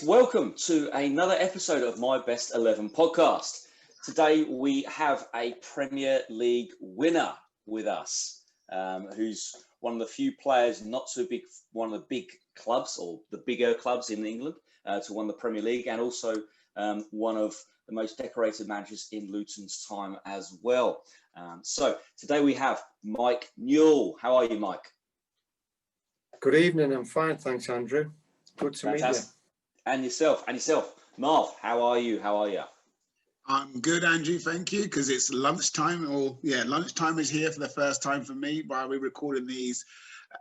Welcome to another episode of My Best 11 podcast. Today we have a Premier League winner with us, who's one of the few players, not so big, one of the big clubs or the bigger clubs in England to win the Premier League, and also one of the most decorated managers in Luton's time as well. So today we have Mike Newell. How are you, Mike? Good evening. I'm fine, thanks, Andrew. Good to meet you. And yourself, Marv. How are you? I'm good, Andrew. Thank you. Because it's lunchtime, lunchtime is here for the first time for me while we're recording these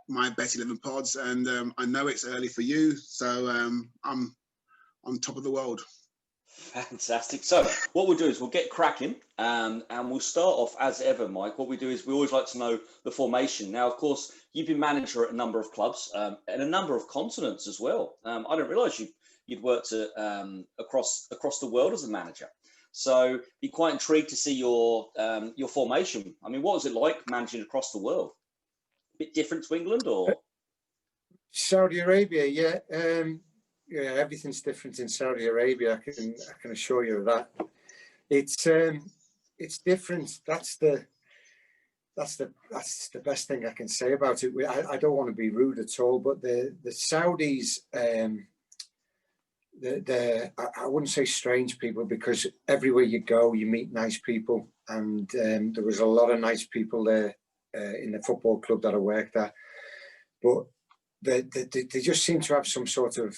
My Best 11 pods, and I know it's early for you, so I'm on top of the world. Fantastic. So what we'll do is we'll get cracking, and we'll start off as ever, Mike. What we do is we always like to know the formation. Now, of course, you've been manager at a number of clubs and a number of continents as well. I didn't realise you'd worked across the world as a manager. So be quite intrigued to see your formation. I mean, what was it like managing across the world? A bit different to England, or? Saudi Arabia, yeah. Everything's different in Saudi Arabia. I can assure you of that. It's different. That's the best thing I can say about it. I don't want to be rude at all, but the Saudis, I wouldn't say strange people, because everywhere you go you meet nice people, and there was a lot of nice people there in the football club that I worked at, but they just seem to have some sort of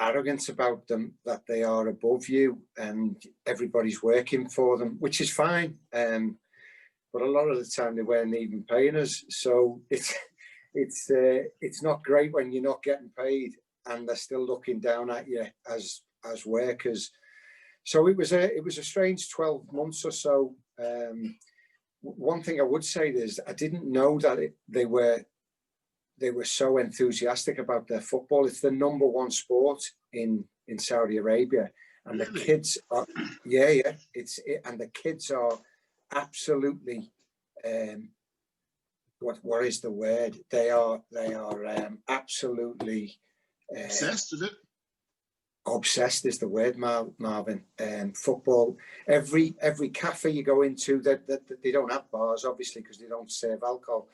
arrogance about them, that they are above you and everybody's working for them, which is fine, but a lot of the time they weren't even paying us, so it's not great when you're not getting paid and they're still looking down at you as workers. So it was a strange 12 months or so. One thing I would say is I didn't know that they were so enthusiastic about their football. It's the number one sport in Saudi Arabia, and the kids are and the kids are absolutely what is the word? They are absolutely obsessed with it. Obsessed is the word, Marvin. Football. Every cafe you go into, that they don't have bars, obviously, because they don't serve alcohol.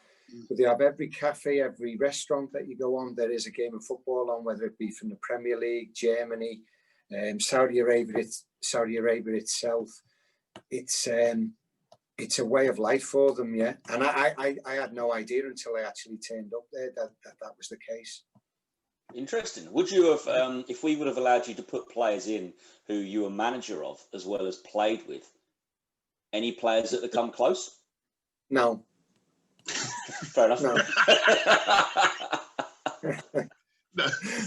But they have every cafe, every restaurant that you go on, there is a game of football on, whether it be from the Premier League, Germany, Saudi Arabia itself. It's a way of life for them, yeah. And I had no idea until I actually turned up there that was the case. Interesting. Would you have, if we would have allowed you to put players in who you were manager of as well as played with, any players that have come close? No. Fair enough.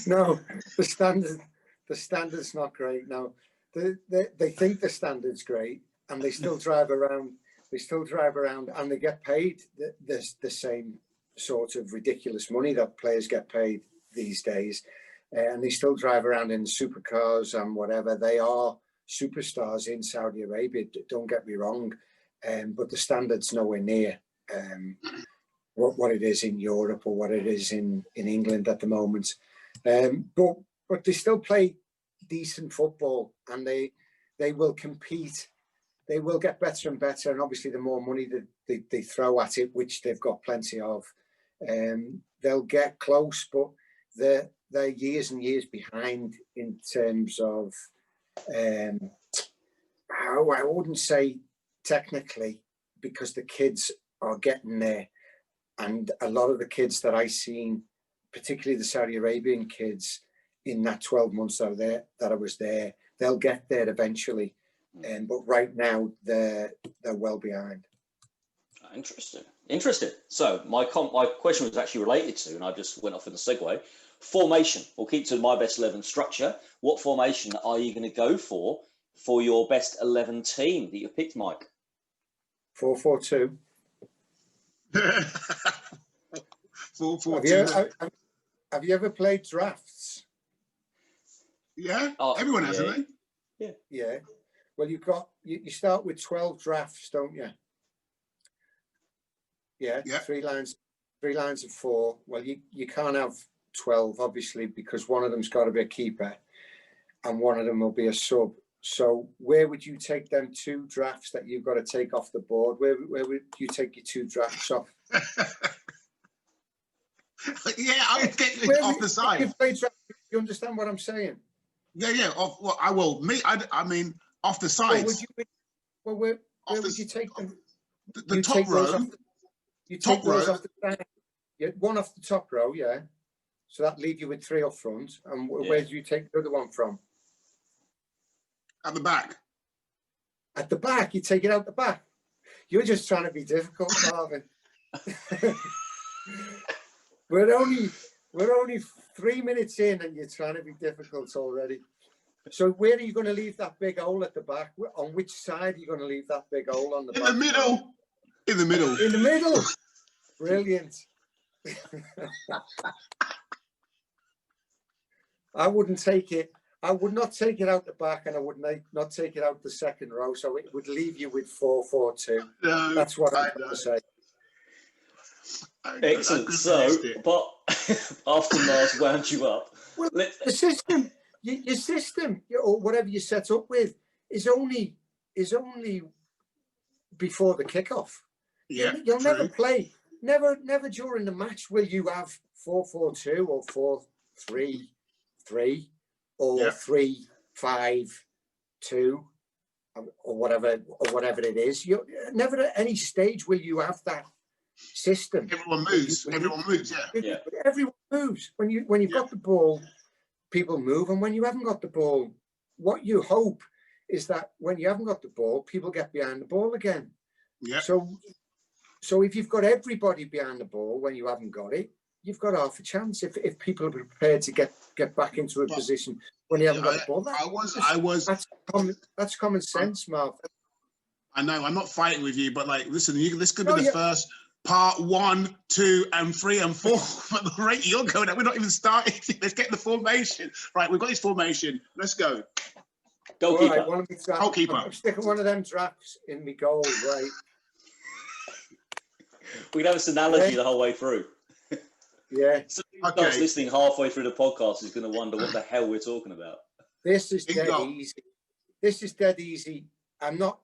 No, the standard's not great. No, they think the standard's great, and they still drive around. And they get paid the same sort of ridiculous money that players get paid these days, and they still drive around in supercars and whatever. They are superstars in Saudi Arabia, don't get me wrong, but the standard's nowhere near what it is in Europe or what it is in England at the moment. But they still play decent football, and they will compete. They will get better and better, and obviously the more money that they throw at it, which they've got plenty of, they'll get close, but they're years and years behind in terms of how, I wouldn't say technically, because the kids are getting there, and a lot of the kids that I seen, particularly the Saudi Arabian kids, in that 12 months that I was there, they'll get there eventually. But right now they're well behind. Interesting. So my question was actually related to, and I just went off in the segue. Formation. We'll keep to my best 11 structure. What formation are you going to go for your best 11 team that you picked, Mike? 4-4-2. 4-4-2. Have you ever played drafts? Yeah, everyone has, hasn't they? Yeah. Well, you start with 12 drafts, don't you? Yeah. Three lines of 4. Well, you can't have 12, obviously, because one of them's got to be a keeper. and one of them will be a sub. So where would you take them 2 drafts that you've got to take off the board? Where would you take your 2 drafts off? Yeah, I get it off the side. You understand what I'm saying? Yeah. Off, well, I will. I mean, off the sides. Where would you take them? The top row. You take those off the side. Yeah, one off the top row, yeah. So that leave you with 3 up front. And where do you take the other one from? At the back. At the back? You take it out the back. You're just trying to be difficult, Marvin. We're only 3 minutes in and you're trying to be difficult already. So where are you going to leave that big hole at the back? On which side are you going to leave that big hole on the back? In the middle. In the middle. In the middle. Brilliant. I wouldn't take it. I would not take it out the back, and I would not take it out the second row. So it would leave you with 4-4-2. No, that's what I'm going to say. Excellent. So, but after Mars wound you up, well, the system, your system, or whatever you set up with, is only before the kickoff. Yeah, you'll never play. Never during the match will you have 4-4-2 or 4-3-3 or 3-5-2 or whatever it is. You never at any stage will you have that system. Everyone moves. Everyone moves. Yeah. Everyone moves. When you've got the ball, people move, and when you haven't got the ball, what you hope is that when you haven't got the ball, people get behind the ball again. Yeah. So if you've got everybody behind the ball when you haven't got it, you've got half a chance. If people are prepared to get back into a position when you haven't got the ball, that's common sense, Marv. I know. I'm not fighting with you, but like, listen, this could be the first part 1, 2, and 3, and 4. But the rate you're going at, we're not even starting. Let's get the formation. Right, we've got this formation. Let's go. Goalkeeper. Right, Goalkeeper. I'm sticking one of them drafts in my goal, right? We can have this analogy the whole way through. Yeah. So who's listening halfway through the podcast is going to wonder what the hell we're talking about. This is dead easy. This is dead easy. I'm not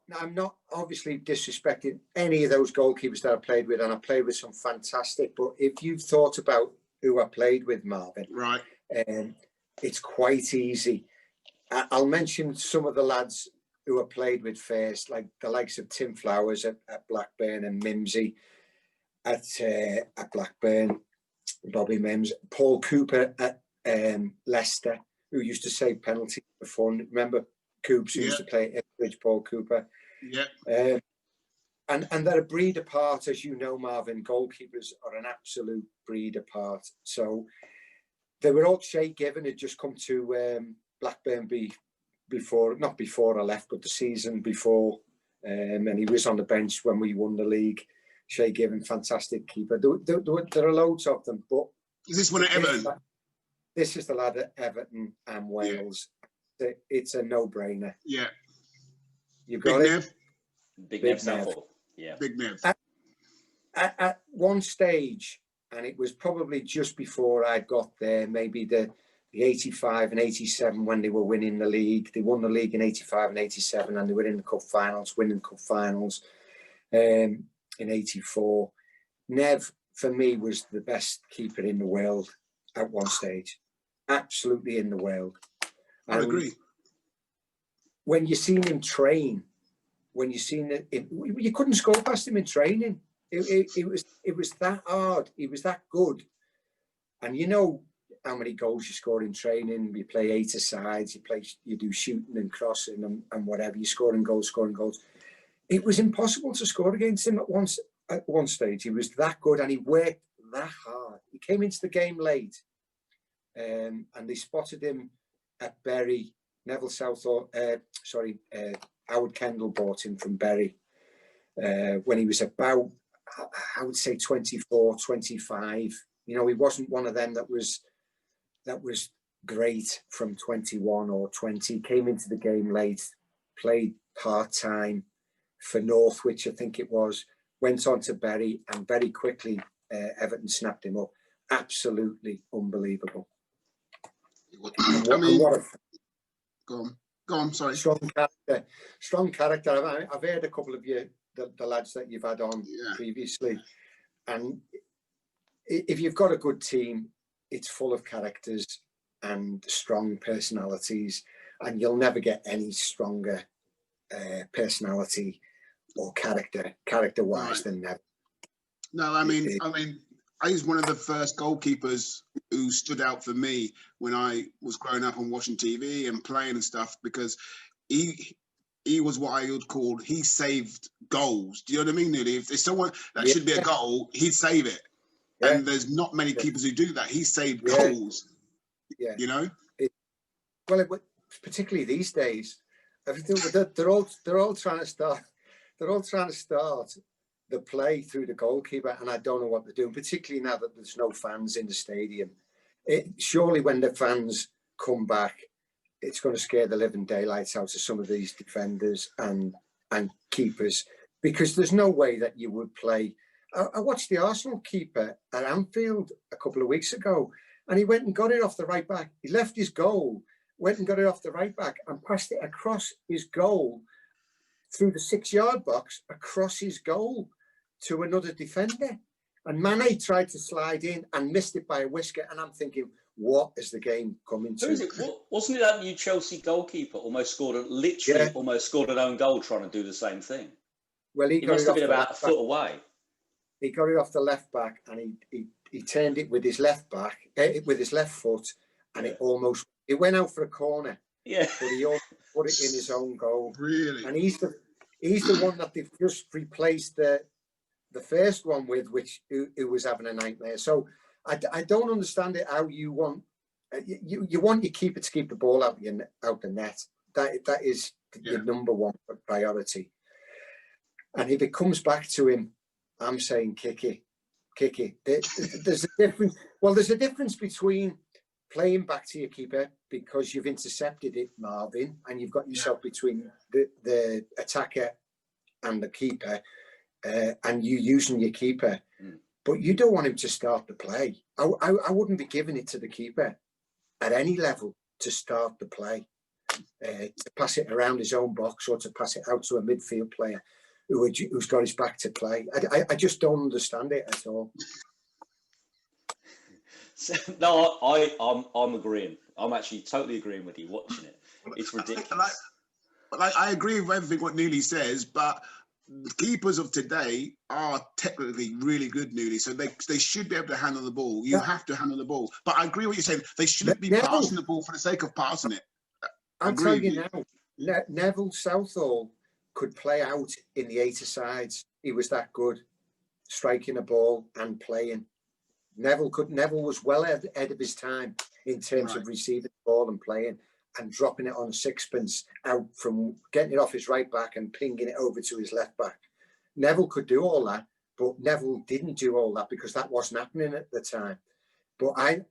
obviously disrespecting any of those goalkeepers that I played with, and I played with some fantastic. But if you've thought about who I played with, Marvin, right, it's quite easy. I'll mention some of the lads who I played with first, like the likes of Tim Flowers at Blackburn and Mimsy at Blackburn, Bobby Mims, Paul Cooper at Leicester, who used to save penalties for fun. Remember Coops, who used to play at Ipswich, Paul Cooper. Yeah. And they're a breed apart, as you know, Marvin. Goalkeepers are an absolute breed apart. So they were all. Shay Given had just come to Blackburn not before I left, but the season before, and he was on the bench when we won the league. Shay Given, fantastic keeper. There are loads of them, but is this one at Everton? This is the lad at Everton and Wales. Yeah. It's a no-brainer. Yeah. You got it. Big Nev. Yeah. Big Nev. At one stage, and it was probably just before I got there, maybe the 85 and 87 when they were winning the league. They won the league in 85 and 87, and they were in the cup finals, winning cup finals in 84. Nev, for me, was the best keeper in the world at one stage. Absolutely in the world. I agree. When you seen him train, when you seen it, you couldn't score past him in training. It was that hard. He was that good. And you know how many goals you score in training. You play 8-a-sides, you do shooting and crossing and whatever. You scoring goals. It was impossible to score against him at one stage. He was that good, and he worked that hard. He came into the game late, and they spotted him at Bury. Howard Kendall bought him from Bury when he was about, I would say, 24, 25. You know, he wasn't one of them that was great from 21 or 20. Came into the game late, played part-time for Northwich, I think it was. Went on to Bury, and very quickly Everton snapped him up. Absolutely unbelievable. Go on. Sorry. Strong character. I've heard a couple of you, the lads that you've had on previously, and if you've got a good team, it's full of characters and strong personalities, and you'll never get any stronger personality or character-wise than Neville. No, I mean, I was one of the first goalkeepers who stood out for me when I was growing up and watching TV and playing and stuff, because he was what I would call, he saved goals. Do you know what I mean, Newley? If there's someone that should be a goal, he'd save it. Yeah. And there's not many keepers who do that. He saved goals. Yeah. You know? Particularly these days, they're all trying to start. They're all trying to start the play through the goalkeeper, and I don't know what they're doing, particularly now that there's no fans in the stadium. Surely when the fans come back, it's going to scare the living daylights out of some of these defenders and keepers, because there's no way that you would play. I watched the Arsenal keeper at Anfield a couple of weeks ago, and he went and got it off the right back. He left his goal, went and got it off the right back and passed it across his goal through the 6-yard box, across his goal to another defender. And Mane tried to slide in and missed it by a whisker. And I'm thinking, what is the game coming to? Who is it? Wasn't it that new Chelsea goalkeeper almost scored an own goal trying to do the same thing? Well, he must have been about a foot away. He got it off the left back, and he turned it with his left back, with his left foot, and it went out for a corner. Yeah, but he also put it in his own goal. Really? And he's the one that they've just replaced the first one with, which who was having a nightmare. So I don't understand it. How you want you want your keeper to keep the ball out the net. That is your number one priority. And if it comes back to him, I'm saying kick it. There's a difference. Well, there's a difference between playing back to your keeper because you've intercepted it, Marvin, and you've got yourself between the attacker and the keeper, and you using your keeper. But you don't want him to start the play. I wouldn't be giving it to the keeper at any level to start the play, to pass it around his own box or to pass it out to a midfield player who's got his back to play. I just don't understand it at all. No, I'm agreeing. I'm actually totally agreeing with you watching it. It's ridiculous. I agree with everything what Newley says, but keepers of today are technically really good, Newley, so they should be able to handle the ball. You have to handle the ball. But I agree with what you're saying. They shouldn't be passing the ball for the sake of passing it. I'll tell you now, Neville Southall could play out in the 8-a-sides. He was that good, striking a ball and playing. Neville was well ahead of his time in terms of receiving the ball and playing and dropping it on sixpence out from getting it off his right back and pinging it over to his left back. Neville could do all that, but Neville didn't do all that because that wasn't happening at the time. But I'm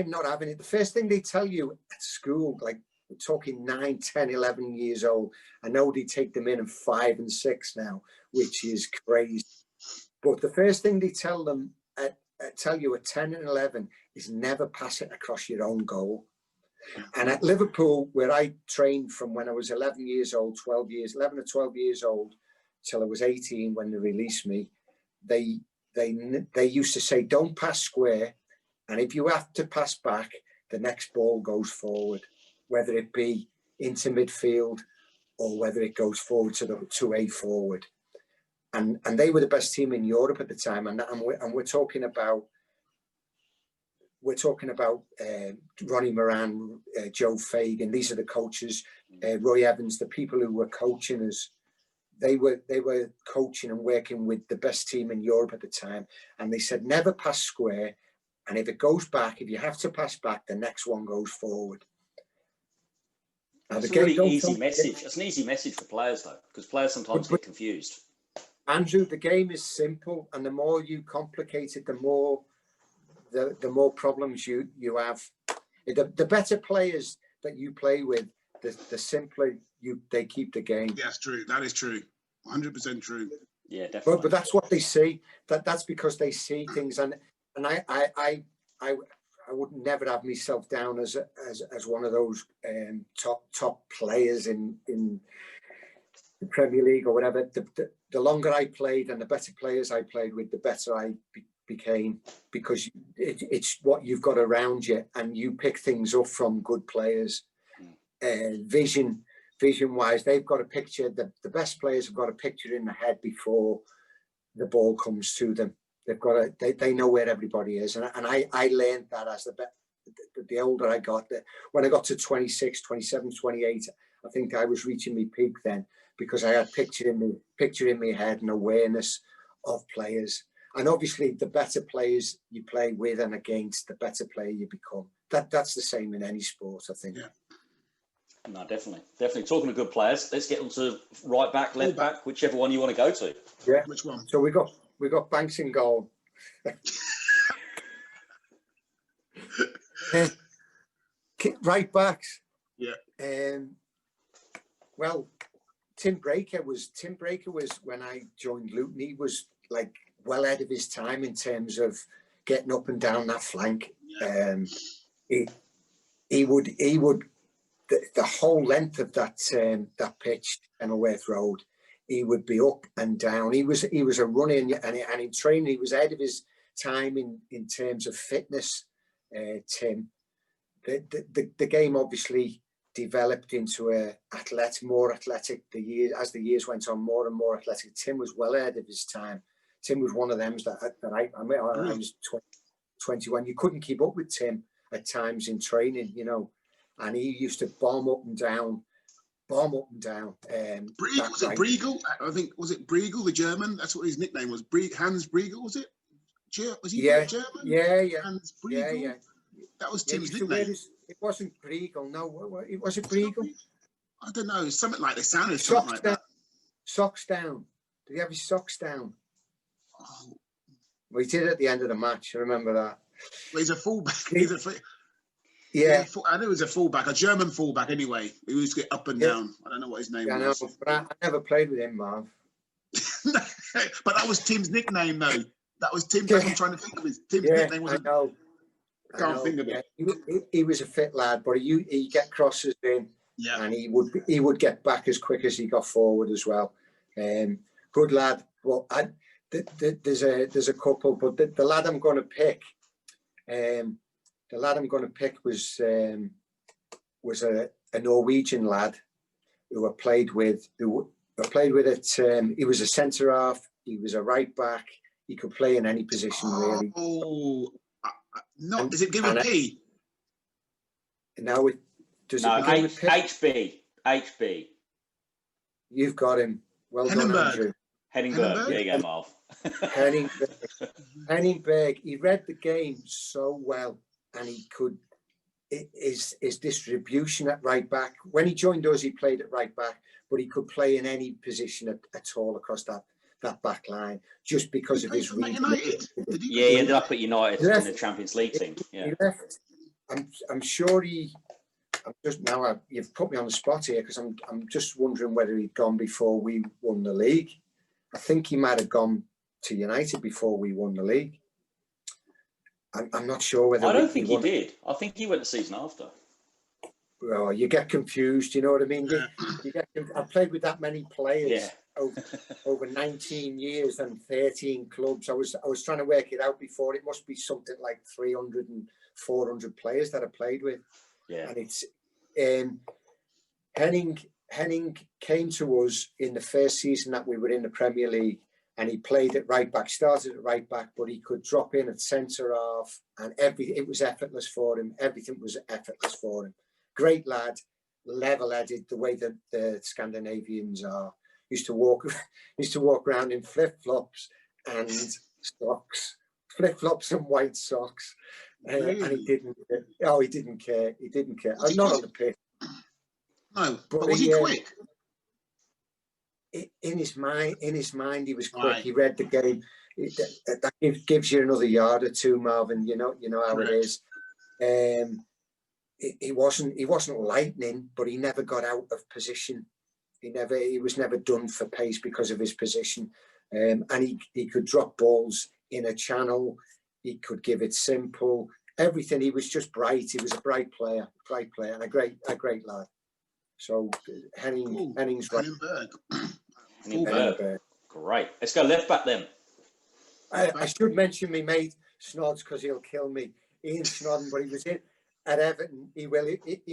not having it. The first thing they tell you at school, like we're talking 9, 10, 11 years old, I know they take them in at 5 and 6 now, which is crazy. But the first thing they tell you at 10 and 11 is never pass it across your own goal. And at Liverpool, where I trained from when I was 11 or 12 years old, till I was 18 when they released me, they used to say, don't pass square. And if you have to pass back, the next ball goes forward, whether it be into midfield or whether it goes forward to a forward. And they were the best team in Europe at the time. And we're talking about Ronnie Moran, Joe Fagan. These are the coaches, Roy Evans, the people who were coaching us. They were coaching and working with the best team in Europe at the time. And they said, never pass square. And if it goes back, if you have to pass back, the next one goes forward. That's a really easy message. It's an easy message for players, though, because players sometimes get confused. Andrew, the game is simple, and the more you complicate it, the more problems you have. The better players that you play with, the simpler they keep the game. That's true. That is true. 100% true. Yeah, definitely. But that's what they see. That's because they see things, and I would never have myself down as one of those top players in the Premier League or whatever. The longer I played and the better players I played with, the better I became, because it's what you've got around you, and you pick things up from good players. Vision wise, they've got a picture. The best players have got a picture in the head before the ball comes to them. They've got they know where everybody is, and I learned that as the older I got. When I got to 26, 27, 28, I think I was reaching my peak then, because I had picture in my head and awareness of players. And obviously, the better players you play with and against, the better player you become. That's the same in any sport, I think. Yeah. No, definitely. Talking of good players, let's get on to right back, left back, whichever one you want to go to. Yeah. Which one? So we got Banks in goal. Right backs. Yeah. Well, Tim Breaker was when I joined Luton. He was like well ahead of his time in terms of getting up and down that flank. He would the whole length of that pitch, Kenilworth Road, he would be up and down. He was a runner, and in training he was ahead of his time in terms of fitness. Tim, the game obviously developed into more athletic. As the years went on, more and more athletic. Tim was well ahead of his time. Tim was one of them that I was 21. You couldn't keep up with Tim at times in training, and he used to bomb up and down. Was it Briegel? I think, was it Briegel, the German? That's what his nickname was. Hans Briegel, was it? Was he German? Yeah. Hans Briegel? Yeah. That was Tim's nickname. It wasn't Briegel, no. Was it Briegel? I don't know. Something like, they sounded something like that. Socks down. Did he have his socks down? Oh. Well, he did at the end of the match. I remember that. Well, he's a fullback. Yeah. I know he was a fullback, a German fullback anyway. He used to get up and down. I don't know what his name was. I know, but I never played with him, Marv. But that was Tim's nickname, though. That was Tim's. I'm trying to think of his. Tim's nickname was. I can't think of it. He was a fit lad, but he get crosses in, and he would get back as quick as he got forward as well. Good lad. Well, there's a couple, but the lad I'm going to pick, was a Norwegian lad who I played with. He was a centre half. He was a right back. He could play in any position really. Does it give a P? Now does it begin with P? HB. You've got him. Well done, Andrew. Henningberg. There you go, Marv. Henningberg. He read the game so well, and he could. His distribution at right back. When he joined us, he played at right back, but he could play in any position at all across that back line, just because of his read. He ended up at United in the Champions League team. Yeah. He left. I'm sure you've put me on the spot here, because I'm just wondering whether he'd gone before we won the league. I think he might have gone to United before we won the league. I'm not sure whether. I don't think he did. I think he went the season after. Well, you get confused. You know what I mean? I played with that many players over 19 years and 13 clubs. I was trying to work it out before. It must be something like 300 and 400 players that I played with. Yeah. And it's Henning came to us in the first season that we were in the Premier League, and he played at right back, started at right back, but he could drop in at centre half, and it was effortless for him. Everything was effortless for him. Great lad, level-headed, the way that the Scandinavians are. Used to walk around in flip-flops and socks, flip-flops and white socks, really? And he didn't care. He didn't care. Not on the pitch. No, but was he quick? In his mind, he was quick. Right. He read the game. That gives you another yard or two, Marvin. You know how Correct. It is. He wasn't lightning, but he never got out of position. He was never done for pace because of his position. And he could drop balls in a channel. He could give it simple. everything. He was just bright. He was a bright player, and a great lad. So Henning's right. Henningberg. Great. Let's go left back then. I should mention my mate Snods, because he'll kill me. Ian Snodden, but he was in at Everton. He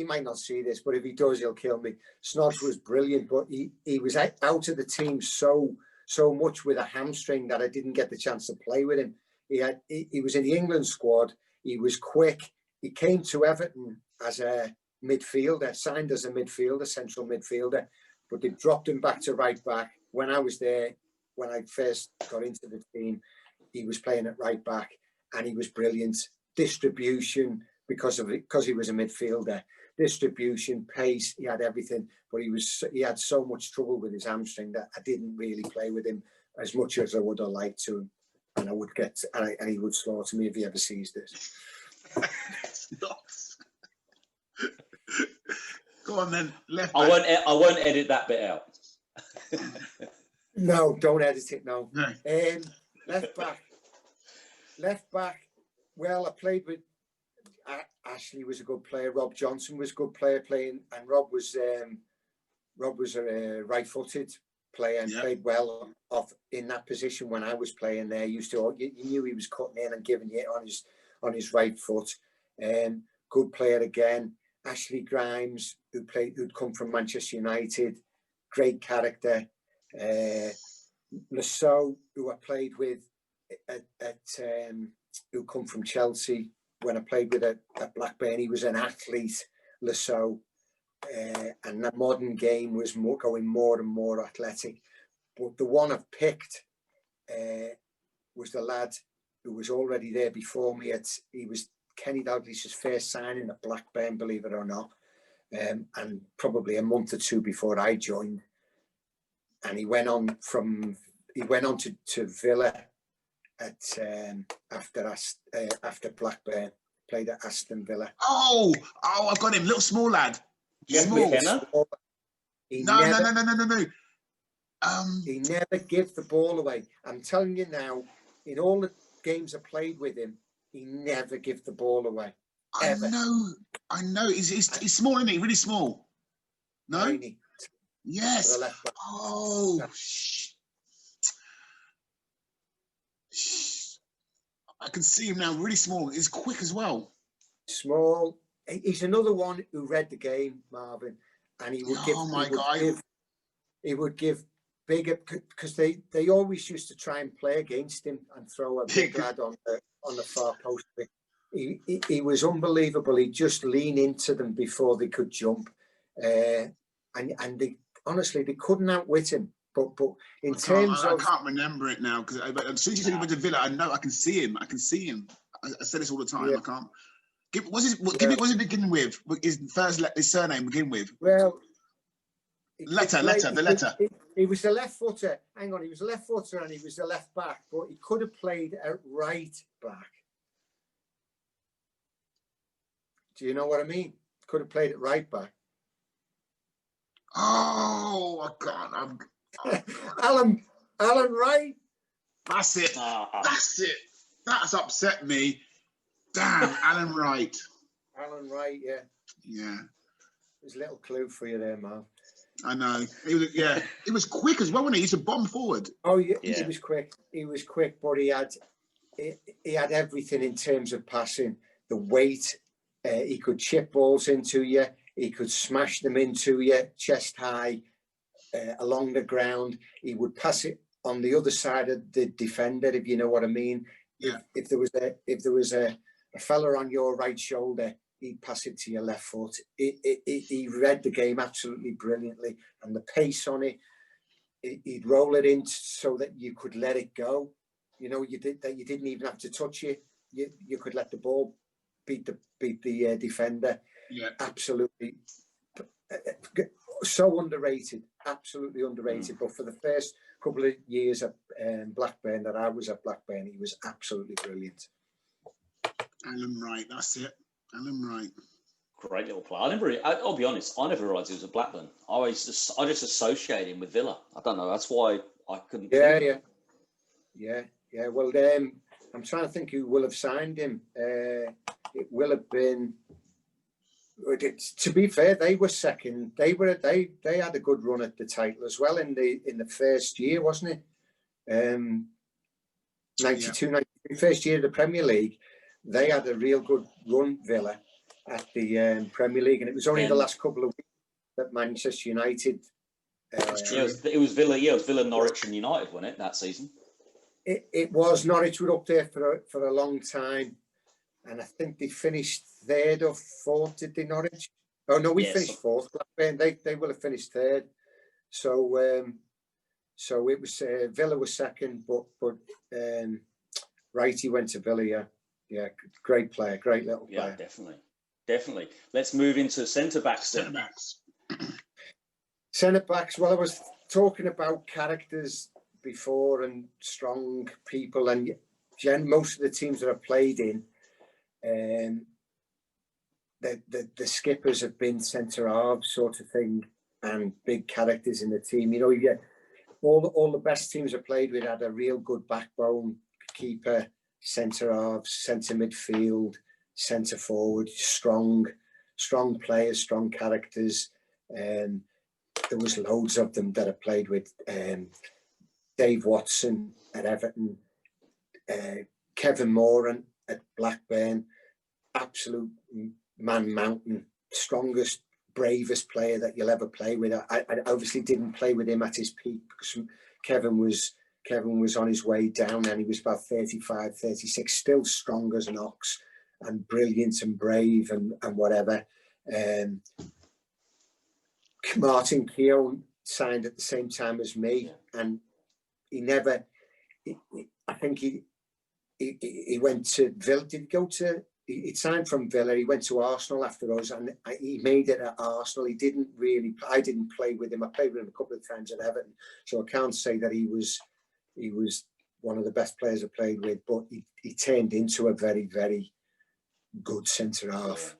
might not see this, but if he does, he'll kill me. Snods was brilliant, but he was out of the team so much with a hamstring that I didn't get the chance to play with him. He was in the England squad. He was quick. He came to Everton as a midfielder, signed as a midfielder, central midfielder, but they dropped him back to right back. When I was there, when I first got into the team, he was playing at right back, and he was brilliant. Distribution, because he was a midfielder, distribution, pace, he had everything, but he had so much trouble with his hamstring that I didn't really play with him as much as I would have liked to, and and he would slaughter me if he ever sees this. Go on then, left back. I won't edit that bit out. No, don't edit it. No. Left back. Well, I played with Ashley. Was a good player. Rob Johnson was a good player playing, and Rob was a right-footed player and played well off in that position when I was playing there. You knew he was cutting in and giving you on his right foot. Good player again. Ashley Grimes, who'd come from Manchester United, great character. Lasso, who I played with who come from Chelsea. When I played with at Blackburn, he was an athlete, Lasso, and the modern game was going more and more athletic. But the one I've picked was the lad who was already there before me. He was Kenny Dalglish's first signing at Blackburn, believe it or not, and probably a month or two before I joined. And he went on to Villa after Blackburn, played at Aston Villa. Oh, I've got him, little small lad. Small. No. He never gives the ball away. I'm telling you now, in all the games I played with him, he never gives the ball away. Ever. I know. He's small, isn't he? Really small. No. Tiny. Yes. Oh. I can see him now. Really small. He's quick as well. Small. He's another one who read the game, Marvin, and he would give. Oh my God! He would give bigger, because they always used to try and play against him and throw a big lad on the far post. He was unbelievable. He'd just lean into them before they could jump, and they honestly they couldn't outwit him. But I can't remember it now, because as soon as you said he went to Villa, I know I can see him. I say this all the time. I can't. What's it beginning with? His surname begin with? Well, the letter. He was a left footer. Hang on, he was a left footer and he was a left back, but he could have played at right back. Do you know what I mean? Could have played at right back. Oh, I can't. Alan Wright. That's it. That's it. That's upset me. Damn, Alan Wright. Alan Wright, yeah. Yeah. There's a little clue for you there, Marv. I know. He was quick as well, wasn't he? He used to bomb forward. Oh, yeah. He was quick. He was quick, but he had everything in terms of passing. The weight. He could chip balls into you. He could smash them into you, chest high, along the ground. He would pass it on the other side of the defender, if you know what I mean. Yeah. If there was a fella on your right shoulder, he'd pass it to your left foot. He read the game absolutely brilliantly, and the pace on it. He'd roll it in so that you could let it go. You know, you didn't even have to touch it. You could let the ball beat the defender. Yeah, absolutely. So underrated, absolutely underrated. But for the first couple of years at Blackburn, that I was at Blackburn, he was absolutely brilliant. Alan Wright, that's it. Alan Wright. Great little player. I'll be honest, I never realised he was a Blackburn. I just associate him with Villa. I don't know. That's why I couldn't. Yeah. Well, I'm trying to think who will have signed him. it will have been. To be fair, they were second. They had a good run at the title as well in the first year, wasn't it? 92, 93, first year of the Premier League. They had a real good run, Villa, at the Premier League, and it was only the last couple of weeks that Manchester United. It was Villa. Yeah, it was Villa, Norwich, and United, wasn't it, that season? It was. Norwich were up there for a long time, and I think they finished third or fourth. Did they, Norwich? Oh no, we finished fourth. Blackburn, they will have finished third. So it was Villa was second, but Wrighty went to Villa. Yeah, great player, great little player. Yeah, definitely. Let's move into centre backs then. Centre backs. Well, I was talking about characters before and strong people, and most of the teams that I've played in, the skippers have been centre halves sort of thing, and big characters in the team. You know, you get all the best teams I played with had a real good backbone, keeper, centre halves, centre midfield, centre forward, strong players, strong characters. There was loads of them that I played with. Dave Watson at Everton, Kevin Moran at Blackburn, absolute man mountain, strongest, bravest player that you'll ever play with. I obviously didn't play with him at his peak because Kevin was on his way down, and he was about 35, 36, still strong as an ox and brilliant and brave and whatever. Martin Keown signed at the same time as me, and I think he went to Villa. Did he go to? He signed from Villa. He went to Arsenal after us, and he made it at Arsenal. I didn't play with him. I played with him a couple of times at Everton, so I can't say that he was one of the best players I played with. But he turned into a very, very good centre half.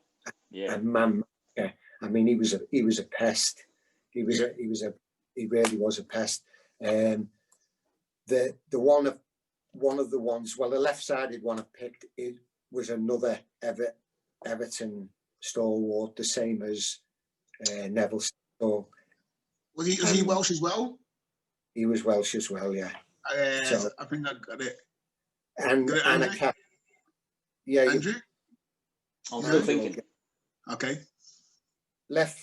Yeah. And man, yeah, I mean, he was a pest. He really was a pest. The one of the ones, well, the left-sided one I picked, it was another Everton stalwart, the same as Neville. So, was he Welsh as well? He was Welsh as well, yeah. So, I think I got it. And a Andrew? I'm still thinking. Okay. Left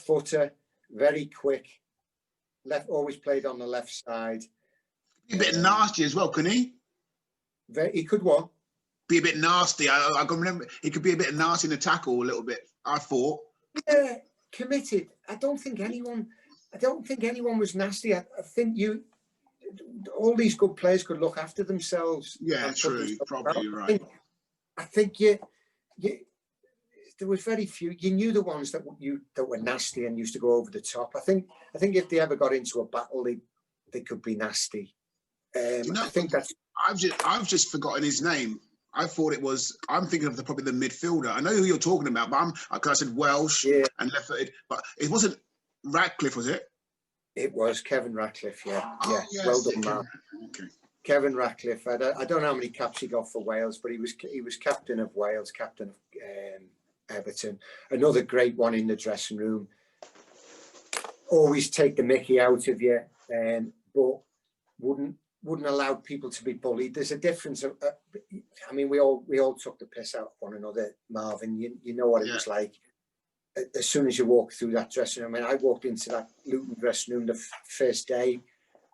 footer, very quick. Always played on the left side. A bit nasty as well, couldn't he? He could what? Be a bit nasty. I can remember he could be a bit nasty in the tackle a little bit. I thought. Yeah, committed. I don't think anyone was nasty. I think all these good players could look after themselves. Yeah, true. Probably you're right. I think there was very few. You knew the ones that were nasty and used to go over the top. I think if they ever got into a battle, they could be nasty. I think that's. I've just forgotten his name. I thought it was. I'm thinking of probably the midfielder. I know who you're talking about, but because I said Welsh and left-footed, but it wasn't Ratcliffe, was it? It was Kevin Ratcliffe. Yeah, oh, yes. Well done, man. Okay. Kevin Ratcliffe. I don't know how many caps he got for Wales, but he was captain of Wales, captain of Everton. Another great one in the dressing room. Always take the mickey out of you, but wouldn't allow people to be bullied. There's a difference. I mean, we all took the piss out of one another, Marvin. You know what it was like. As soon as you walk through that dressing room, I mean, I walked into that Luton dressing room the first day,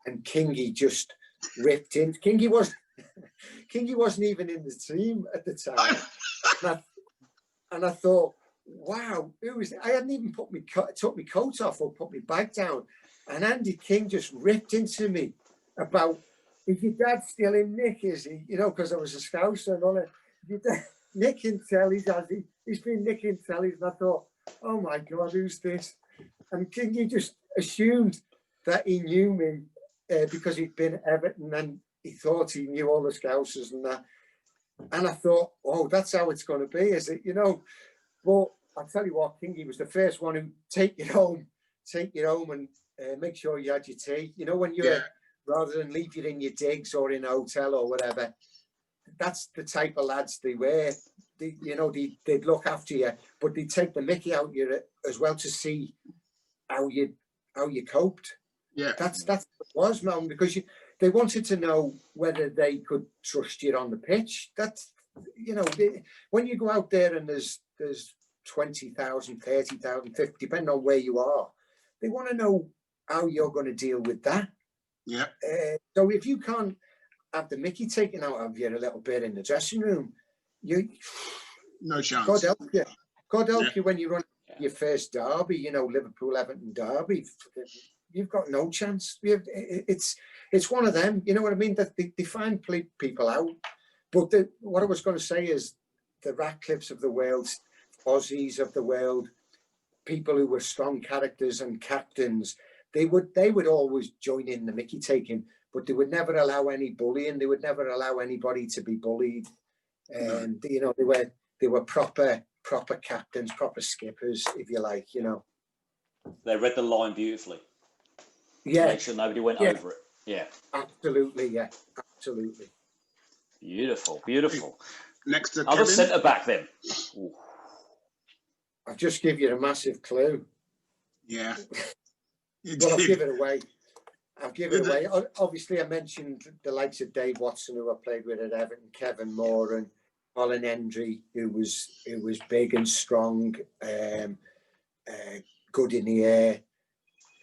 and Kingy just ripped in. Kingy wasn't even in the team at the time, and I thought, wow, who is it? I hadn't even took my coat off or put my bag down, and Andy King just ripped into me about, is your dad still in Nick, is he? You know, because I was a Scouser and all that. Nick in tellies, he's been Nick in tellies, and I thought, oh my God, who's this? And Kingy just assumed that he knew me because he'd been at Everton, and he thought he knew all the Scousers and that. And I thought, oh, that's how it's going to be, is it? You know, but I'll tell you what, Kingy was the first one who take you home and make sure you had your tea. You know, when you're rather than leave you in your digs or in a hotel or whatever. That's the type of lads they were. they'd look after you, but they'd take the mickey out of you as well to see how you coped. Yeah, that's what it was, man, because they wanted to know whether they could trust you on the pitch. That's, when you go out there and there's 20,000, 30,000, 50, depending on where you are, they want to know how you're going to deal with that. Yeah. So if you can't have the mickey taken out of you a little bit in the dressing room, no chance. God help you. God help you when you run your first derby, Liverpool, Everton derby. You've got no chance. It's one of them, you know what I mean? That they find people out. But what I was going to say is the Ratcliffes of the world, Aussies of the world, people who were strong characters and captains, they would always join in the mickey taking, but they would never allow any bullying. They would never allow anybody to be bullied. And they were proper captains, proper skippers, if you like. They read the line beautifully. Yeah. To make sure nobody went over it. Yeah. Absolutely. Yeah. Absolutely. Beautiful. Next to other Kevin. centre back then. Ooh. I've just give you a massive clue. Yeah. Well, I'll give it away. Obviously, I mentioned the likes of Dave Watson, who I played with at Everton, Kevin Moore, and Colin Hendry, who was big and strong, good in the air.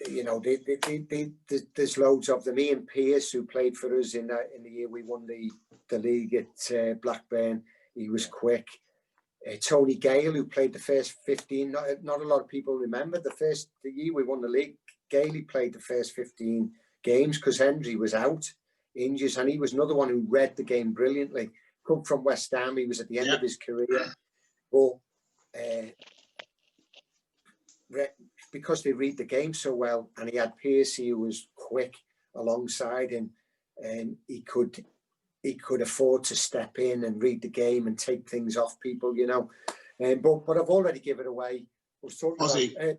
There's loads of them. Ian Pearce, who played for us in the year we won the league at Blackburn, he was quick. Tony Gale, who played the first 15. Not a lot of people remember the year we won the league. Gale played the first 15 games because Hendry was out, injuries, and he was another one who read the game brilliantly. Come from West Ham, he was at the end of his career, but because they read the game so well, and he had Piercy who was quick alongside him, and he could afford to step in and read the game and take things off people, But I've already given it away. I was talking about.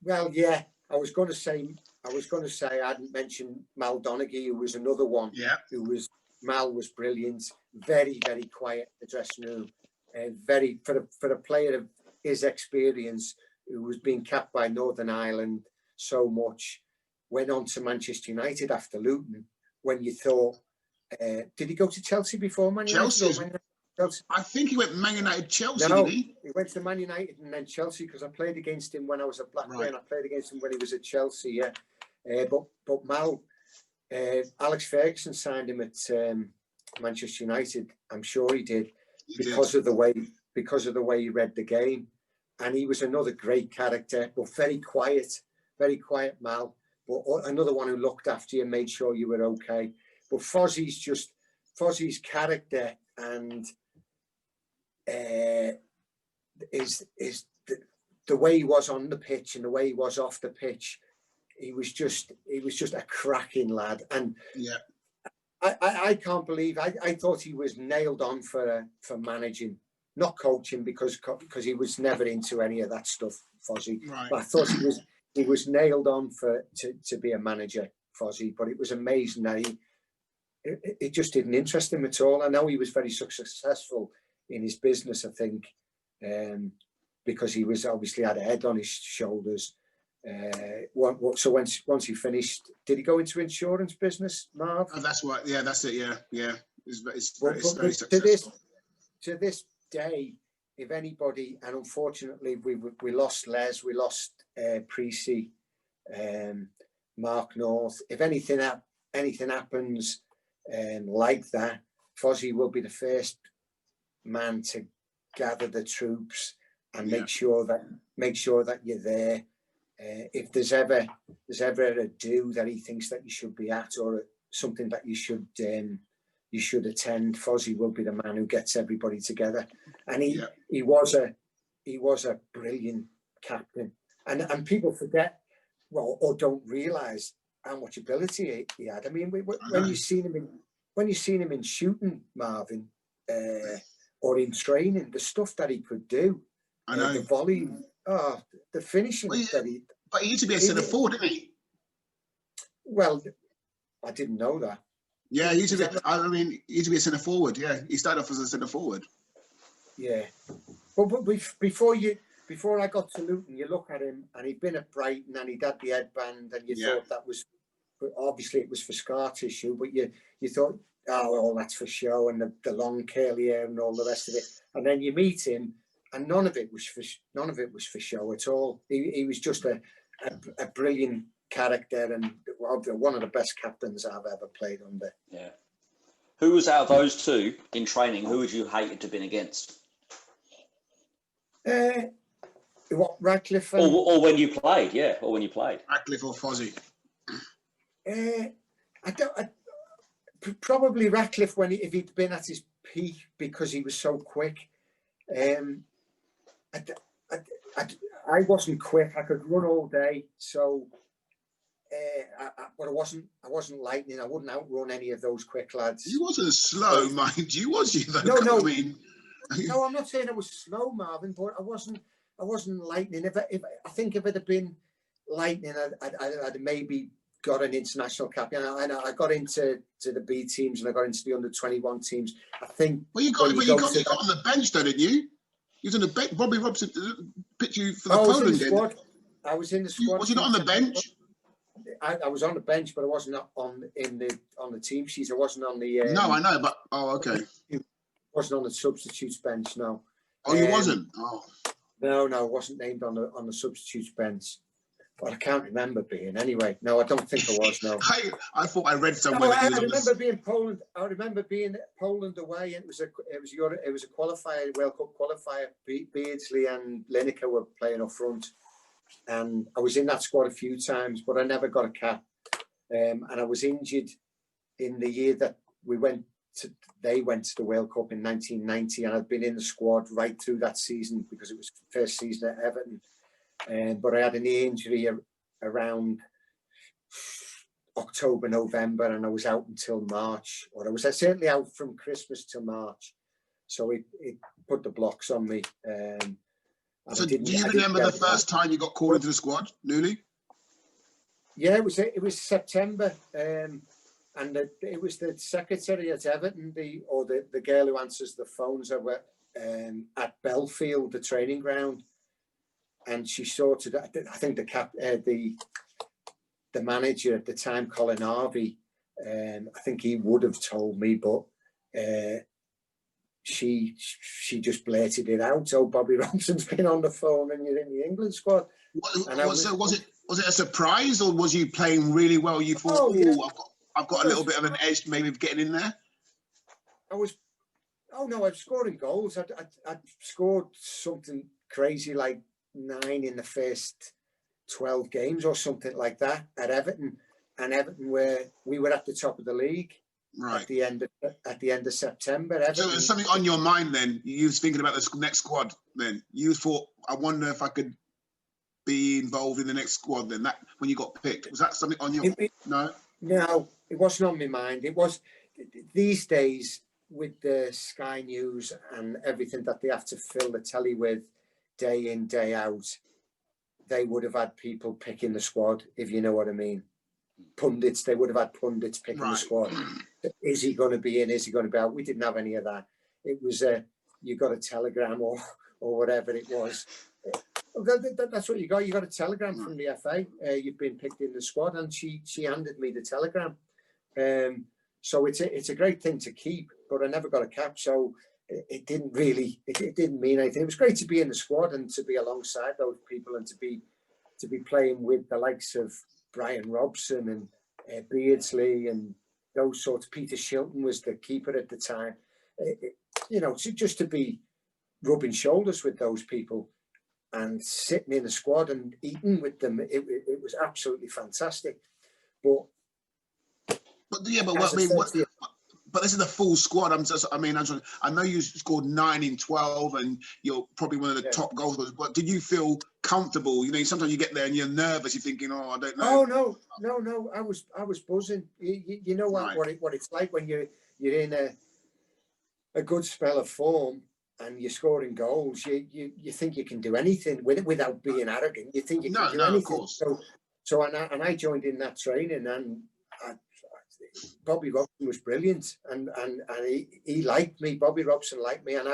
Well, yeah, I was going to say I hadn't mentioned Mal Donaghy, who was another one. Yeah. Mal was brilliant, very, very quiet in the dressing room, and for a player of his experience, who was being capped by Northern Ireland so much, went on to Manchester United after Luton. When you thought, did he go to Chelsea before Man United? Chelsea? I think he went Man United, Chelsea, no, did he? He went to Man United and then Chelsea, because I played against him when I was at Blackburn. Right. I played against him when he was at Chelsea, yeah. But Mal, Alex Ferguson signed him at Manchester United. I'm sure he did, because of the way he read the game. And he was another great character, but very quiet Mal. But another one who looked after you and made sure you were okay. But Fozzie's character and is the way he was on the pitch and the way he was off the pitch. He was just a cracking lad. And I can't believe I thought he was nailed on for managing. Not coaching, because he was never into any of that stuff, Fozzie. Right. But I thought he was nailed on to be a manager, Fozzie. But it was amazing that it just didn't interest him at all. I know he was very successful in his business, I think, because he was obviously had a head on his shoulders. So once he finished, did he go into insurance business, Marv? Oh, that's what. Yeah, that's it. Yeah. It's very successful. To this day, if anybody, and unfortunately we lost Les, we lost Precy, Mark North. If anything happens like that, Fozzie will be the first man to gather the troops and make sure that you're there. If there's ever a do that he thinks that you should be at, or something that you should attend, Fozzie will be the man who gets everybody together. And he was a brilliant captain. And people forget, or don't realise how much ability he had. I mean, when you seen him in shooting, Marvin, or in training, the stuff that he could do, I know. The volley, the finishing. But he used to be a centre forward, didn't he? Well, I didn't know that. Yeah, he used to be. He used to be a centre forward. Yeah, he started off as a centre forward. Yeah. But before I got to Luton, you look at him and he'd been at Brighton and he'd had the headband and you thought that was, obviously it was for scar tissue, but you thought, oh, well, that's for show, and the long curly hair and all the rest of it. And then you meet him, and none of it was for show at all. He was just a brilliant character and one of the best captains I've ever played under. Yeah. Who was out of those two in training? Who would you hated to have been against? What, Radcliffe? Or when you played, yeah, or when you played. Radcliffe or Fozzie? Probably Radcliffe if he'd been at his peak, because he was so quick. I wasn't quick. I could run all day, so but I wasn't lightning. I wouldn't outrun any of those quick lads. You wasn't slow, mind you, was you? Though? No. I mean, no, I'm not saying I was slow, Marvin, but I wasn't lightning. If I think if it had been lightning, I'd maybe got an international cap. And I got into the B teams and I got into the under-21 teams. I think. Well, you got on the bench, though, didn't you? You was on the bench. Bobby Robson picked you for the Poland game. I was in the squad. Was you not on the bench? I was on the bench, but I wasn't on the team sheet. I wasn't on the. No, I know, but okay. Wasn't on the substitutes bench. No. Oh, you wasn't. Oh. No, I wasn't named on the substitutes bench. Well, I can't remember being. Anyway, no, I don't think I was. No. I thought I read somewhere. No, I remember being Poland. I remember being Poland away. It was a qualifier, World Cup qualifier. Beardsley and Lineker were playing up front, and I was in that squad a few times, but I never got a cap. And I was injured in the year that they went to the World Cup in 1990, and I'd been in the squad right through that season because it was the first season at Everton. But I had a knee injury around October, November, and I was out until March. Or I was certainly out from Christmas till March. So it put the blocks on me. So do you remember the first time you got called into the squad, Newley? Yeah, it was September. And it was the secretary at Everton, the girl who answers the phones over at Belfield, the training ground. And she sorted. I think the manager at the time, Colin Harvey. I think he would have told me, but she just blurted it out. Oh, Bobby Robson's been on the phone, and you're in the England squad. Was it a surprise, or was you playing really well? You thought, I've got a little bit of an edge, maybe of getting in there. I'm scoring goals. I'd scored something crazy like 9 in the first 12 games or something like that at Everton, and Everton we were at the top of the league at the end of September. Everton, so there's something on your mind then. You was thinking about the next squad. Then you thought, I wonder if I could be involved in the next squad. Then that when you got picked, was that something on your no? No, it wasn't on my mind. It was these days with the Sky News and everything that they have to fill the telly with day in, day out, they would have had people picking the squad, if you know what I mean. Pundits, they would have had pundits picking the squad. Is he going to be in? Is he going to be out? We didn't have any of that. It was you got a telegram or whatever it was. That's what you got. You got a telegram from the FA. You've been picked in the squad, and she handed me the telegram. So it's a great thing to keep, but I never got a cap, so it didn't mean anything. It was great to be in the squad and to be alongside those people and to be playing with the likes of Brian Robson and Beardsley and those sorts. Peter Shilton was the keeper at the time. Just to be rubbing shoulders with those people and sitting in the squad and eating with them, it was absolutely fantastic. But this is the full squad. I know you scored 9 in 12, and you're probably one of the top goal scorers. But did you feel comfortable? Sometimes you get there and you're nervous. You're thinking, "Oh, I don't know." Oh no! I was buzzing. You know what it's like when you're in a good spell of form and you're scoring goals. You think you can do anything without being arrogant. You think you can do anything. Of course. So I joined in that training, and Bobby Robson was brilliant, and he liked me. Bobby Robson liked me, and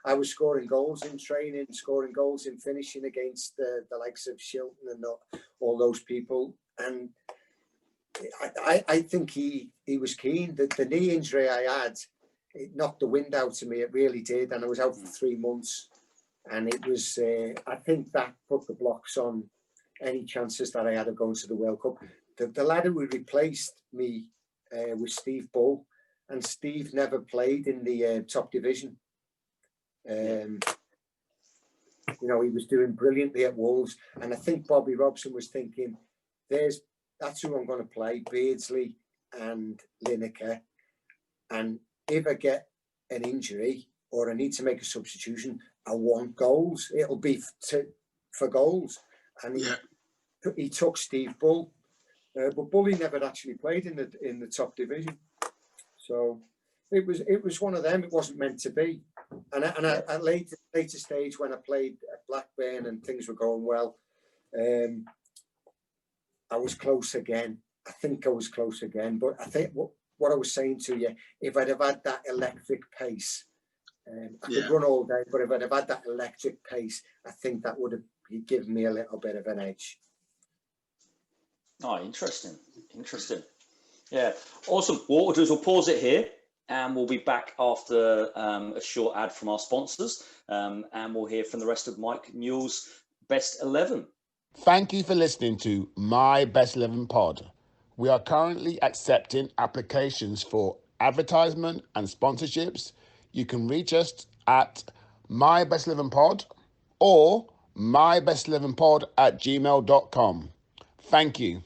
I was scoring goals in training, scoring goals in finishing against the likes of Shilton and all those people. And I think he was keen. The knee injury I had, it knocked the wind out of me. It really did, and I was out for 3 months. And it was, I think that put the blocks on any chances that I had of going to the World Cup. The lad who replaced me was Steve Bull, and Steve never played in the top division. You know, he was doing brilliantly at Wolves, and I think Bobby Robson was thinking, that's who I'm going to play, Beardsley and Lineker. And if I get an injury or I need to make a substitution, I want goals. It'll be for goals. And he took Steve Bull, but Bully never actually played in the top division. So it was one of them. It wasn't meant to be. And at later stage, when I played at Blackburn and things were going well, I was close again. I think I was close again. But I think what I was saying to you, if I'd have had that electric pace, I could run all day, but if I'd have had that electric pace, I think that would have given me a little bit of an edge. Oh, interesting. Yeah, awesome. What we'll do is we'll pause it here, and we'll be back after a short ad from our sponsors, and we'll hear from the rest of Mike Newell's Best 11. Thank you for listening to My Best 11 Pod. We are currently accepting applications for advertisement and sponsorships. You can reach us at mybest11pod or mybest11pod@gmail.com. Thank you.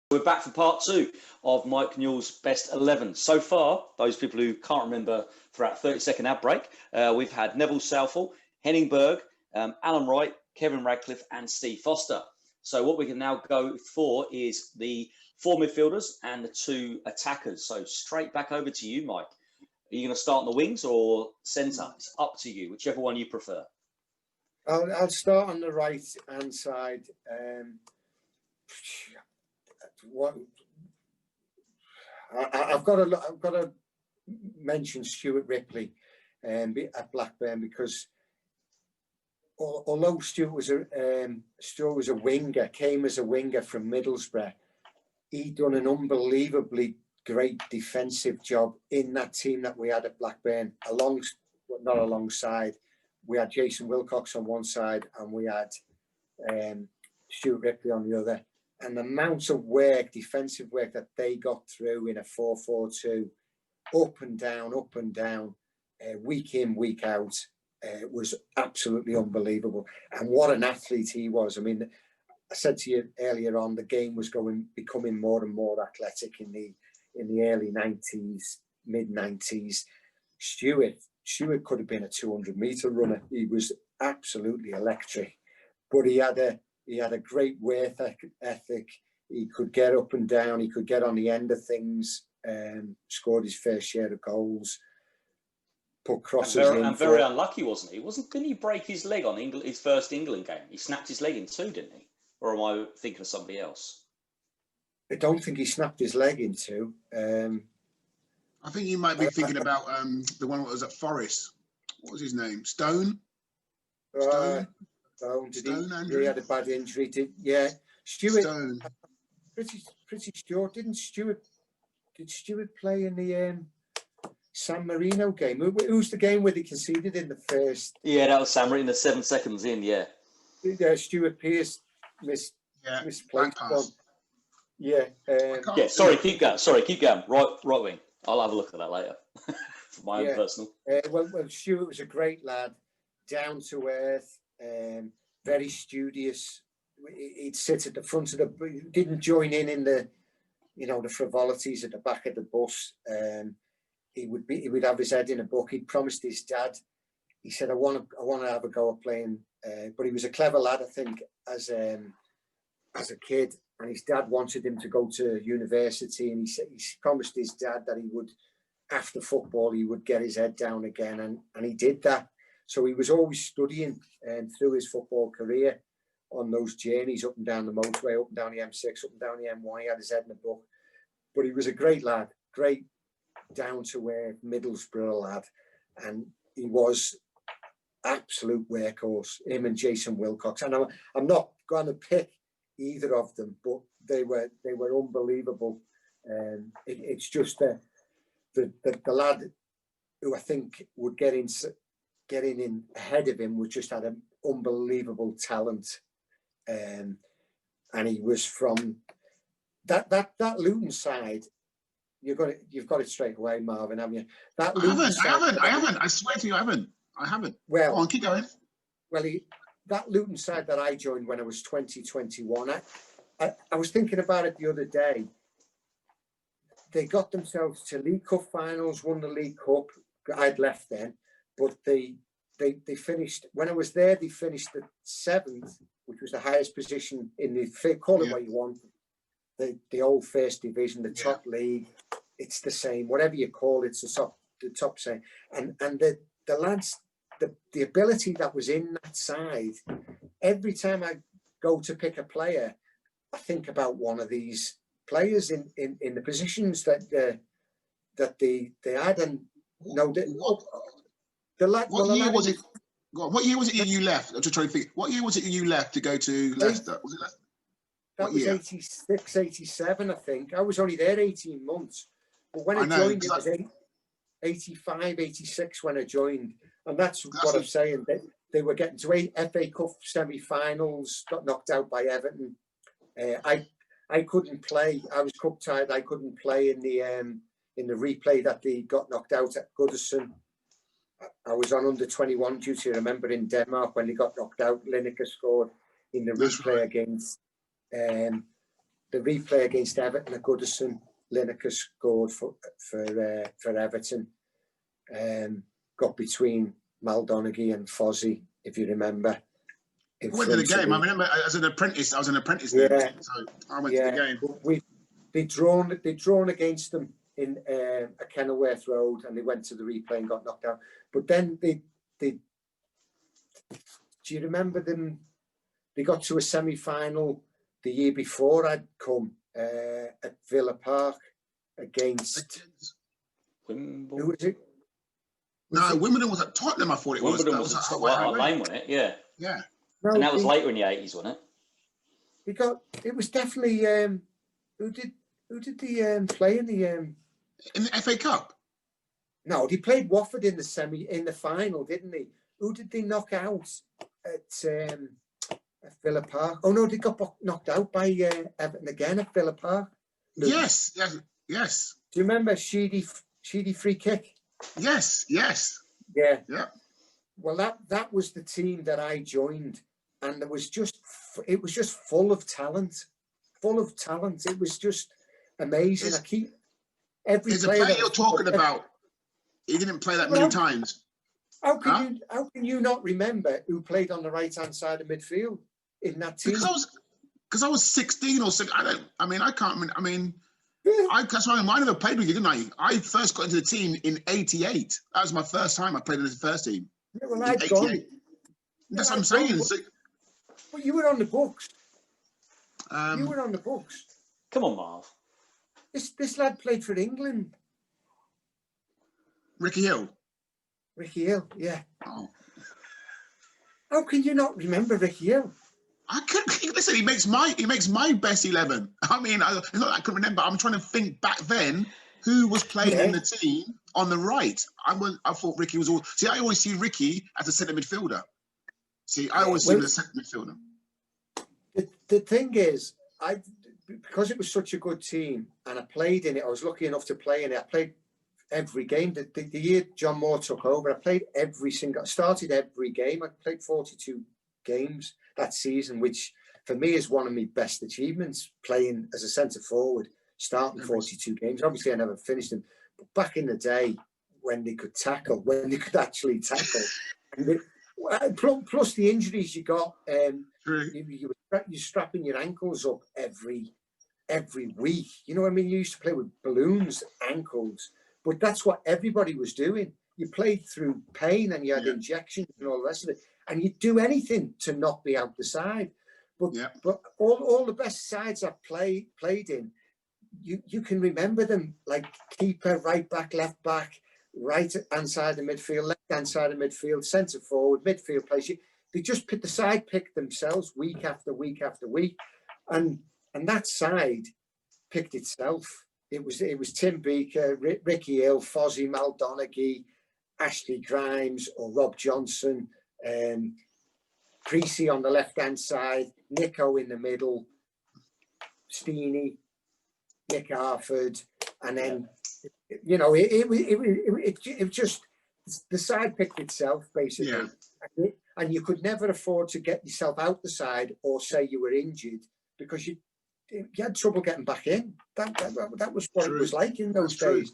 We're back for part 2 of Mike Newell's Best 11. So far, those people who can't remember throughout a 30-second ad break, we've had Neville Southall, Henning Berg, Alan Wright, Kevin Radcliffe and Steve Foster. So what we can now go for is the 4 midfielders and the 2 attackers. So straight back over to you, Mike. Are you going to start on the wings or centre? It's up to you, whichever one you prefer. I'll start on the right hand side. I've got to mention Stuart Ripley at Blackburn, because although Stuart was a winger, came as a winger from Middlesbrough, he'd done an unbelievably great defensive job in that team that we had at Blackburn. Not alongside, we had Jason Wilcox on one side and we had Stuart Ripley on the other. And the amount of work, defensive work that they got through in a 4-4-2, up and down, week in, week out, was absolutely unbelievable. And what an athlete he was. I mean, I said to you earlier on, the game was becoming more and more athletic in the early 90s, mid 90s. Stuart could have been a 200-meter runner. He was absolutely electric, but he had a great work ethic. He could get up and down. He could get on the end of things. Scored his fair share of goals. Put crosses in. And very unlucky, wasn't he? Didn't he break his leg on his first England game? He snapped his leg in 2, didn't he? Or am I thinking of somebody else? I don't think he snapped his leg in 2. I think you might be thinking about the one that was at Forest. What was his name? Stone? Stone, Andrew? He had a bad injury. Stuart. Stone. Pretty sure. Did Stuart play in the San Marino game? Who was the game where they conceded in the first? Yeah, that was San Marino, 7 seconds in, yeah. Stuart Pearce misplaced one. Sorry, keep going. Right wing. I'll have a look at that later for my own personal. Well, Stuart was a great lad, down to earth, very studious. He'd sit at the front of didn't join in the frivolities at the back of the bus. He would have his head in a book. He'd promised his dad. He said, I want to have a go at playing. But he was a clever lad, I think, as a kid. And his dad wanted him to go to university, and he promised his dad that he would, after football, he would get his head down again, and he did that. So he was always studying through his football career on those journeys up and down the motorway, up and down the M6, up and down the M1. He had his head in a book. But he was a great lad, great down-to-earth Middlesbrough lad, and he was absolute workhorse, him and Jason Wilcox. And I'm not going to pick either of them, but they were unbelievable. It's just the lad who I think would getting in ahead of him was just had an unbelievable talent, and he was from that Luton side. You've got it straight away, Marvin, haven't you? That Luton side, I haven't. I swear to you, I haven't. Well, go on, keep going. Well, that Luton side that I joined when I was 21, I was thinking about it the other day. They got themselves to League Cup finals, won the League Cup. I'd left then, but they finished, when I was there, they finished the 7th, which was the highest position in the, call it what you want, the old first division, the top league. It's the same, whatever you call it, it's the top side. And the lads, the ability that was in that side, every time I go to pick a player, I think about one of these players in the positions that they had. And what year was it you left? I'm just trying to think. What year was it you left to go to Leicester? Was it Leicester? That was 86, 87, I think. I was only there 18 months. But when I joined, it was 85, 86 when I joined. And that's what I'm saying. They were getting to FA Cup semi-finals, got knocked out by Everton. I couldn't play. I was cup tied. I couldn't play in the replay that they got knocked out at Goodison. I was on under 21 duty. I remember in Denmark when they got knocked out. Lineker scored in the replay against Everton at Goodison. Lineker scored for Everton. Got between Maldonaghy and Fozzie, if you remember. I went to the game. I remember as an apprentice. I was an apprentice there, so I went to the game. They'd drawn against them in a Kenilworth Road, and they went to the replay and got knocked out. But then they do you remember them? They got to a semi-final the year before I'd come at Villa Park against Wimbledon. Who was it? No, Wimbledon was at Tottenham. I thought it was. Wimbledon was at White Lane, wasn't it? Yeah. Yeah. No, and that was later in the 80s, wasn't it? It was definitely who did they play in the FA Cup? No, they played Watford in the final, didn't they? Who did they knock out at Villa Park? Oh no, they got knocked out by Everton again at Villa Park. Yes. Do you remember Sheedy free kick? Yes. Yeah. Well, that was the team that I joined, and it was just full of talent. It was just amazing. There's a player you're talking about. He didn't play that many times. How can you not remember who played on the right hand side of midfield in that team? Because I was 16 or 6. I can't remember. That's why I never played with you, didn't I? I first got into the team in '88. That was my first time I played in the first team. Yeah, well, I'd gone. That's what I'm saying. But you were on the books. You were on the books. Come on, Marv. This lad played for England. Ricky Hill, yeah. Oh. How can you not remember Ricky Hill? I couldn't listen. He makes my best 11. I mean, it's not that I can remember. I'm trying to think back then who was playing in the team on the right. I thought Ricky was all. See, I always see Ricky as a centre midfielder. See, I always see him as a centre midfielder. The thing is, because it was such a good team and I played in it, I was lucky enough to play in it. I played every game. The year John Moore took over, I played started every game. I played 42 games that season, which for me is one of my best achievements, playing as a centre forward, starting 42 games. Obviously, I never finished them. But back in the day, when they could actually tackle, plus the injuries you got, you're strapping your ankles up every week. You know what I mean? You used to play with balloons, ankles, but that's what everybody was doing. You played through pain and you had injections and all the rest of it, and you'd do anything to not be out the side. But all the best sides I've played in, you can remember them like keeper, right back, left back, right hand side of midfield, left hand side of midfield, centre forward, midfield place. They just pick the side, pick themselves week after week after week, and that side picked itself. It was Tim Beaker, Ricky Hill, Fozzie Maldonaghy, Ashley Grimes, or Rob Johnson, Creasy on the left hand side, Nico in the middle, Steenie, Nick Harford, and then you know it just the side picked itself basically, and you could never afford to get yourself out the side or say you were injured because you had trouble getting back in. That was what it was like in those days.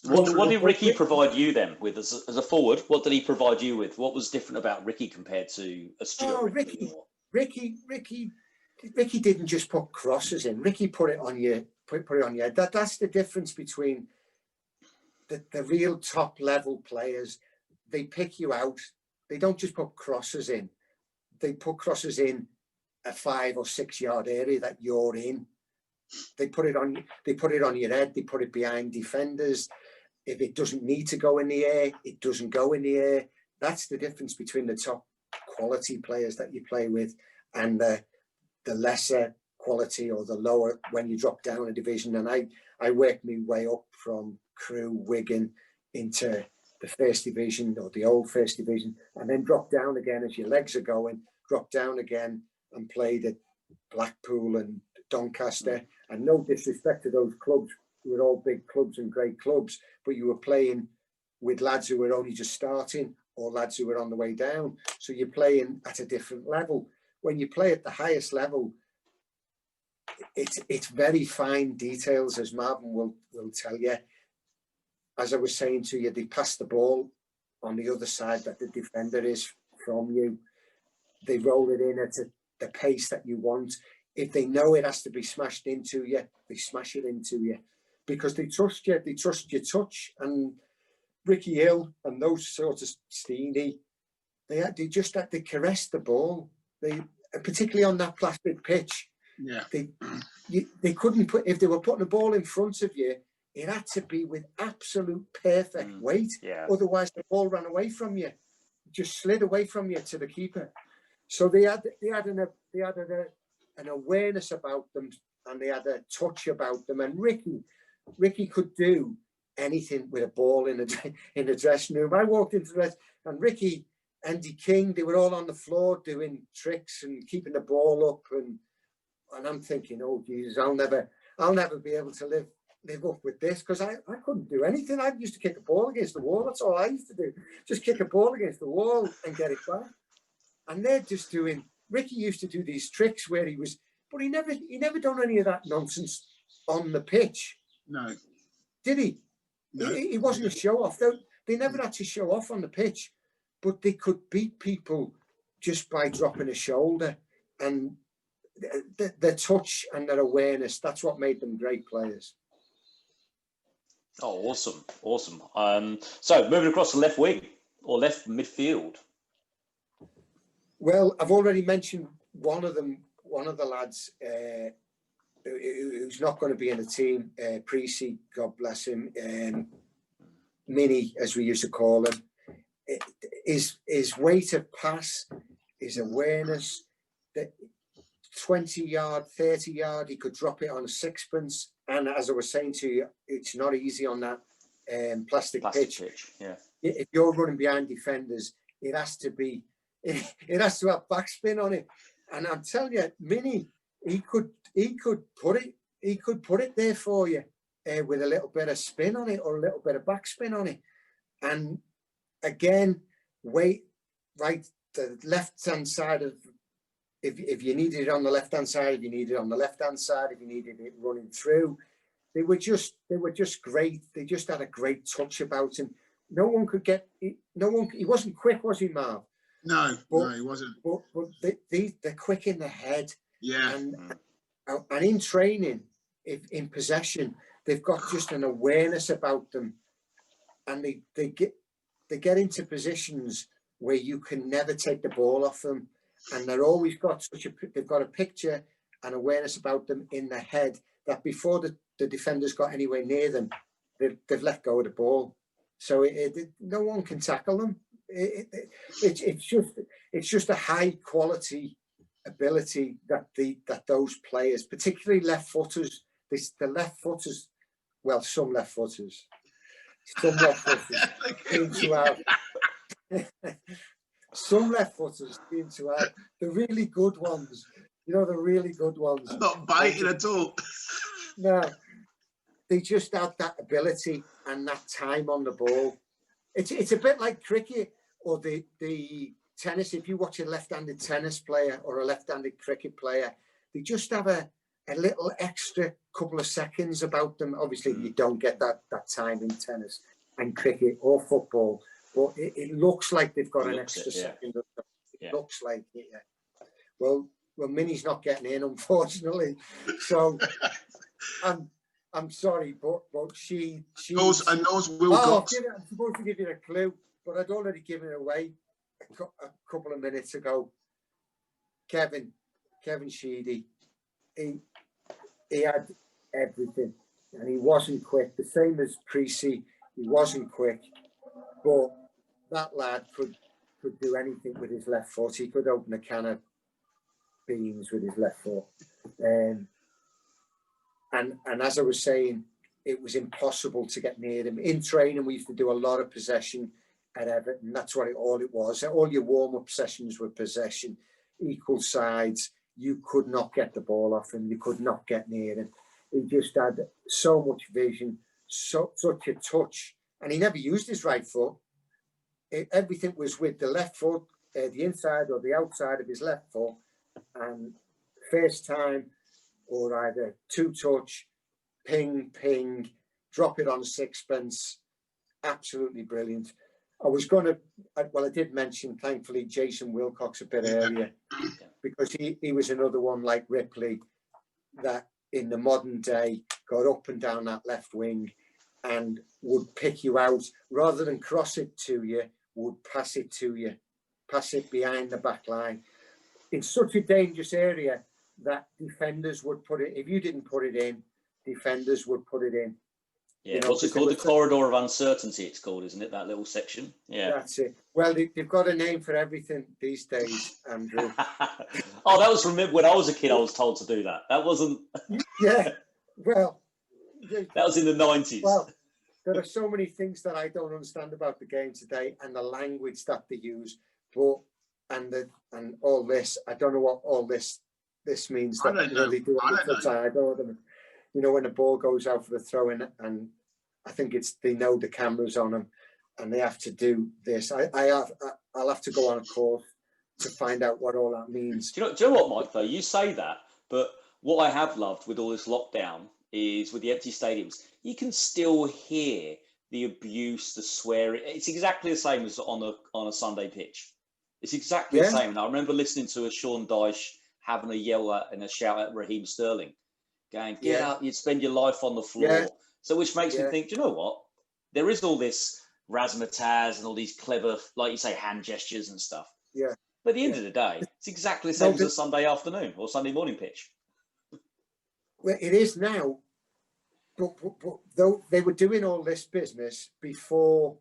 What did Ricky provide you then with as a forward? What did he provide you with? What was different about Ricky compared to a Stuart? Ricky didn't just put crosses in. Ricky put it on your head. That's the difference between the real top level players. They pick you out. They don't just put crosses in. They put crosses in a 5 or 6 yard area that you're in. They put it on your head. They put it behind defenders. If it doesn't need to go in the air, it doesn't go in the air. That's the difference between the top quality players that you play with and the lesser quality or the lower when you drop down a division. And I worked my way up from Crewe, Wigan into the first division or the old first division, and then drop down again as your legs are going, drop down again and played at Blackpool and Doncaster. And no disrespect to those clubs, who were all big clubs and great clubs, but you were playing with lads who were only just starting or lads who were on the way down. So you're playing at a different level. When you play at the highest level, it's very fine details, as Marvin will tell you. As I was saying to you, they pass the ball on the other side that the defender is from you. They roll it in at the pace that you want. If they know it has to be smashed into you, they smash it into you because they trust you. They trust your touch. And Ricky Hill and those sorts of Steenie, they caress the ball. They particularly on that plastic pitch. Yeah. They couldn't put, if they were putting a ball in front of you, it had to be with absolute perfect weight. Yeah. Otherwise, the ball ran away from you, just slid away from you to the keeper. So they had an awareness about them, and they had a touch about them. And Ricky could do anything with a ball in the dressing room. I walked into the dress, and Ricky, Andy King, they were all on the floor doing tricks and keeping the ball up, and I'm thinking, oh Jesus, I'll never be able to live up with this, because I couldn't do anything. I used to kick a ball against the wall. That's all I used to do. Just kick a ball against the wall and get it back. And they're just doing, Ricky used to do these tricks where he never done any of that nonsense on the pitch. No. Did he? No. He wasn't a show off. They never had to show off on the pitch, but they could beat people just by dropping a shoulder. And their touch and their awareness, that's what made them great players. Oh, awesome. So moving across the left wing or left midfield. Well, I've already mentioned one of the lads who's not going to be in the team, Creasy, God bless him, Mini, as we used to call him. His weight of pass, his awareness, that 20 yard, 30 yard, he could drop it on a sixpence. And as I was saying to you, it's not easy on that plastic pitch. Yeah. If you're running behind defenders, it has to have backspin on it. And I'm telling you, Mini, he could put it there for you with a little bit of spin on it or a little bit of backspin on it. And again, weight, right, the left-hand side of, if you needed it on the left-hand side, if you needed it on the left-hand side, if you needed it running through, they were just great. They just had a great touch about him. He wasn't quick, was he, Marv? No, he wasn't. But they're quick in the head. Yeah. And in training, in possession, they've got just an awareness about them, and they get into positions where you can never take the ball off them, and they've got a picture and awareness about them in their head that before the defenders got anywhere near them, they've let go of the ball. So no one can tackle them. It's just a high quality ability that those players, particularly left footers, the left footers, well, some left footers seem to have some left footers seem to have the really good ones. You know, the really good ones. I'm not biting at all. No, they just have that ability and that time on the ball. It's a bit like cricket or the tennis. If you watch a left-handed tennis player or a left-handed cricket player, they just have a little extra couple of seconds about them. Obviously, you don't get that time in tennis and cricket or football, but it looks like they've got an extra second. It looks like it, yeah. Well, Minnie's not getting in, unfortunately. So I'm sorry, but she knows Wilcox. I'm supposed to give you a clue, but I'd already given it away a couple of minutes ago. Kevin Sheedy, he had everything, and he wasn't quick. The same as Creasy, he wasn't quick, but that lad could do anything with his left foot. He could open a can of beans with his left foot. And as I was saying, it was impossible to get near him. In training, we used to do a lot of possession at Everton. That's what all it was. All your warm-up sessions were possession, equal sides. You could not get the ball off him. You could not get near him. He just had so much vision, such a touch. And he never used his right foot. Everything was with the left foot, the inside or the outside of his left foot. And first time, or either two-touch, ping, drop it on a sixpence. Absolutely brilliant. I did mention, thankfully, Jason Wilcox a bit earlier, because he was another one like Ripley that in the modern day got up and down that left wing and would pick you out. Rather than cross it to you, would pass it to you, pass it behind the back line. In such a dangerous area that defenders would put it, if you didn't put it in, defenders would put it in. Yeah, what's it called? The corridor of uncertainty, it's called, isn't it? That little section. Yeah. That's it. Well, they've got a name for everything these days, Andrew. Oh, that was from when I was a kid, I was told to do that. That wasn't... Yeah, well... That was in the 90s. Well, there are so many things that I don't understand about the game today and the language that they use, but... And all this, I don't know what all this means. That they do it the time. I don't know. You know, when the ball goes out for the throw in, and I think they know the cameras on them, and they have to do this. I'll have to go on a course to find out what all that means. Do you know what, Mike? Though you say that, but what I have loved with all this lockdown is with the empty stadiums, you can still hear the abuse, the swearing. It's exactly the same as on a Sunday pitch. It's exactly the same. And I remember listening to a Sean Dyche having a yell and a shout at Raheem Sterling, going, get out, you'd spend your life on the floor. Yeah. So which makes me think, do you know what? There is all this razzmatazz and all these clever, like you say, hand gestures and stuff. Yeah. But at the end of the day, it's exactly the same as a Sunday afternoon or Sunday morning pitch. Well, it is now. But though they were doing all this business before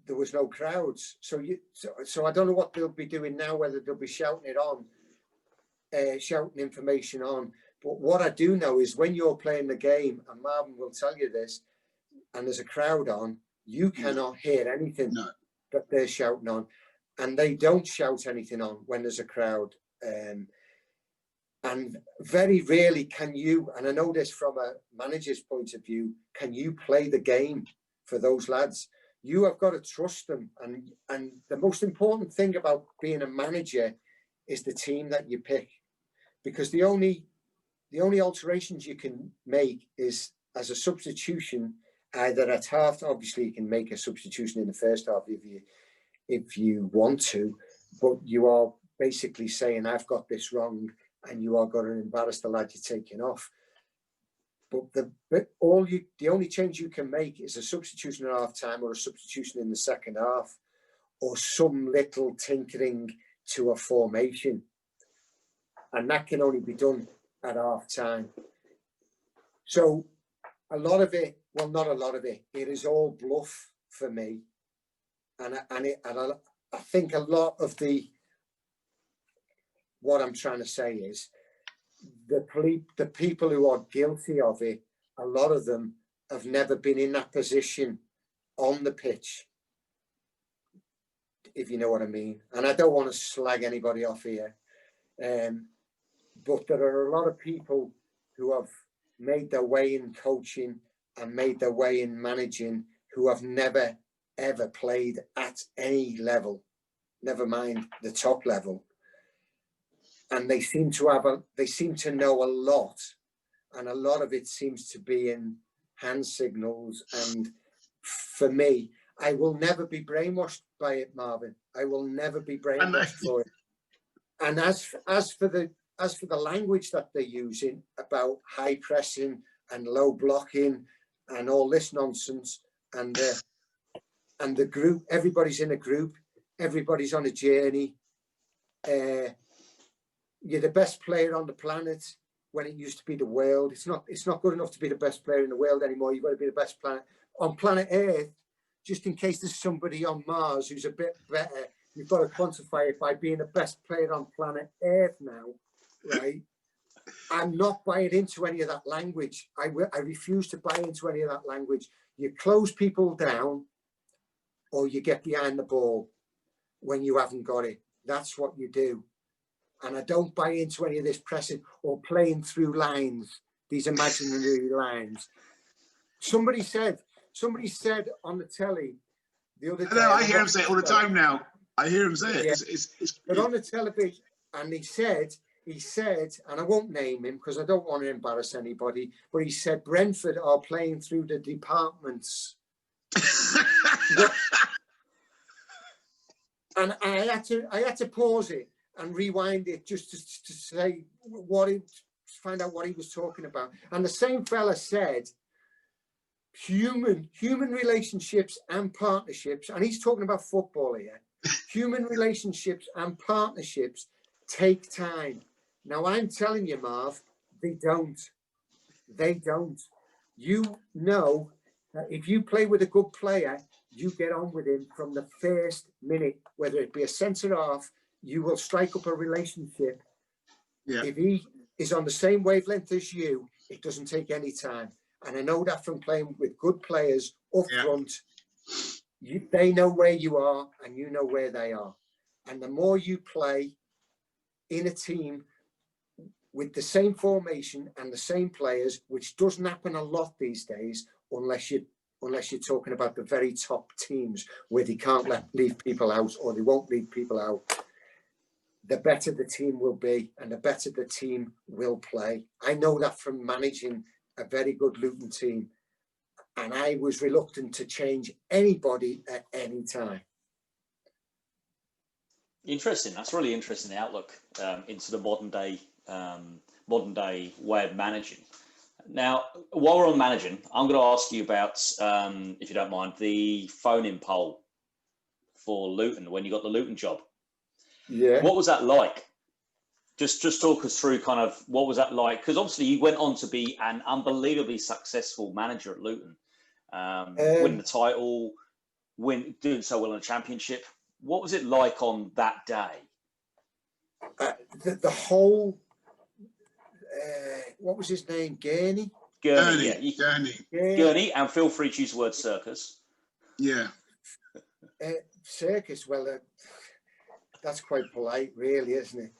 there was no crowds, so I don't know what they'll be doing now, whether they'll be shouting it on, shouting information on. But what I do know is when you're playing the game, and Marvin will tell you this, and there's a crowd on, you cannot hear anything that they're shouting on, and they don't shout anything on when there's a crowd. And very rarely can you, and I know this from a manager's point of view, can you play the game for those lads? You have got to trust them. And the most important thing about being a manager is the team that you pick. Because the only alterations you can make is as a substitution, either at half. Obviously you can make a substitution in the first half if you want to, but you are basically saying, I've got this wrong, and you are going to embarrass the lad you're taking off. But the only change you can make is a substitution at half time, or a substitution in the second half, or some little tinkering to a formation. And that can only be done at half time. So a lot of it, well, not a lot of it, it is all bluff for me. And I think a lot of what I'm trying to say is the people who are guilty of it, a lot of them have never been in that position on the pitch, if you know what I mean. And I don't want to slag anybody off here, but there are a lot of people who have made their way in coaching and made their way in managing who have never, ever played at any level, never mind the top level. And they seem to know a lot, and a lot of it seems to be in hand signals. And for me, I will never be brainwashed by it, Marvin. I will never be brainwashed for it. And as for the language that they're using about high pressing and low blocking and all this nonsense, and the group, everybody's in a group, everybody's on a journey. You're the best player on the planet when it used to be the world. It's not good enough to be the best player in the world anymore. You've got to be the best planet on planet Earth. Just in case there's somebody on Mars who's a bit better, you've got to quantify it by being the best player on planet Earth now, right? I'm not buying into any of that language. I refuse to buy into any of that language. You close people down or you get behind the ball when you haven't got it. That's what you do. And I don't buy into any of this pressing or playing through lines, these imaginary lines. Somebody said on the telly the other day. No, I hear him say it all the time now. I hear him say it. Yeah. But on the television, and he said, and I won't name him because I don't want to embarrass anybody, but he said Brentford are playing through the departments. And I had to pause it and rewind it just to say find out what he was talking about. And the same fella said human relationships and partnerships, and he's talking about football here. Human relationships and partnerships take time. Now I'm telling you, Marv, they don't. You know that if you play with a good player, you get on with him from the first minute, whether it be a centre half. You will strike up a relationship. Yeah. If he is on the same wavelength as you, it doesn't take any time. And I know that from playing with good players up front. They know where you are and you know where they are. And the more you play in a team with the same formation and the same players, which doesn't happen a lot these days, unless you're talking about the very top teams where they can't leave people out or they won't leave people out, the better the team will be and the better the team will play. I know that from managing a very good Luton team, and I was reluctant to change anybody at any time. Interesting. That's really interesting, the outlook into the modern day way of managing. Now, while we're on managing, I'm going to ask you about, if you don't mind, the phone-in poll for Luton when you got the Luton job. Yeah. What was that like? Just talk us through kind of what was that like? Because obviously you went on to be an unbelievably successful manager at Luton, winning the title, doing so well in the Championship. What was it like on that day? The whole, what was his name? Gurney, and feel free to use the word circus. Yeah. Circus, well, that's quite polite, really, isn't it?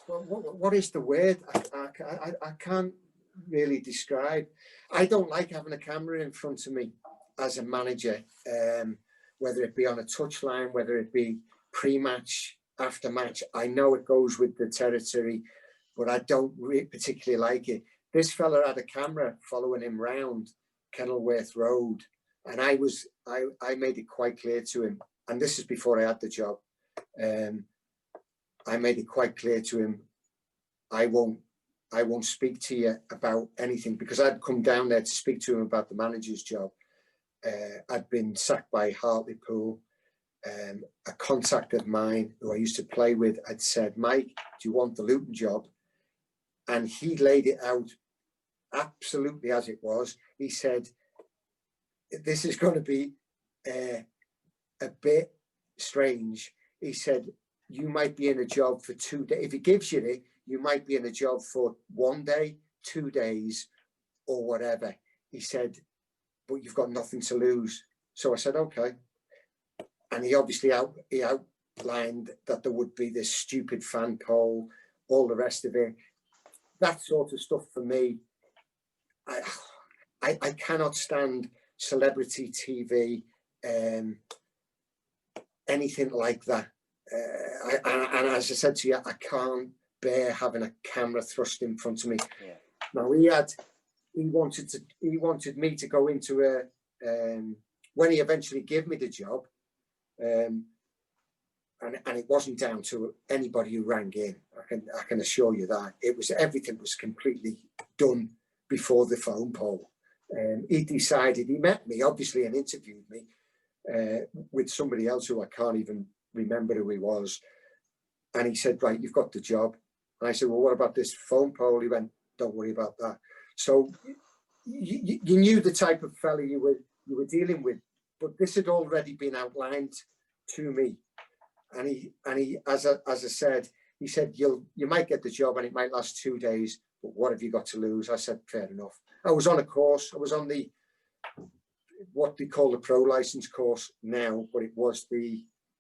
What is the word? I can't really describe. I don't like having a camera in front of me as a manager, whether it be on a touchline, whether it be pre-match, after match. I know it goes with the territory, but I don't particularly like it. This fella had a camera following him round Kenilworth Road, and I made it quite clear to him, and this is before I had the job. I made it quite clear to him, I won't speak to you about anything, because I'd come down there to speak to him about the manager's job. I'd been sacked by Hartlepool. A contact of mine who I used to play with had said, Mike, do you want the Luton job? and he laid it out absolutely as it was. He said, this is going to be a bit strange. He said, you might be in a job for 2 days. If he gives you it, you might be in a job for 1 day, 2 days, or whatever. He said, but you've got nothing to lose. So I said, okay. And he obviously outlined that there would be this stupid fan poll, all the rest of it. That sort of stuff for me, I cannot stand celebrity TV, anything like that. And as I said to you, I can't bear having a camera thrust in front of me. Yeah. Now he wanted me to go into when he eventually gave me the job, and it wasn't down to anybody who rang in. I can assure you that everything was completely done before the phone poll. He decided, he met me obviously and interviewed me with somebody else who I can't even remember who he was, and he said, right, you've got the job. And I said, well, what about this phone poll? He went, don't worry about that. So you knew the type of fella you were dealing with, but this had already been outlined to me. And he as I said, he said, you might get the job and it might last 2 days, but what have you got to lose? I said, fair enough. I was on a course. I was on what they call the pro license course now, but it was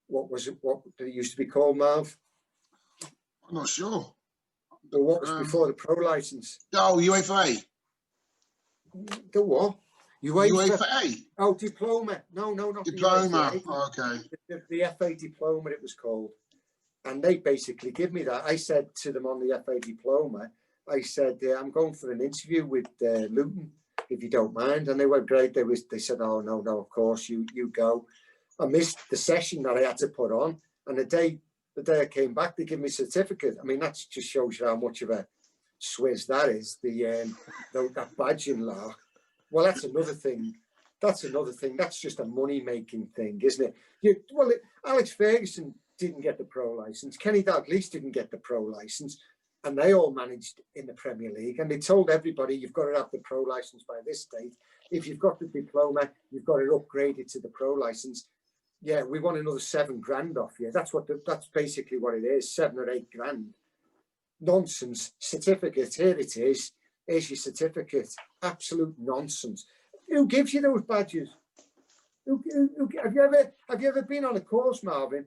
what did it used to be called, Marv? I'm not sure. The what was before the pro license? Oh, UEFA. The what? UEFA. Oh, diploma. No, not diploma. The oh, okay. The FA diploma, it was called. And they basically give me that. I said to them on the FA diploma, I said, I'm going for an interview with Luton, if you don't mind. And they were great. They said, oh, no, of course, you go. I missed the session that I had to put on. And the day I came back, they give me a certificate. I mean, that just shows you how much of a swizz that is, that badging lark. Well, that's another thing. That's just a money-making thing, isn't it? Alex Ferguson didn't get the pro license. Kenny Dalglish didn't get the pro license. And they all managed in the Premier League. And they told everybody, you've got to have the pro license by this date. If you've got the diploma, you've got it upgraded to the pro license. Yeah, we want another $7,000 off you. That's basically what it is, 7 or 8 grand. Nonsense. Certificate, here it is. Here's your certificate. Absolute nonsense. Who gives you those badges? Have you ever been on a course, Marvin,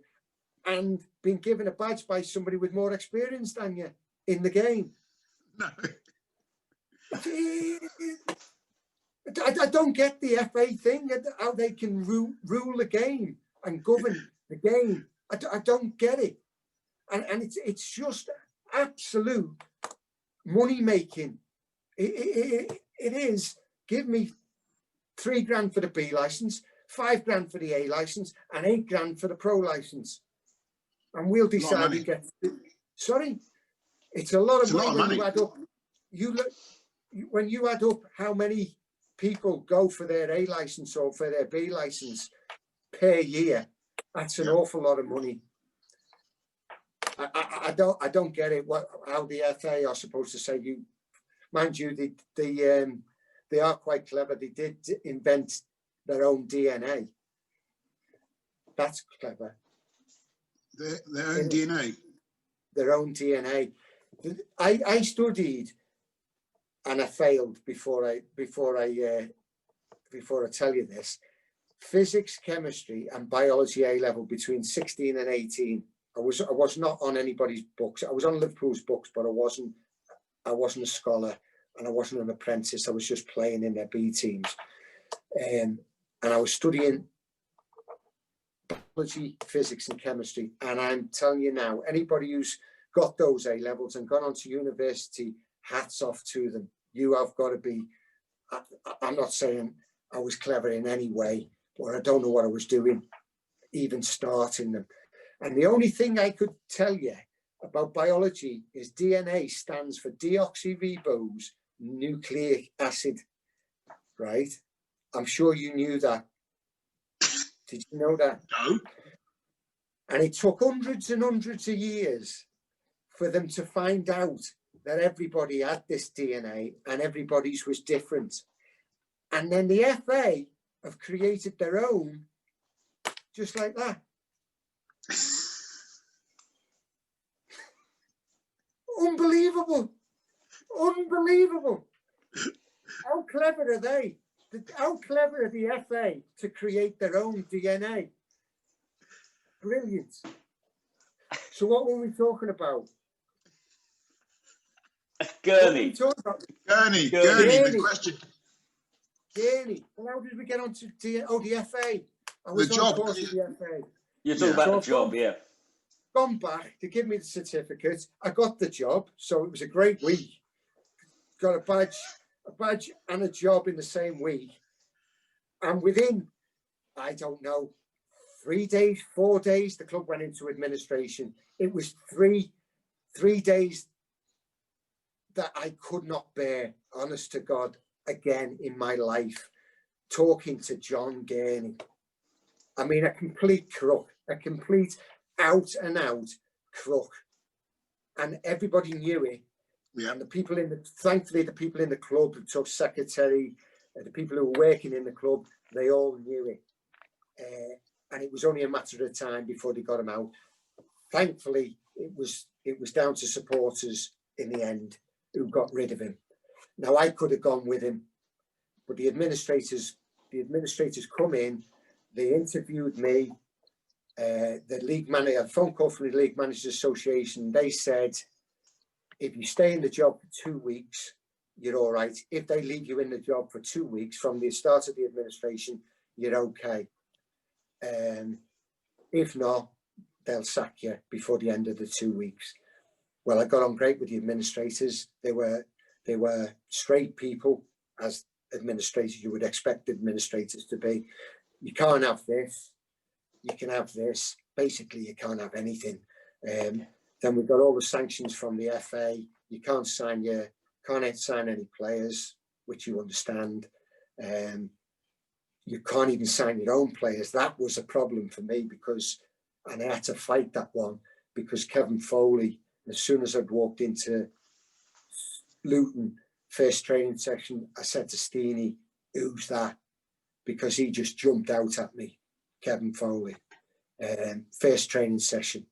and been given a badge by somebody with more experience than you in the game? No. I don't get the FA thing, how they can rule the game and govern the game. I don't get it. And it's just absolute money making. It is. Give me $3,000 for the B license, $5,000 for the A license, and $8,000 for the pro license, and we'll decide who gets. Sorry, it's a lot of money when you add up. When you add up how many people go for their A license or for their B license per year, that's an awful lot of money. I don't get it. How the FA are supposed to say you. Mind you, they are quite clever. They did invent their own DNA. That's clever. Their own DNA. Their own DNA. I studied, and I failed before I tell you this. Physics, chemistry, and biology A level between 16 and 18. I was not on anybody's books. I was on Liverpool's books, but I wasn't a scholar and I wasn't an apprentice. I was just playing in their B teams. And I was studying biology, physics and chemistry. And I'm telling you now, anybody who's got those A levels and gone on to university, hats off to them. You have got to be, I'm not saying I was clever in any way, but I don't know what I was doing, even starting them. And the only thing I could tell you about biology is DNA stands for deoxyribose nucleic acid, right? I'm sure you knew that. Did you know that? No. And it took hundreds and hundreds of years for them to find out that everybody had this DNA and everybody's was different. And then the FA have created their own just like that. Unbelievable. Unbelievable. How clever are they? How clever are the FA to create their own DNA? Brilliant. So what were we talking about? Gurney. Gurney, the question. Gurney. Well, how did we get on to the FA? I was The on job. course with the FA. You're talking about the job, yeah. Gone back to give me the certificate. I got the job, so it was a great week. Got a badge and a job in the same week. And within, I don't know, 3 days, 4 days, the club went into administration. It was three days that I could not bear, honest to God, again in my life, talking to John Gurney. I mean, a complete crook, a complete out and out crook. And everybody knew it. Yeah. And the people thankfully, the people in the club, the club secretary, the people who were working in the club, they all knew it. And it was only a matter of time before they got him out. Thankfully, it was down to supporters in the end who got rid of him. Now, I could have gone with him, but the administrators come in, they interviewed me, the league manager, a phone call from the League Managers Association, they said, if you stay in the job for 2 weeks, you're all right. If they leave you in the job for 2 weeks from the start of the administration, you're okay. If not, they'll sack you before the end of the 2 weeks. Well, I got on great with the administrators. They were straight people, as administrators you would expect administrators to be. You can't have this. You can have this. Basically, you can't have anything. Then we got all the sanctions from the FA. You can't sign any players, which you understand. You can't even sign your own players. That was a problem for me and I had to fight that one because Kevin Foley, as soon as I'd walked into Luton first training session, I said to Steenie, "Who's that?" Because he just jumped out at me, Kevin Foley. First training session.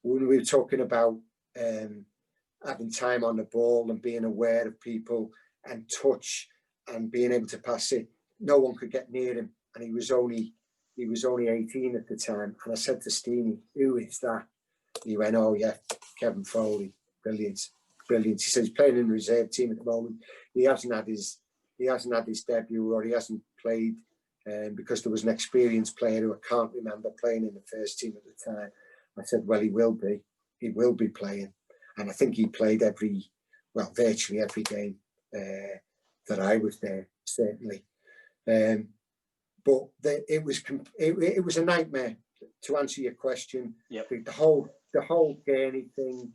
When we were talking about having time on the ball and being aware of people and touch and being able to pass it, no one could get near him, and he was only 18 at the time. And I said to Steenie, "Who is that?" He went, "Oh yeah, Kevin Foley, brilliant." He says he's playing in the reserve team at the moment. He hasn't had his debut, or he hasn't played because there was an experienced player who I can't remember playing in the first team at the time. I said, "Well, he will be playing," and I think he played virtually every game that I was there, certainly. But it was a nightmare, to answer your question. Yep. The whole Gurney thing,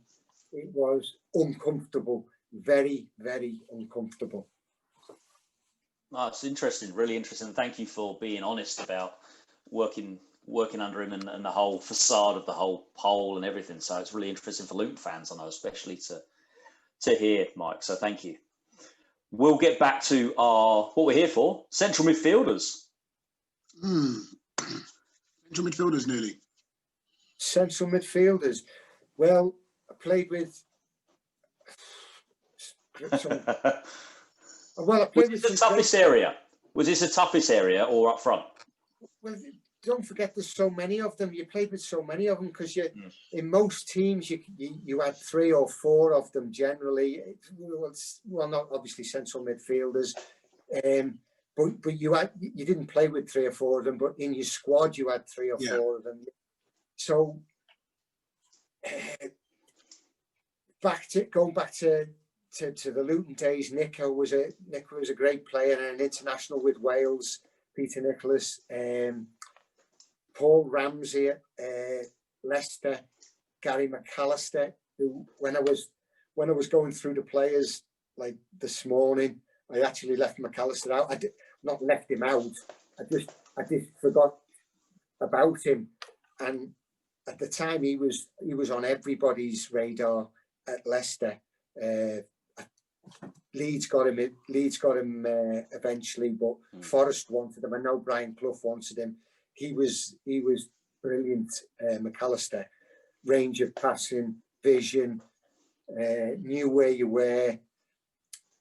it was uncomfortable, very, very uncomfortable. Oh, it's interesting, really interesting. Thank you for being honest about working under him and the whole facade of the whole poll and everything. So it's really interesting for Luton fans, I know, especially to hear, Mike. So thank you. We'll get back to what we're here for, central midfielders. Central midfielders, nearly. Central midfielders. Well, I played with some... Well, I played with the toughest area. Was this the toughest area or up front? Well, don't forget there's so many of them. You played with so many of them because in most teams you had 3 or 4 of them generally. Well, not obviously central midfielders, but you didn't play with 3 or 4 of them. But in your squad you had 3 or 4 of them. So going back to the Luton days, Nico was a great player and an international with Wales. Peter Nicholas, Paul Ramsey at Leicester, Gary McAllister, who when I was going through the players like this morning, I actually left McAllister out. I did not left him out. I just forgot about him. And at the time he was on everybody's radar at Leicester. Leeds got him eventually, but Forest wanted him. I know Brian Clough wanted him. He was brilliant. McAllister, range of passing, vision, knew where you were.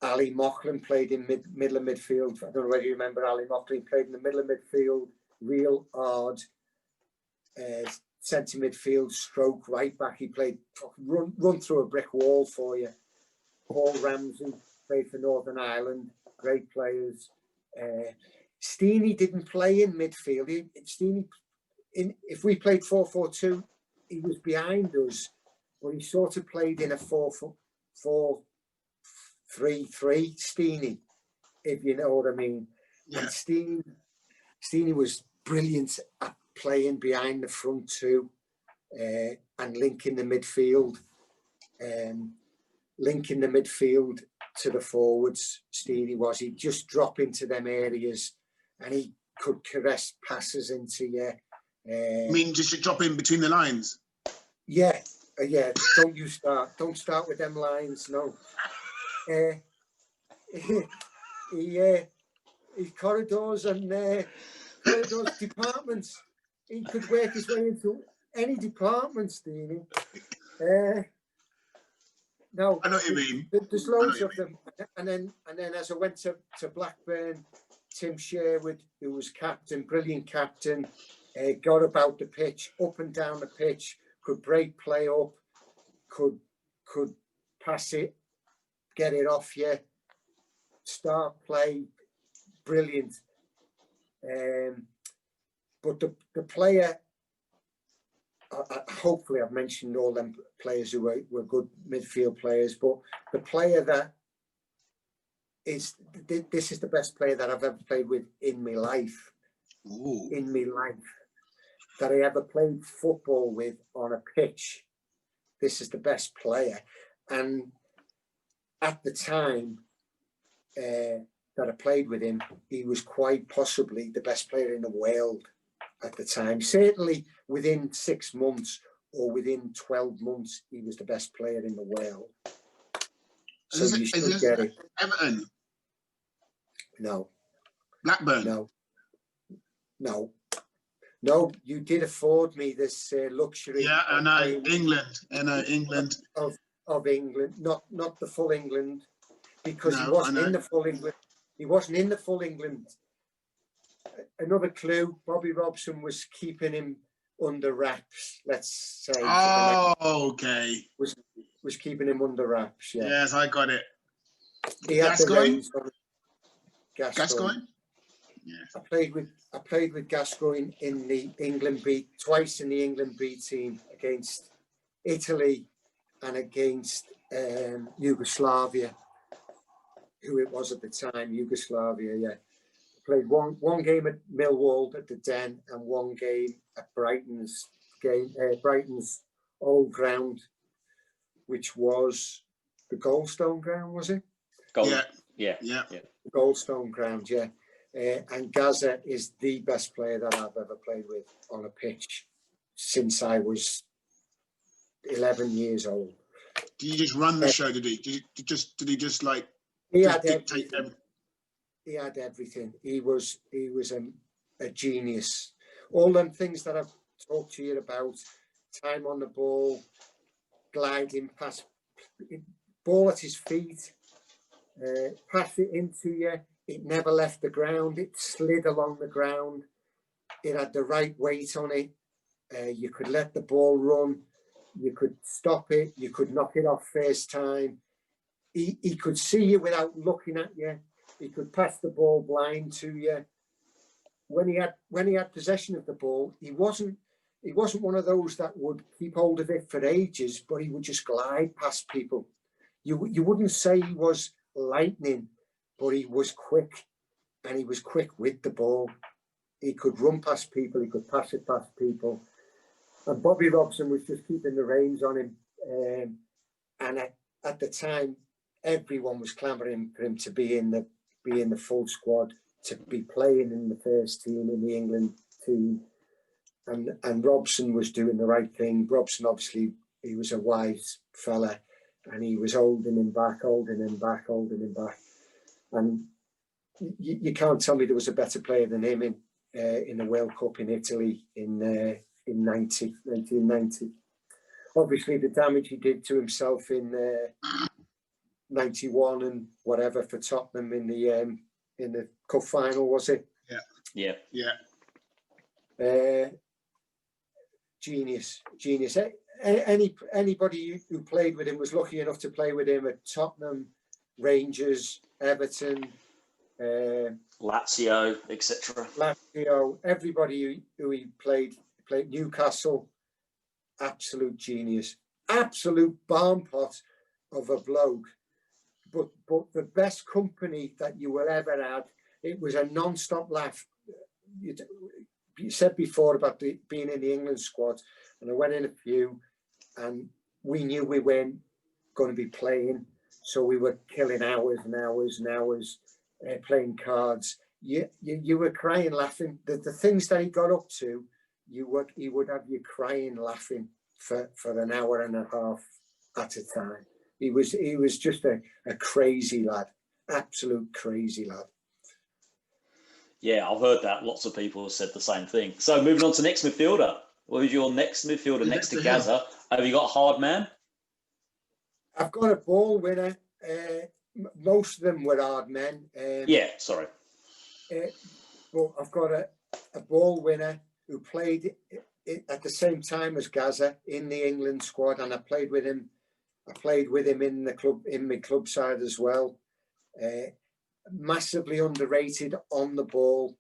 Ali Mocklin played in middle of midfield. I don't know whether you remember Ali Mocklin. He played in the middle of midfield, real hard, centre midfield, stroke, right back. He played run through a brick wall for you. Paul Ramsey played for Northern Ireland. Great players. Steenie didn't play in midfield. If we played 4-4-2, he was behind us, but he sort of played in a 4-4-3-3, Steenie, if you know what I mean. Yeah. And Steenie was brilliant at playing behind the front two, and linking the midfield to the forwards. Steenie was. He'd just drop into them areas and he could caress passes into you. I mean, just to drop in between the lines? Yeah. Don't start with them lines, no. His corridors and corridors departments. He could work his way into any department, Steenie. No, I know what you mean. There's loads of them. And then as I went to Blackburn, Tim Sherwood, who was captain, brilliant captain, got about the pitch, up and down the pitch, could break play up, could pass it, get it off you, start play, brilliant. But the player, hopefully I've mentioned all them players who were good midfield players, but the player that this is the best player that I've ever played with in my life. Ooh. In my life, that I ever played football with on a pitch. This is the best player. And at the time that I played with him, he was quite possibly the best player in the world at the time. Certainly within 6 months or within 12 months, he was the best player in the world. So you should get it. Everton? No. Blackburn? No, you did afford me this luxury. Yeah, I know. England. Of England, not the full England, because he wasn't in the full England. He wasn't in the full England. Another clue: Bobby Robson was keeping him under wraps. Let's say. Oh, okay. Was keeping him under wraps. Yeah. Yes, I got it. Gascoigne. Gascoigne. Yeah. I played with Gascoigne in the England B, twice in the England B team against Italy and against Yugoslavia, who it was at the time, Yugoslavia. Yeah, played one game at Millwall at the Den and one game at Brighton's old ground, which was the Goldstone ground, was it? Yeah. The Goldstone ground, yeah. And Gazza is the best player that I've ever played with on a pitch since I was 11 years old. Did you just run the show? Did he just like? He had everything. He had everything. He was a genius. All them things that I've talked to you about: time on the ball, gliding past, ball at his feet, pass it into you. It never left the ground. It slid along the ground. It had the right weight on it. You could let the ball run. You could stop it. You could knock it off first time. He could see you without looking at you. He could pass the ball blind to you. When he had possession of the ball, he wasn't one of those that would keep hold of it for ages, but he would just glide past people. You wouldn't say he was lightning, but he was quick, and he was quick with the ball. He could run past people, he could pass it past people. And Bobby Robson was just keeping the reins on him. And at the time, everyone was clamouring for him to be in the full squad, to be playing in the first team, in the England team. And Robson was doing the right thing. Robson, obviously, he was a wise fella. and he was holding him back, and you can't tell me there was a better player than him in the World Cup in Italy in 1990. Obviously, the damage he did to himself in 91 and whatever for Tottenham in the cup final, was it? Yeah. Genius. Anybody who played with him was lucky enough to play with him at Tottenham, Rangers, Everton, Lazio, etc. Lazio, everybody who he played Newcastle. Absolute genius, absolute barn pot of a bloke, but the best company that you will ever have. It was a non-stop laugh. You said before about being in the England squad, and I went in a few, and we knew we weren't going to be playing, so we were killing hours and hours and hours playing cards. You were crying, laughing. The things that he got up to, he would have you crying, laughing for an hour and a half at a time. He was just a crazy lad, absolute crazy lad. Yeah, I've heard that. Lots of people have said the same thing. So moving on to next midfielder. Who's your next midfielder next to Gazza? Have you got a hard man? I've got a ball winner. Most of them were hard men. Sorry. But I've got a ball winner who played at the same time as Gazza in the England squad, and I played with him in the club, in my club side as well. Massively underrated on the ball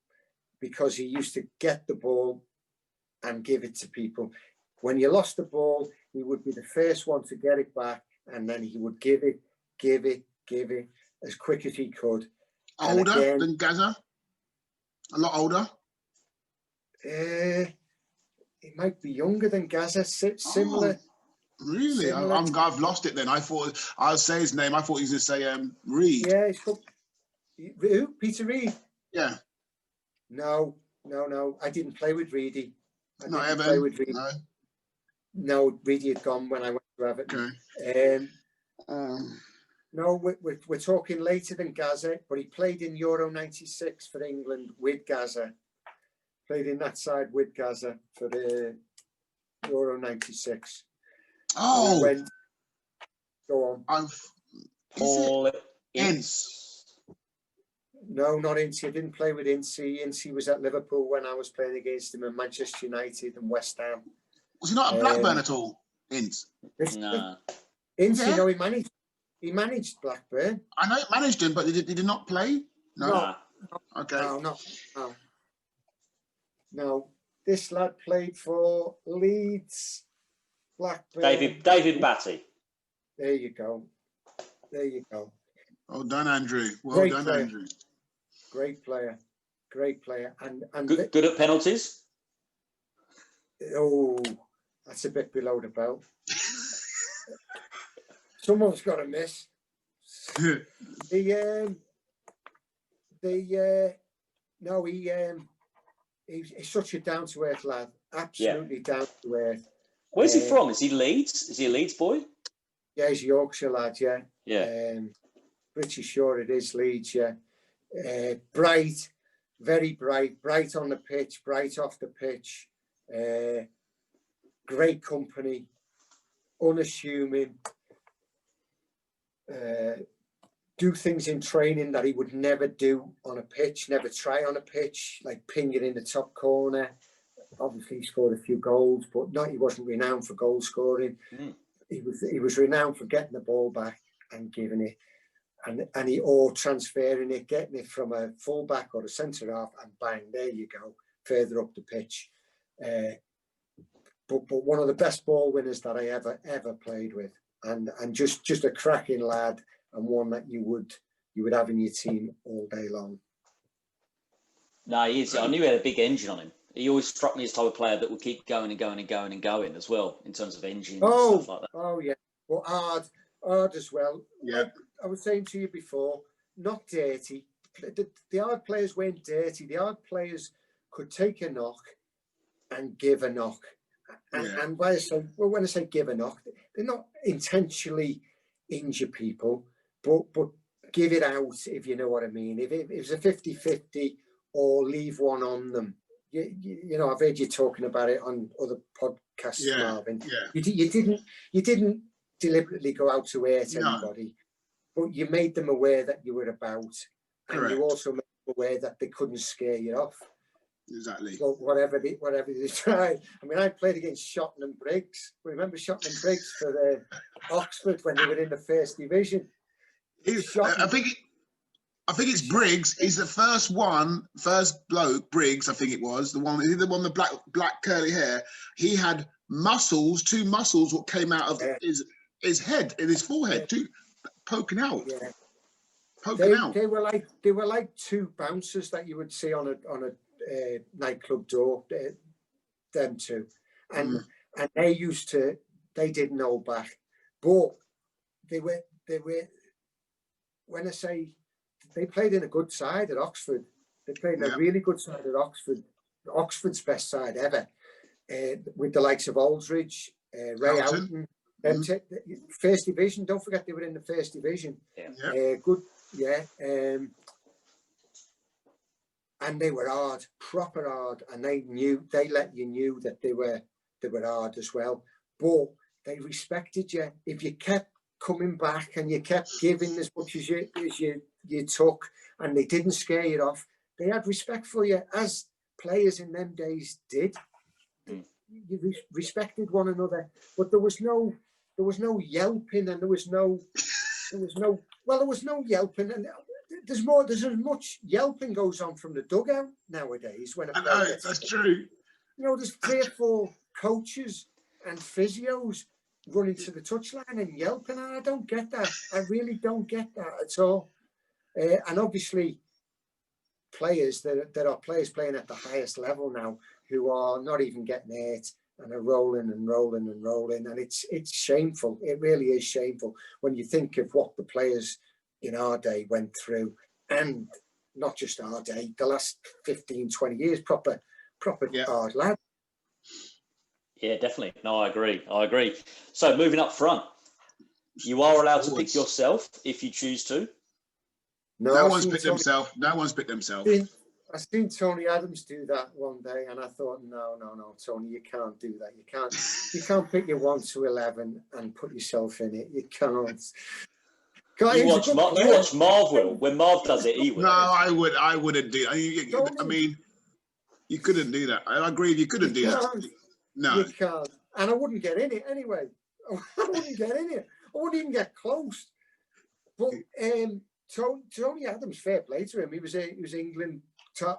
because he used to get the ball and give it to people. When you lost the ball, he would be the first one to get it back, and then he would give it as quick as he could. Older than Gazza? A lot older? He might be younger than Gazza, similar. Oh, really? I've lost it then. I thought I'll say his name. I thought he was going to say Reed. Yeah, who? Peter Reed? Yeah. No. I didn't play with Reedy. Not Everton? No, Reedy had gone when I went to Everton. Okay. No, we're talking later than Gazza, but he played in Euro 96 for England with Gazza. Played in that side with Gazza for the Euro 96. Oh! Go on. Paul Ince. No, not Ince. I didn't play with Ince. Ince was at Liverpool when I was playing against him in Manchester United and West Ham. Was he not at Blackburn at all, Ince? No. Ince, no, he managed Blackburn. I know he managed him, but he did not play? No. Okay. No. This lad played for Leeds, Blackburn. David Batty. There you go. Well done, Andrew. Well done, Andrew. Great player. And good at penalties? Oh, that's a bit below the belt. Someone's got to miss. He's such a down to earth lad. Absolutely down to earth. Where's he from? Is he Leeds? Is he a Leeds boy? Yeah, he's a Yorkshire lad. Yeah. Yeah. Pretty sure it is Leeds. Yeah. Bright, very bright on the pitch, bright off the pitch. Great company, unassuming. Do things in training that he would never do on a pitch, never try on a pitch, like pinging in the top corner. Obviously, he scored a few goals, but he wasn't renowned for goal scoring. He was renowned for getting the ball back and giving it, or transferring it, getting it from a fullback or a centre half, and bang, there you go, further up the pitch. But one of the best ball winners that I ever played with, and just a cracking lad, and one that you would have in your team all day long. No, he is. I knew he had a big engine on him. He always struck me as the type of player that would keep going and going and going and going as well, in terms of engine and stuff like that. Oh yeah, well hard as well. Yeah, like I was saying to you before, not dirty. The hard players weren't dirty. The hard players could take a knock and give a knock. And when I say give a knock, they're not intentionally injure people, but give it out, if you know what I mean. If it was a 50-50 or leave one on them. You know, I've heard you talking about it on other podcasts, Marvin. You didn't deliberately go out to hurt anybody, but you made them aware that you were about, and you also made them aware that they couldn't scare you off. Exactly. But whatever they tried. I mean, I played against Shotton and Briggs. Remember Shotton and Briggs for Oxford when they were in the first division? I think it's Briggs. He's the first bloke, Briggs, I think it was, the one with the black curly hair. He had muscles, 2 muscles what came out of his head, in his forehead, poking out. Yeah. They were like 2 bouncers that you would see on a nightclub door, them 2. And they didn't hold back. But they were when I say they played in a good side at Oxford. They played in a really good side at Oxford, Oxford's best side ever, with the likes of Aldridge, Ray Houghton. First division, don't forget they were in the first division. Good, and they were hard, proper hard, and they let you know that they were hard as well. But they respected you if you kept coming back and you kept giving as much as you took, and they didn't scare you off. They had respect for you, as players in them days did. You respected one another, but there was no yelping, and there was no yelping, and there's as much yelping goes on from the dugout nowadays when a player gets that's true. You know, there's 3 or 4 coaches and physios running to the touchline and yelping, and I don't get that. I really don't get that at all. And obviously, players there are players playing at the highest level now who are not even getting hurt and are rolling, and it's shameful. It really is shameful when you think of what the players in our day went through, and not just our day, the last 15-20 years, proper hard lad. Yeah, definitely. No, I agree. So moving up front, you are allowed to pick yourself if you choose to. No one's picked themselves. No one's picked themselves. I seen Tony Adams do that one day, and I thought, no, Tony, you can't do that. You can't pick your 1 to 11 and put yourself in it. You can't. You watch Marv will. When Marv does it, he will. No, I wouldn't do that. I mean, you couldn't do that. I agree. You couldn't do that. No, you can't. And I wouldn't get in it anyway. I wouldn't get in it. I wouldn't even get close. But Tony Adams, fair play to him. He was England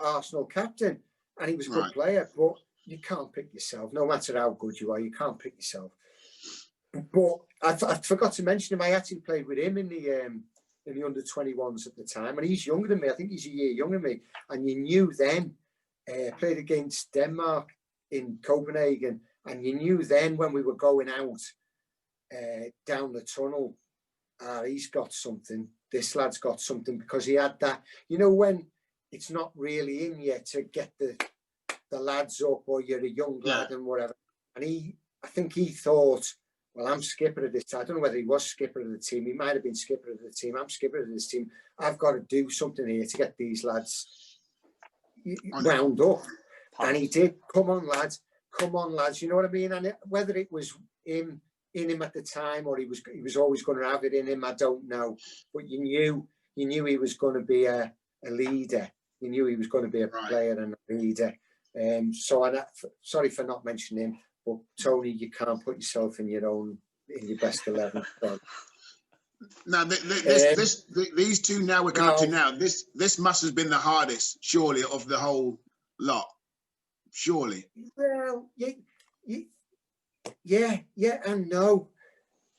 Arsenal captain, and he was a good player. But you can't pick yourself, no matter how good you are. You can't pick yourself. But I forgot to mention him. I actually played with him in the under-21s at the time, and he's younger than me. I think he's a year younger than me. And you knew then, played against Denmark in Copenhagen, and you knew then when we were going out down the tunnel, he's got something. This lad's got something, because he had that. You know, when it's not really in yet to get the lads up, or you're a young lad and whatever. And I think he thought, well, I'm skipper of this. I don't know whether he was skipper of the team. He might have been skipper of the team. I'm skipper of this team. I've got to do something here to get these lads wound up. And he did. Come on, lads. You know what I mean? And whether it was in him at the time, or he was always going to have it in him, I don't know. But you knew he was going to be a leader. You knew he was going to be a player and a leader. So sorry for not mentioning him. But Tony, you can't put yourself in your best 11. Now, these 2 now we're coming up to now. This must have been the hardest, surely, of the whole lot. Surely. Well, yeah, and no.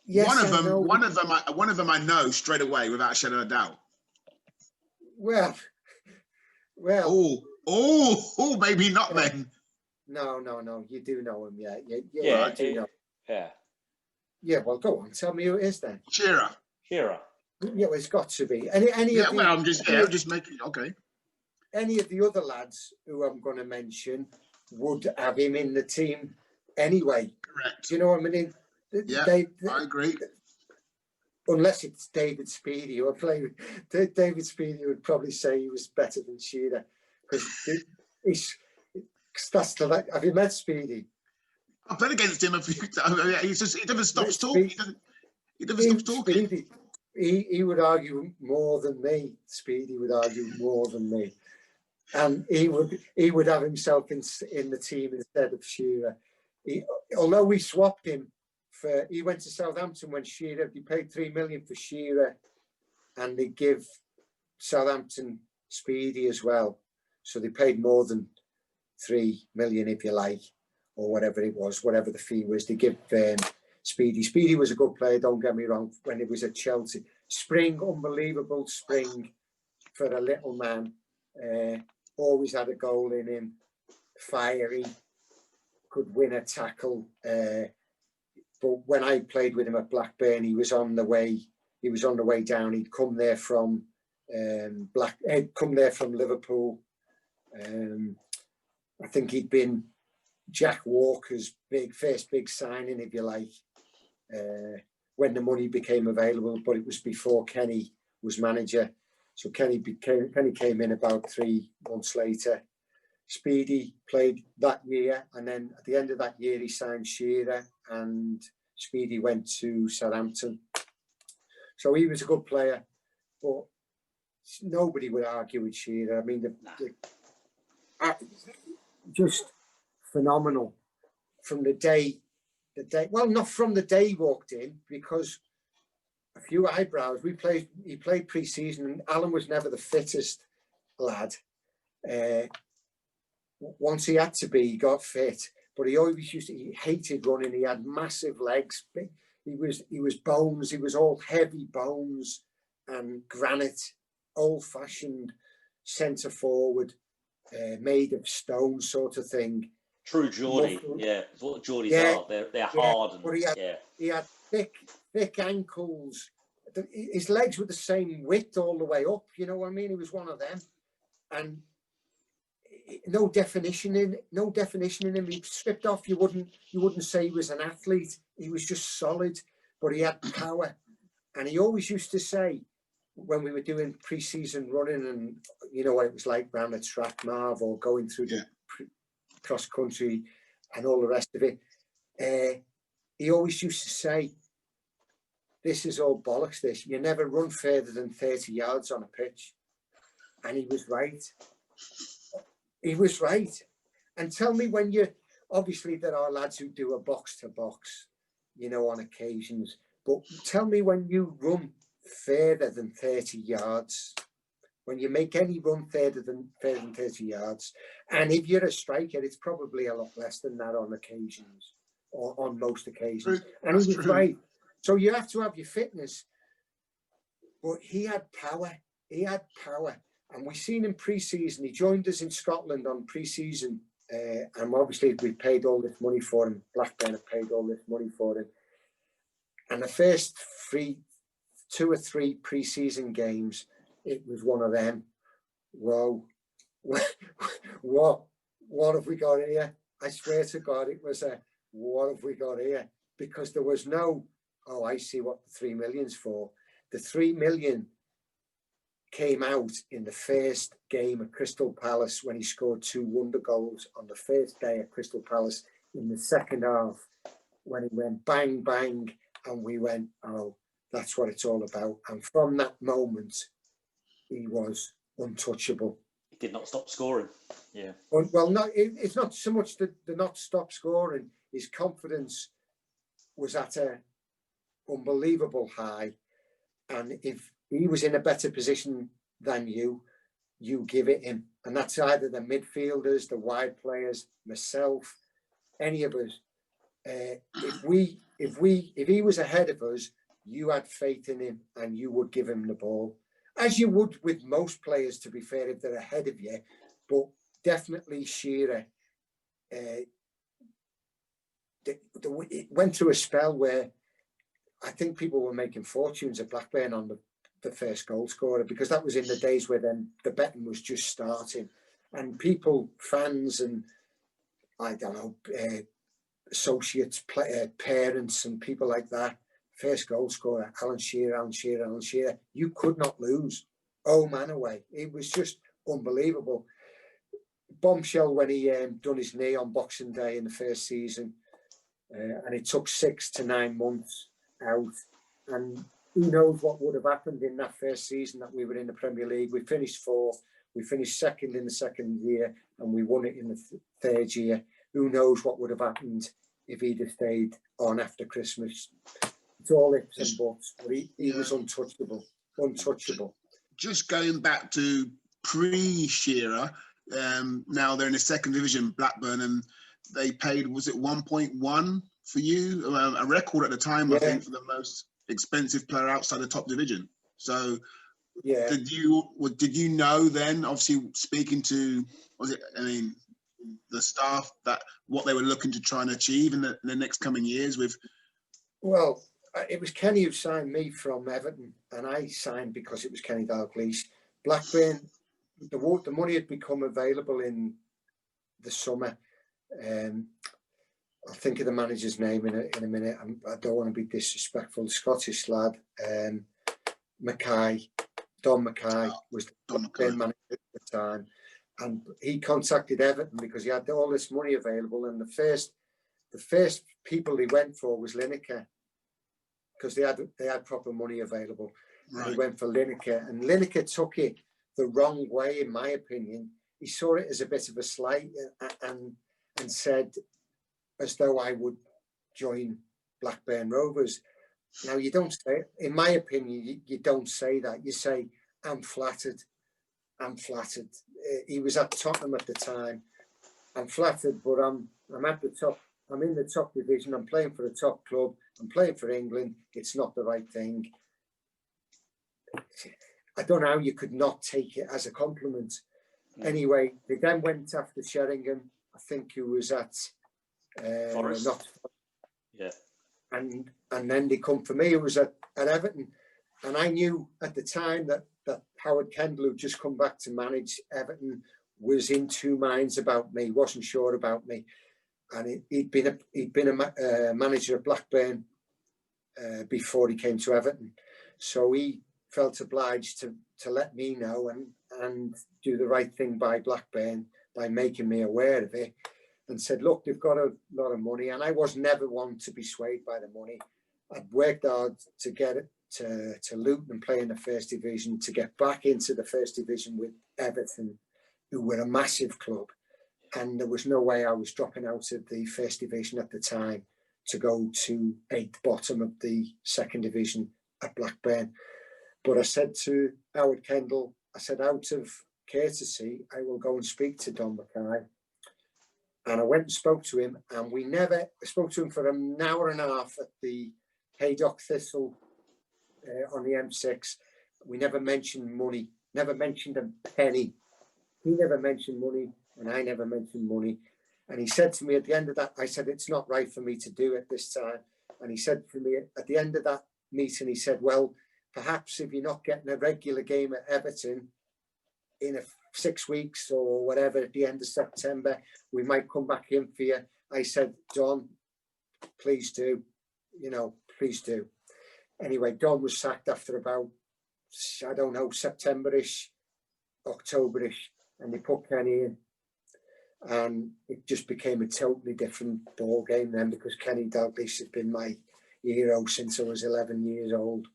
Yes, one of them I know straight away without a shadow of a doubt. Well. Oh, maybe not then. No. You do know him, yeah. I do know. Yeah. Yeah, well, go on. Tell me who it is then. Shearer. Yeah, well, it's got to be. I'm just making. Okay. Any of the other lads who I'm going to mention would have him in the team anyway. Correct. Do you know what I mean? I agree. unless it's David Speedy who I play with. David Speedy would probably say he was better than Shearer, because that's the. Have you met Speedy? I've played against him a few times. He never stops talking. He never stops talking. Speedy, he would argue more than me. Speedy would argue more than me, and he would have himself in the team instead of Shearer. Although we swapped him for, he went to Southampton when Shearer. He paid $3 million for Shearer, and they give Southampton Speedy as well. So they paid more than $3 million, if you like, or whatever it was, whatever the fee was. They give Speedy. Speedy was a good player, don't get me wrong, when he was at Chelsea. Spring, unbelievable spring for a little man. Always had a goal in him. Fiery, could win a tackle. But when I played with him at Blackburn, he was on the way down. He'd come there from Liverpool. I think he'd been Jack Walker's first big signing, if you like, when the money became available, but it was before Kenny was manager. So Kenny came in about 3 months later. Speedy played that year, and then at the end of that year he signed Shearer, and Speedy went to Southampton. So he was a good player, but nobody would argue with Shearer. I mean, just phenomenal from the day. Well, not from the day he walked in, because a few eyebrows. He played pre-season, and Alan was never the fittest lad. Once he had to be, he got fit, but he hated running. He had massive legs. He was bones. He was all heavy bones and granite, old-fashioned centre forward, made of stone sort of thing. True Geordie, yeah. It's what Geordies are. They're hard. And, but he had thick ankles. His legs were the same width all the way up. You know what I mean? He was one of them, and no definition in him. He stripped off. You wouldn't say he was an athlete. He was just solid, but he had power. And he always used to say, when we were doing pre-season running, and you know what it was like round the track, Marv, or going through the cross country and all the rest of it, he always used to say, this is all bollocks, this. You never run further than 30 yards on a pitch. And he was right. He was right. And tell me, when obviously there are lads who do a box to box, you know, on occasions, but tell me when you run further than 30 yards, when you make any run further than 30 yards, and if you're a striker, it's probably a lot less than that on occasions, or on most occasions. And he was right. So you have to have your fitness, but he had power. He had power. And we seen him pre-season. He joined us in Scotland on pre-season, and obviously we paid all this money for him. Blackburn have paid all this money for him. And the first 2 or 3 pre-season games, it was one of them. Whoa, what have we got here? I swear to God, it was what have we got here? Because there was no, oh, I see what the 3 million's for. The 3 million came out in the first game at Crystal Palace when he scored 2 wonder goals on the first day at Crystal Palace in the second half, when he went bang, bang, and we went, oh, that's what it's all about. And from that moment, he was untouchable. He did not stop scoring. Yeah. Well, no, it's not so much the not stop scoring. His confidence was at an unbelievable high. And if he was in a better position than you give it him. And that's either the midfielders, the wide players, myself, any of us. If he was ahead of us, you had faith in him and you would give him the ball, as you would with most players, to be fair, if they're ahead of you. But definitely Shearer, it went through a spell where I think people were making fortunes at Blackburn on the first goal scorer, because that was in the days where then the betting was just starting, and people, fans, and I don't know, associates, parents, and people like that first goal scorer, Alan Shearer. You could not lose. Oh man, away. It was just unbelievable. Bombshell when he done his knee on Boxing Day in the first season, and it took 6 to 9 months out. And who knows what would have happened in that first season that we were in the Premier League. We finished 4th, we finished 2nd in the 2nd year, and we won it in the 3rd year. Who knows what would have happened if he'd have stayed on after Christmas. It's all ifs and buts, but he was untouchable. Just going back to pre-Shearer, now they're in the 2nd division, Blackburn, and they paid, was it 1.1 for you? A record at the time, I think, for the most expensive player outside the top division. So did you know then, obviously speaking to, the staff, that what they were looking to try and achieve in the next coming years with? Well, it was Kenny who signed me from Everton, and I signed because it was Kenny Dalglish. Blackburn, the money had become available in the summer. I'll think of the manager's name in a minute. I don't want to be disrespectful. The Scottish lad, Don Mackay was the Blackburn manager at the time, and he contacted Everton because he had all this money available. And the first people he went for was Lineker, because they had proper money available. Right. And he went for Lineker, and Lineker took it the wrong way, in my opinion. He saw it as a bit of a slight and said, as though I would join Blackburn Rovers. Now, you don't say, in my opinion, you don't say that. You say, I'm flattered. He was at Tottenham at the time. I'm flattered, but I'm at the top. I'm in the top division. I'm playing for a top club. I'm playing for England. It's not the right thing. I don't know how you could not take it as a compliment. Anyway, they then went after Sheringham, I think, who was at Forest. And then they come for me, who was at Everton. And I knew at the time that Howard Kendall, who'd just come back to manage Everton, was in two minds about me, wasn't sure about me. And he'd been a manager at Blackburn before he came to Everton. So he felt obliged to let me know and do the right thing by Blackburn by making me aware of it, and said, look, they've got a lot of money. And I was never one to be swayed by the money. I'd worked hard to get it to Luton and play in the first division, to get back into the first division with Everton, who were a massive club. And there was no way I was dropping out of the first division at the time to go to 8th bottom of the second division at Blackburn. But I said to Howard Kendall, I said, out of courtesy, I will go and speak to Don Mackay. And I went and spoke to him, and I spoke to him for an hour and a half at the Haydock Thistle on the M6. We never mentioned money, never mentioned a penny. He never mentioned money, and I never mentioned money. And he said to me at the end of that, I said, it's not right for me to do it this time. And he said to me at the end of that meeting, he said, well, perhaps if you're not getting a regular game at Everton in 6 weeks or whatever, at the end of September, we might come back in for you. I said, Don, please do, please do. Anyway, Don was sacked after about, I don't know, September-ish, October-ish, and they put Kenny in. And it just became a totally different ball game then, because Kenny Dalglish has been my hero since I was 11 years old.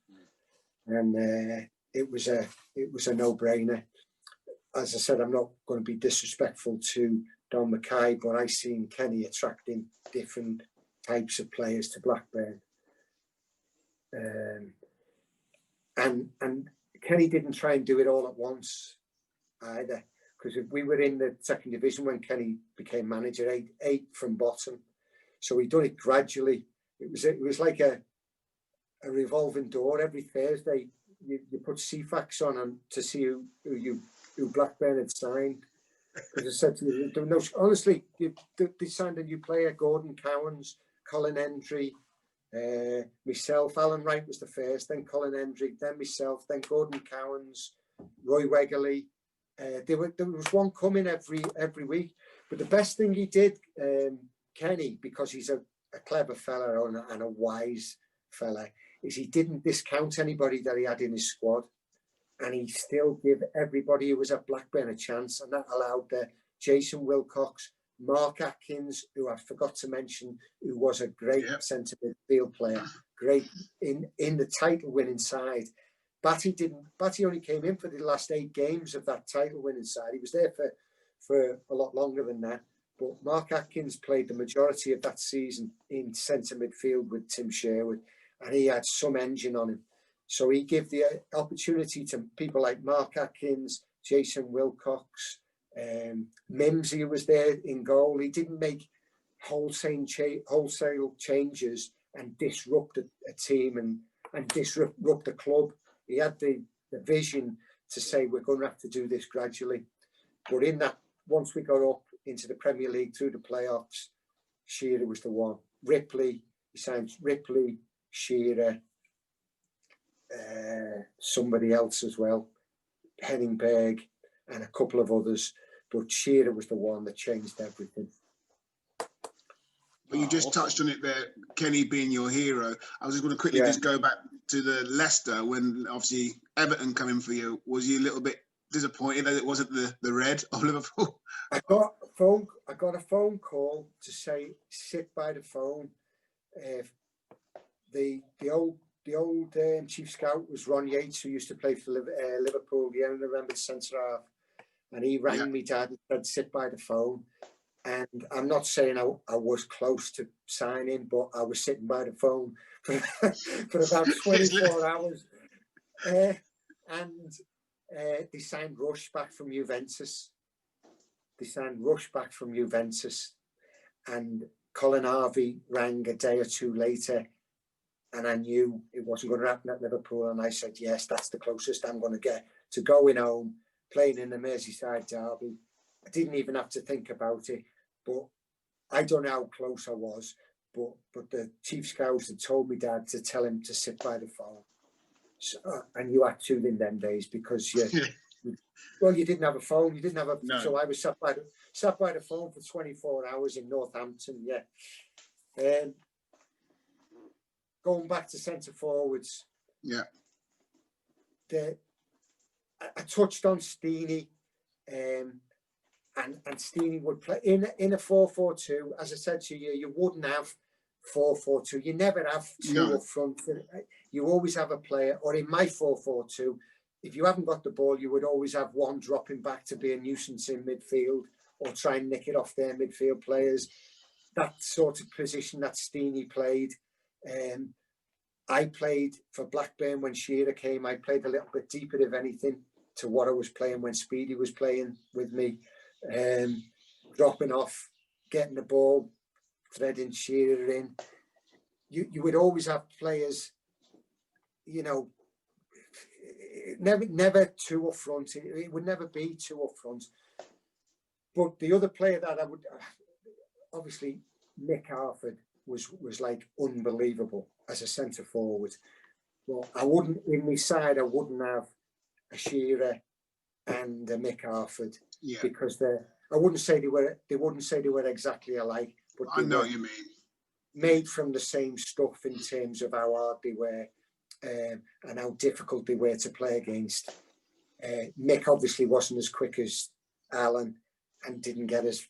And it was a no-brainer. As I said, I'm not going to be disrespectful to Don Mackay, but I seen Kenny attracting different types of players to Blackburn. And Kenny didn't try and do it all at once either, because we were in the second division when Kenny became manager, eight from bottom. So he done it gradually. It was like a revolving door. Every Thursday you put CFAX on and to see who Blackburn had signed. As I said to you, honestly, they signed a new player, Gordon Cowans, Colin Hendry, myself. Alan Wright was the first, then Colin Hendry, then myself, then Gordon Cowans, Roy Wegerly. There was one coming every week. But the best thing he did, Kenny, because he's a clever fella and a wise fella, is he didn't discount anybody that he had in his squad, and he still gave everybody who was at Blackburn a chance, and that allowed Jason Wilcox, Mark Atkins, who I forgot to mention, who was a great centre midfield player, great in the title-winning side. Batty only came in for the last 8 games of that title-winning side. He was there for a lot longer than that. But Mark Atkins played the majority of that season in centre midfield with Tim Sherwood, and he had some engine on him. So he gave the opportunity to people like Mark Atkins, Jason Wilcox, Mimsy, who was there in goal. He didn't make wholesale changes and disrupt a team and disrupt the club. He had the vision to say, we're going to have to do this gradually. But in that, once we got up into the Premier League through the playoffs, Shearer was the one. Ripley, he signed Ripley, Shearer, somebody else as well, Henningberg, and a couple of others. But Shearer was the one that changed everything. But you just touched on it there, Kenny being your hero. I was just going to quickly just go back to the Leicester when obviously Everton come in for you. Was you a little bit disappointed that it wasn't the red of Liverpool? I got a phone call to say sit by the phone. The old chief scout was Ron Yates, who used to play for Liverpool. The only remembered centre half, and he rang me, Dad, and said sit by the phone. And I'm not saying I was close to signing, but I was sitting by the phone for about 24 hours. And they signed Rush back from Juventus. And Colin Harvey rang a day or two later, and I knew it wasn't going to happen at Liverpool. And I said, yes, that's the closest I'm going to get to going home, playing in the Merseyside derby. I didn't even have to think about it. But I don't know how close I was, but the chief scouts had told me, Dad, to tell him to sit by the phone. So, and you had to in them days because you didn't have a phone, No. So I was sat by the phone for 24 hours in Northampton. Going back to centre forwards. I touched on Steenie. And Steenie would play in a 4-4-2. As I said to you, you wouldn't have 4-4-2. You never have two up front. You always have a player. Or in my 4-4-2, if you haven't got the ball, you would always have one dropping back to be a nuisance in midfield or try and nick it off their midfield players. That sort of position that Steenie played. I played for Blackburn when Shearer came. I played a little bit deeper, if anything, to what I was playing when Speedy was playing with me. Dropping off, getting the ball, threading Shearer in. You would always have players, never two up front. It would never be two up front. But the other player that I would, obviously, Nick Harford was like unbelievable as a centre forward. Well, in my side, I wouldn't have a Shearer and a Mick Harford because I wouldn't say they were exactly alike, but I know what you mean. Made from the same stuff in terms of how hard they were and how difficult they were to play against. Mick obviously wasn't as quick as Alan and didn't get as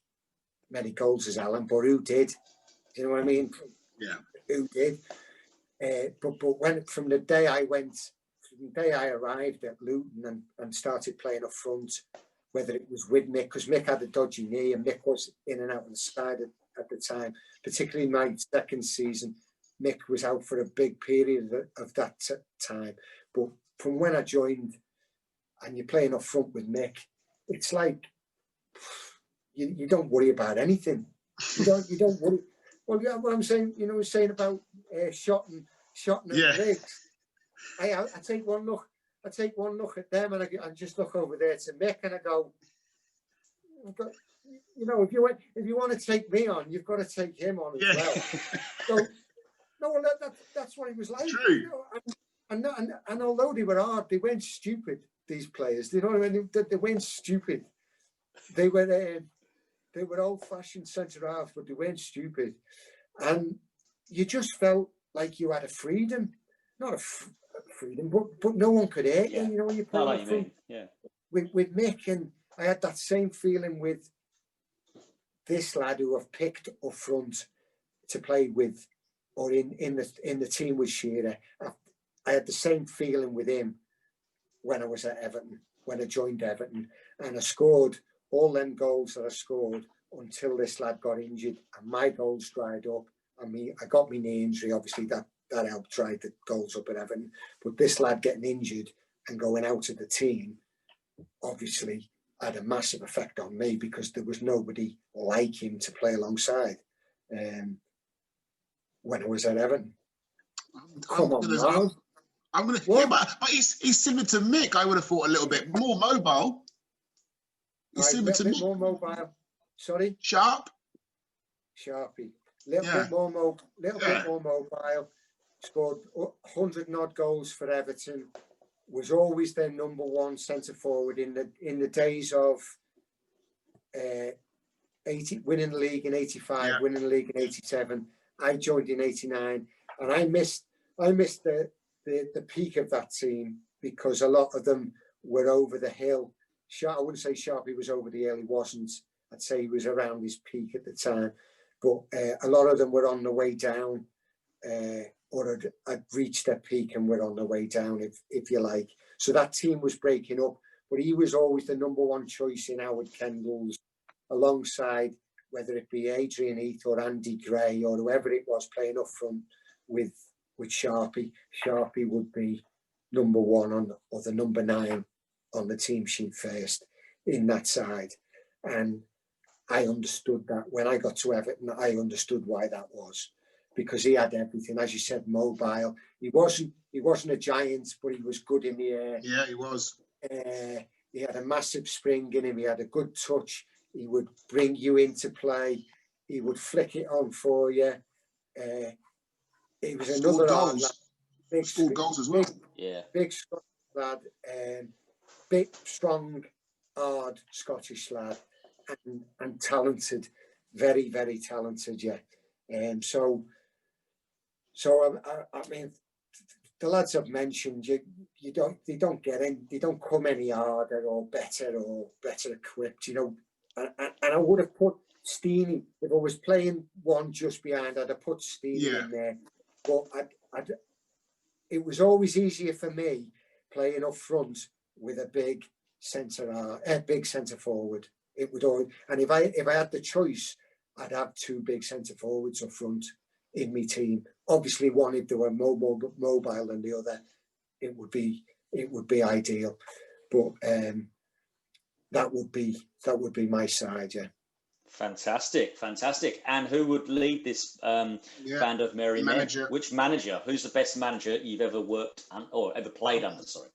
many goals as Alan, but who did? Do you know what I mean? Yeah. Who did? But when from the day I arrived at Luton and started playing up front, whether it was with Mick, because Mick had a dodgy knee and Mick was in and out of the side at the time, particularly my second season, Mick was out for a big period of that time. But from when I joined and you're playing up front with Mick, it's like you don't worry about anything. You don't worry. Well, yeah, what I'm saying, saying about Shotton and Briggs. I take one look at them and I just look over there to Mick and I go, if you want to take me on, you've got to take him on as well. So, no, that's what he was like. True. And although they were hard, they weren't stupid. These players, you know what I mean? They weren't stupid. They were old-fashioned centre halves, but they weren't stupid. And you just felt like you had a freedom. not a freedom, but no one could hurt you. Yeah. You know, when you No, play no, you mean, yeah. with Mick, and I had that same feeling with this lad who I've picked up front to play with, or in the team with Shearer. I had the same feeling with him when I was at Everton, when I joined Everton, and I scored all them goals that I scored until this lad got injured, and my goals dried up. I got my knee injury, obviously that helped dry the goals up at Everton, but this lad getting injured and going out of the team obviously had a massive effect on me, because there was nobody like him to play alongside when I was at Everton. I'm gonna. Yeah, but he's similar to Mick. I would have thought a little bit more mobile. He's similar to Mick. More mobile. Sorry. Sharpy. Bit more mobile. Scored 100 and odd goals for Everton. Was always their number one centre forward in the days of 80, winning the league in 85, winning the league in 87. I joined in 89, and I missed the peak of that team, because a lot of them were over the hill. I wouldn't say Sharpie was over the hill, he wasn't. I'd say he was around his peak at the time, but a lot of them were on the way down, or had reached their peak and were on the way down, if you like. So that team was breaking up, but he was always the number one choice in Howard Kendall's, alongside whether it be Adrian Heath or Andy Gray or whoever it was playing up front with Sharpie. Sharpie would be number one or the number 9 on the team sheet first in that side. And I understood that when I got to Everton. I understood why that was, because he had everything, as you said, mobile. He wasn't a giant, but he was good in the air. Yeah, he was. He had a massive spring in him. He had a good touch. He would bring you into play. He would flick it on for you. He was another hard lad. Big goals as well. Big Scottish lad. Big, strong, hard Scottish lad, and talented, very, very talented. Yeah. So I mean, the lads I've mentioned, they don't get in, they don't come any harder or better equipped, you know. And I would have put Steenie, if I was playing one just behind, I'd have put Steenie in there. But it was always easier for me playing up front with a big centre forward. It would always, and if I had the choice, I'd have 2 big centre forwards up front in my team. Obviously, one if they were mobile than the other, it would be ideal. But that would be my side, yeah. Fantastic. And who would lead this band of merry men? Which manager? Who's the best manager you've ever worked or ever played under? Sorry.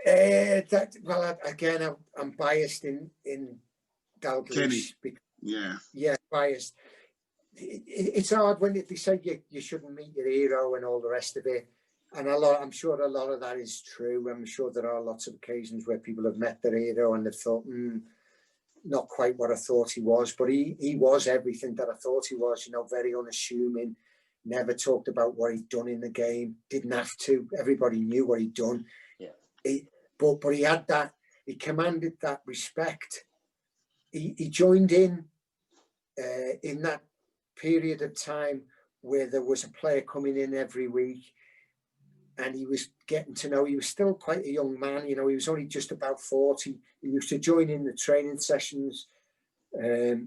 Again, I'm biased in Dalglish. Yeah, biased. It's hard when they say you shouldn't meet your hero and all the rest of it. And I'm sure a lot of that is true. I'm sure there are lots of occasions where people have met their hero and they've thought, not quite what I thought he was. But he was everything that I thought he was, you know, very unassuming, never talked about what he'd done in the game, didn't have to. Everybody knew what he'd done. Yeah. But he had that, he commanded that respect. He joined in that period of time where there was a player coming in every week, and he was getting to know, he was still quite a young man, you know, he was only just about 40. He used to join in the training sessions. If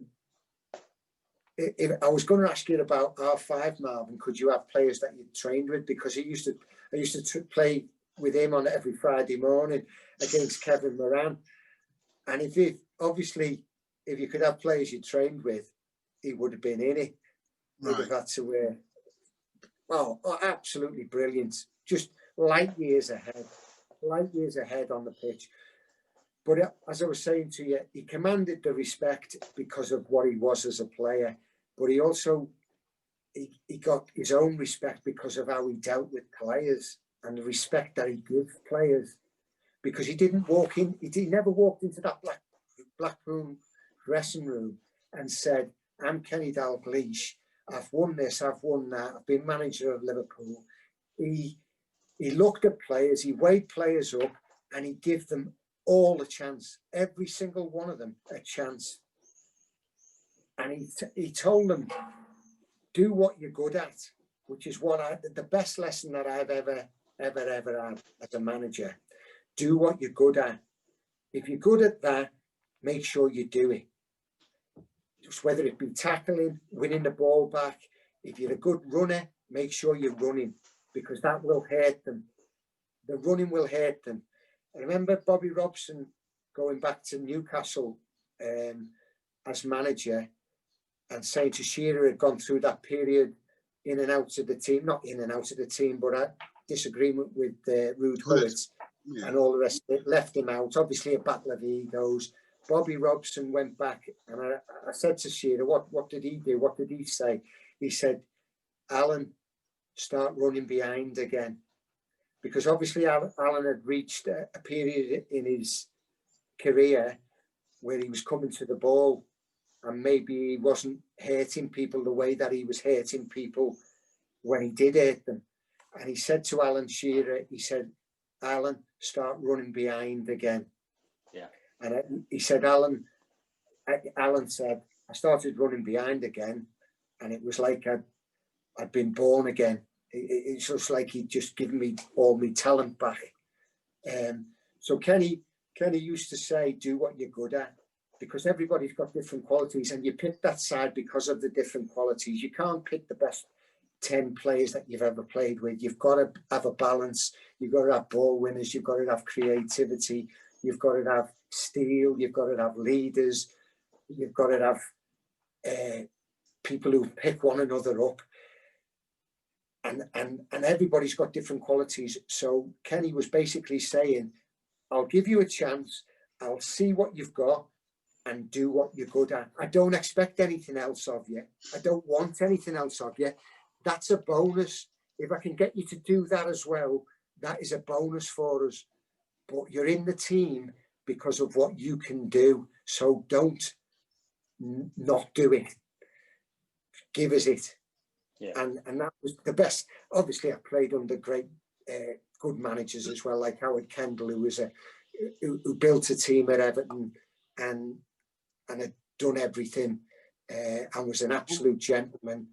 I was going to ask you about R5, Marvin, could you have players that you trained with? Because I used to play with him on every Friday morning against Kevin Moran. And if you could have players you trained with, he would have been in it. Right. He'd have had to absolutely brilliant. Just light years ahead on the pitch. But as I was saying to you, he commanded the respect because of what he was as a player. But he also, he got his own respect because of how he dealt with players and the respect that he gives players. Because he never walked into that black room dressing room and said, I'm Kenny Dalglish, I've won this, I've won that, I've been manager of Liverpool. he looked at players, he weighed players up, and he gave them all a chance, every single one of them a chance. And he told them, do what you're good at, which is the best lesson that I've ever had as a manager. Do what you're good at. If you're good at that, make sure you do it. Just whether it be tackling, winning the ball back. If you're a good runner, make sure you're running, because that will hurt them. The running will hurt them. I remember Bobby Robson going back to Newcastle as manager and saying to Shearer had gone through that period in and out of the team, not in and out of the team, but a disagreement with Ruud Gullit and all the rest of it, left him out. Obviously a battle of egos. Bobby Robson went back, and I said to Shearer, what did he do? What did he say? He said, Alan, start running behind again. Because obviously Alan had reached a period in his career where he was coming to the ball and maybe he wasn't hurting people the way that he was hurting people when he did hurt them. And he said to Alan Shearer, he said, Alan, start running behind again. Yeah. And he said, Alan said, I started running behind again, and it was like I'd been born again. It's just like he'd just given me all my talent back. So Kenny used to say, do what you're good at, because everybody's got different qualities, and you pick that side because of the different qualities. You can't pick the best 10 players that you've ever played with. You've got to have a balance. You've got to have ball winners. You've got to have creativity. You've got to have steel. You've got to have leaders. You've got to have people who pick one another up. And everybody's got different qualities. So Kenny was basically saying, I'll give you a chance. I'll see what you've got and do what you're good at. I don't expect anything else of you. I don't want anything else of you. That's a bonus. If I can get you to do that as well, that is a bonus for us. But you're in the team because of what you can do. So don't not do it. Give us it. Yeah. And that was the best. Obviously, I played under great, good managers as well, like Howard Kendall, who built a team at Everton and had done everything and was an absolute gentleman.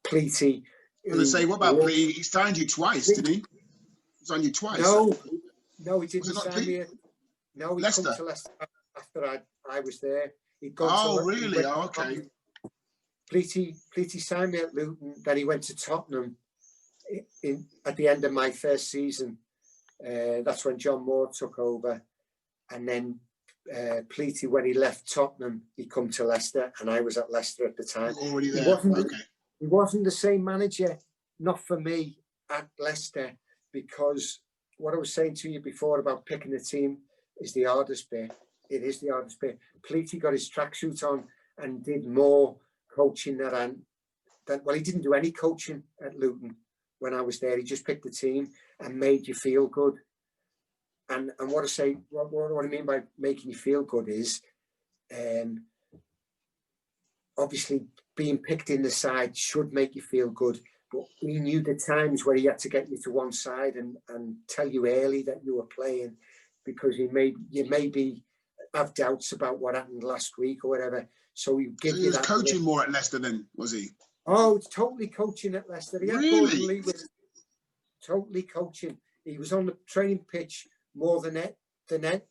Pleaty. I was going to say, what about Pleaty? He signed you twice, didn't he? He signed you twice. No, he didn't sign me. No, he come to Leicester after I was there. He'd gone to really? Oh, okay. Pleaty signed me at Luton. Then he went to Tottenham at the end of my first season. That's when John Moore took over. And then Pleaty, when he left Tottenham, he come to Leicester, and I was at Leicester at the time. Already there. He wasn't the same manager, not for me, at Leicester, because what I was saying to you before about picking a team is the hardest bit. It is the hardest bit. Pleaty got his tracksuit on and did more coaching well, he didn't do any coaching at Luton when I was there. He just picked the team and made you feel good. And what I mean by making you feel good is obviously being picked in the side should make you feel good, but he knew the times where he had to get you to one side and tell you early that you were playing, because you maybe have doubts about what happened last week or whatever. So he was coaching more at Leicester then, was he? Oh, totally coaching at Leicester. He had Gordon Lee with totally coaching. He was on the training pitch more than that.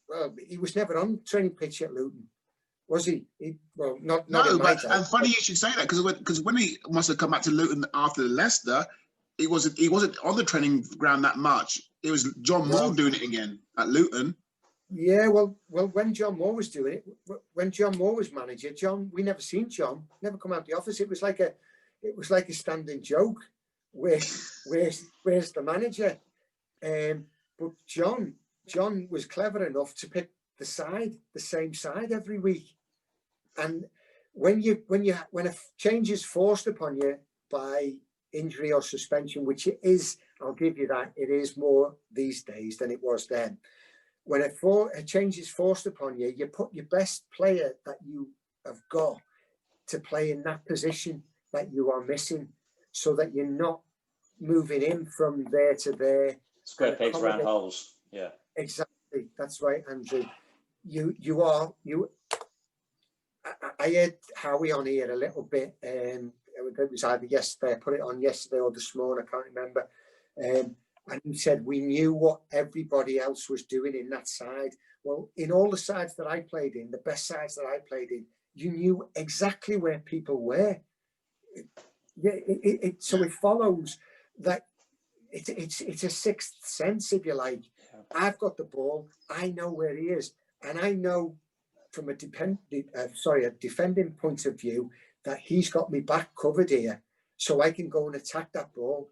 Well, he was never on the training pitch at Luton, was he? Not in my time. And funny you should say that, because when he must have come back to Luton after Leicester, he wasn't on the training ground that much. It was John Moore doing it again at Luton. Yeah, well, when John Moore was doing it, when John Moore was manager, we never seen John, never come out the office. It was like a standing joke. Where's the manager? But John was clever enough to pick the same side every week. And when a change is forced upon you by injury or suspension, which it is, I'll give you that, it is more these days than it was then. When a change is forced upon you, you put your best player that you have got to play in that position that you are missing, so that you're not moving in from there to there. Square pegs, round holes. Yeah. Exactly. That's right, Andrew. I heard Howie on here a little bit. It was either yesterday, I put it on yesterday or this morning, I can't remember. And he said, we knew what everybody else was doing in that side. Well, in all the sides that I played in, the best sides that I played in, you knew exactly where people were. So it follows that it's a sixth sense, if you like. I've got the ball, I know where he is, and I know from a defending point of view that he's got me back covered here, so I can go and attack that ball.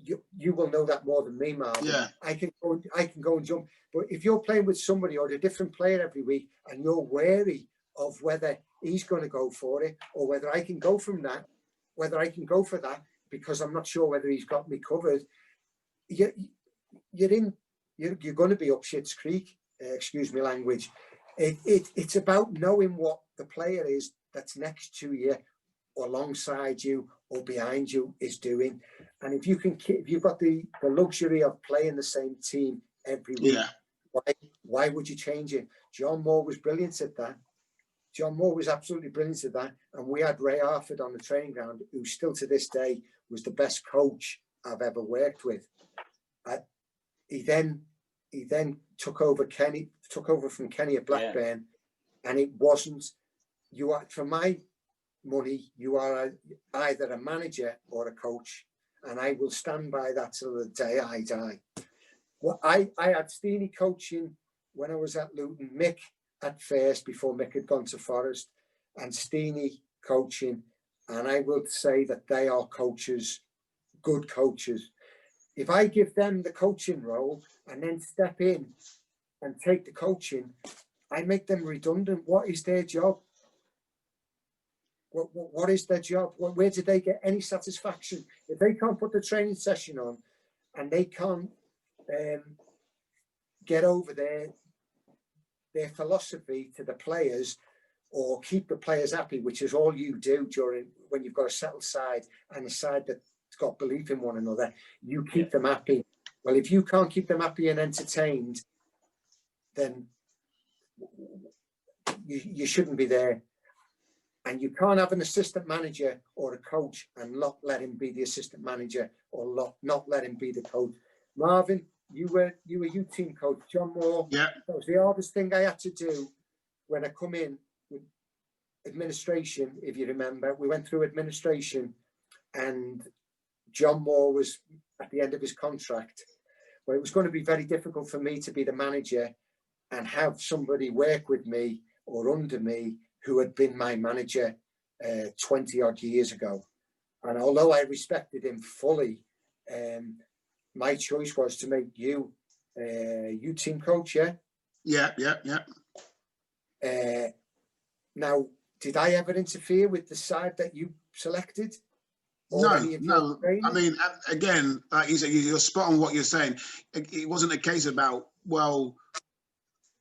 You will know that more than me, Marvin. Yeah. I can go and jump. But if you're playing with somebody or a different player every week and you're wary of whether he's going to go for it or whether I can go for that because I'm not sure whether he's got me covered, you're going to be up shit's creek. Excuse me, language. It's about knowing what the player is that's next to you, or alongside you, or behind you is doing. And if you've got the luxury of playing the same team every week, why would you change it? John Moore was brilliant at that. John Moore was absolutely brilliant at that. And we had Ray Harford on the training ground, who still to this day was the best coach I've ever worked with. He then took over from Kenny at Blackburn, and it wasn't. You are, for my money, you are either a manager or a coach, and I will stand by that till the day I die. Well, I had Steenie coaching when I was at Luton, Mick at first before Mick had gone to Forest, and Steenie coaching, and I will say that they are coaches, good coaches. If I give them the coaching role and then step in and take the coaching, I make them redundant. What is their job? What is their job? Where do they get any satisfaction? If they can't put the training session on and they can't get over their philosophy to the players or keep the players happy, which is all you do when you've got a settled side and a side that's got belief in one another, you keep them happy. Well, if you can't keep them happy and entertained, then you shouldn't be there. And you can't have an assistant manager or a coach and not let him be the assistant manager or not let him be the coach. Marvin, you were youth team coach. John Moore, yeah, that was the hardest thing I had to do when I come in with administration. If you remember, we went through administration, and John Moore was at the end of his contract. Well, it was going to be very difficult for me to be the manager and have somebody work with me or under me who had been my manager 20 odd years ago. And although I respected him fully, my choice was to make you team coach. Yeah. Now, did I ever interfere with the side that you selected? No. I mean, again, like you said, you're spot on what you're saying. It wasn't a case about, well,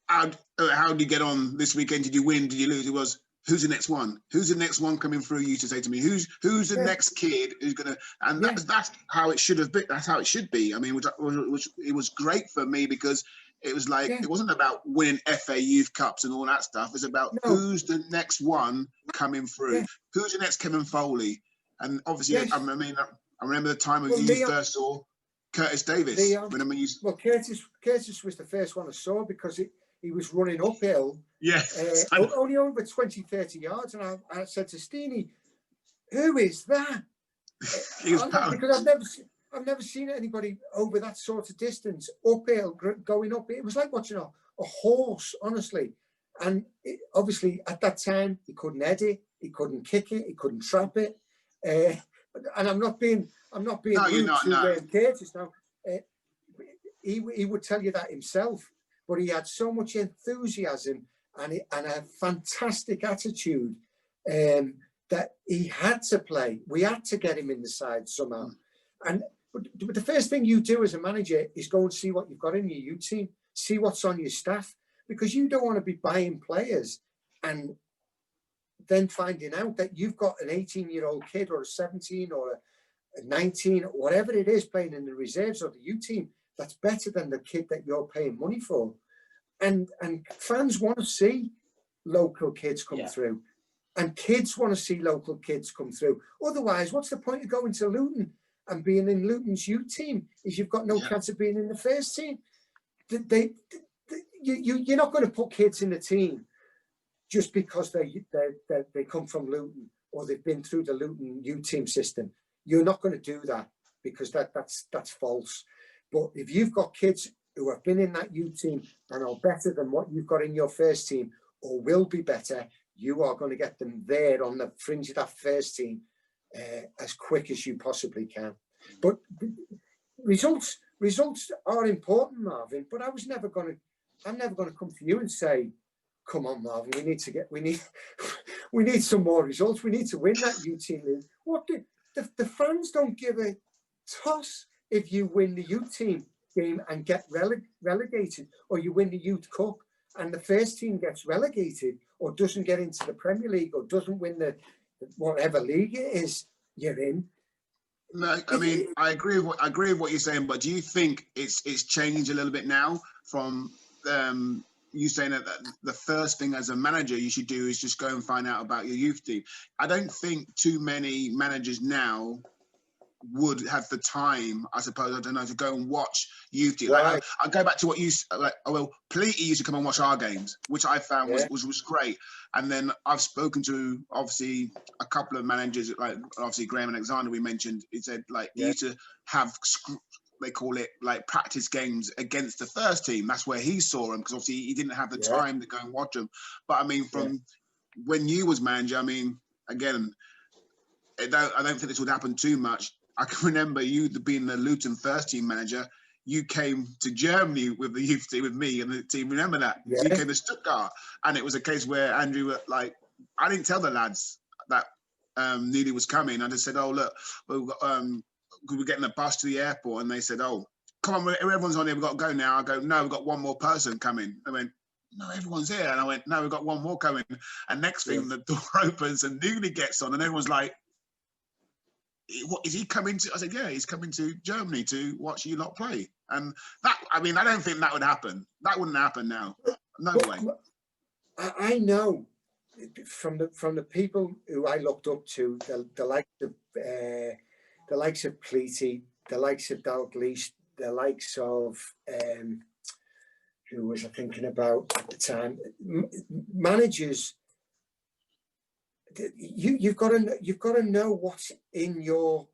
how did you get on this weekend? Did you win? Did you lose? It was, who's the next one? Who's the next one coming through you to say to me? Who's the next kid who's gonna? And that's how it should have been. That's how it should be. I mean, it was great for me because it was like it wasn't about winning FA Youth Cups and all that stuff. It's about who's the next one coming through. Who's the next Kevin Foley? And obviously, I remember the time when you first saw Curtis Davis. Curtis was the first one I saw because he was running uphill. Yes. Only over 20, 30 yards. And I said to Steenie, who is that? Because I've never seen anybody over that sort of distance, uphill, going up. It was like watching a horse, honestly. And obviously, at that time, he couldn't head it, he couldn't kick it, he couldn't trap it. And I'm not being rude to Curtis now. He would tell you that himself. But he had so much enthusiasm and a fantastic attitude that he had to play. We had to get him in the side somehow. But the first thing you do as a manager is go and see what you've got in your youth team, see what's on your staff, because you don't want to be buying players and then finding out that you've got an 18-year-old kid or a 17 or 19, whatever it is, playing in the reserves or the U team, that's better than the kid that you're paying money for. And fans want to see local kids come through, and kids want to see local kids come through. Otherwise, what's the point of going to Luton and being in Luton's youth team if you've got no chance of being in the first team? You're not going to put kids in the team just because they come from Luton or they've been through the Luton youth team system. You're not going to do that, because that's false. But if you've got kids who have been in that youth team and are better than what you've got in your first team, or will be better, you are going to get them there on the fringe of that first team as quick as you possibly can. But results are important, Marvin. But I'm never going to come to you and say, "Come on, Marvin, we need some more results. We need to win that youth team." What the fans don't give a toss if you win the youth team game and get relegated, or you win the youth cup and the first team gets relegated, or doesn't get into the Premier League, or doesn't win the whatever league it is you're in. No, I mean, I agree with what you're saying, but do you think it's changed a little bit now from you saying that the first thing as a manager you should do is just go and find out about your youth team? I don't think too many managers now would have the time, I suppose, I don't know, to go and watch youth team. Right. Like, I go back to what you like. Well, Pleaty used to come and watch our games, which I found was great. And then I've spoken to obviously a couple of managers, like obviously Graham Alexander we mentioned. He said like he used to have, they call it like practice games against the first team. That's where he saw them, because obviously he didn't have the time to go and watch them. But I mean, from when you was manager, I mean, again, I don't think this would happen too much. I can remember you being the Luton first team manager. You came to Germany with the youth team with me and the team. Remember that? Yeah. So you came to Stuttgart, and it was a case where Andrew, like, I didn't tell the lads that Neely was coming. I just said, "Oh look, we've got, we're getting a bus to the airport," and they said, "Oh, come on, everyone's on here. We've got to go now." I go, "No, we've got one more person coming." I went, "No, everyone's here," and I went, "No, we've got one more coming." And next thing, the door opens and Neely gets on, and everyone's like, "What is he coming to?" I said, "Yeah, he's coming to Germany to watch you lot play." And that, I mean, I don't think that would happen. That wouldn't happen now. No way. I know from the people who I looked up to, the likes of Pleaty, the likes of Dalglish, the likes of who was I thinking about at the time? Managers. You've got to know what's in your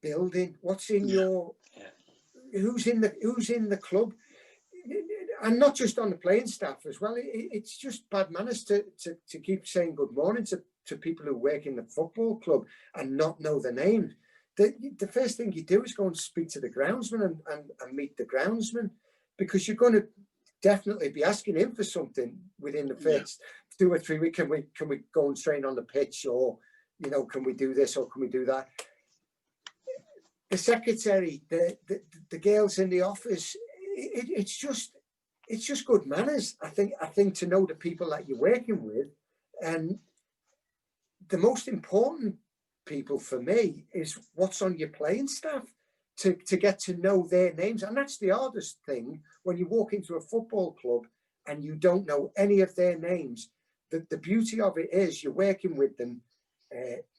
building, what's in your who's in the club, and not just on the playing staff as well. It's just bad manners to keep saying good morning to people who work in the football club and not know their names. The first thing you do is go and speak to the groundsman and meet the groundsman, because you're going to definitely be asking him for something within the first 2 or 3 weeks. Can we go and train on the pitch, or can we do this or can we do that? The secretary, the girls in the office, it's just good manners. I think to know the people that you're working with, and the most important people for me is what's on your playing staff, to get to know their names. And that's the hardest thing when you walk into a football club and you don't know any of their names. The beauty of it is you're working with them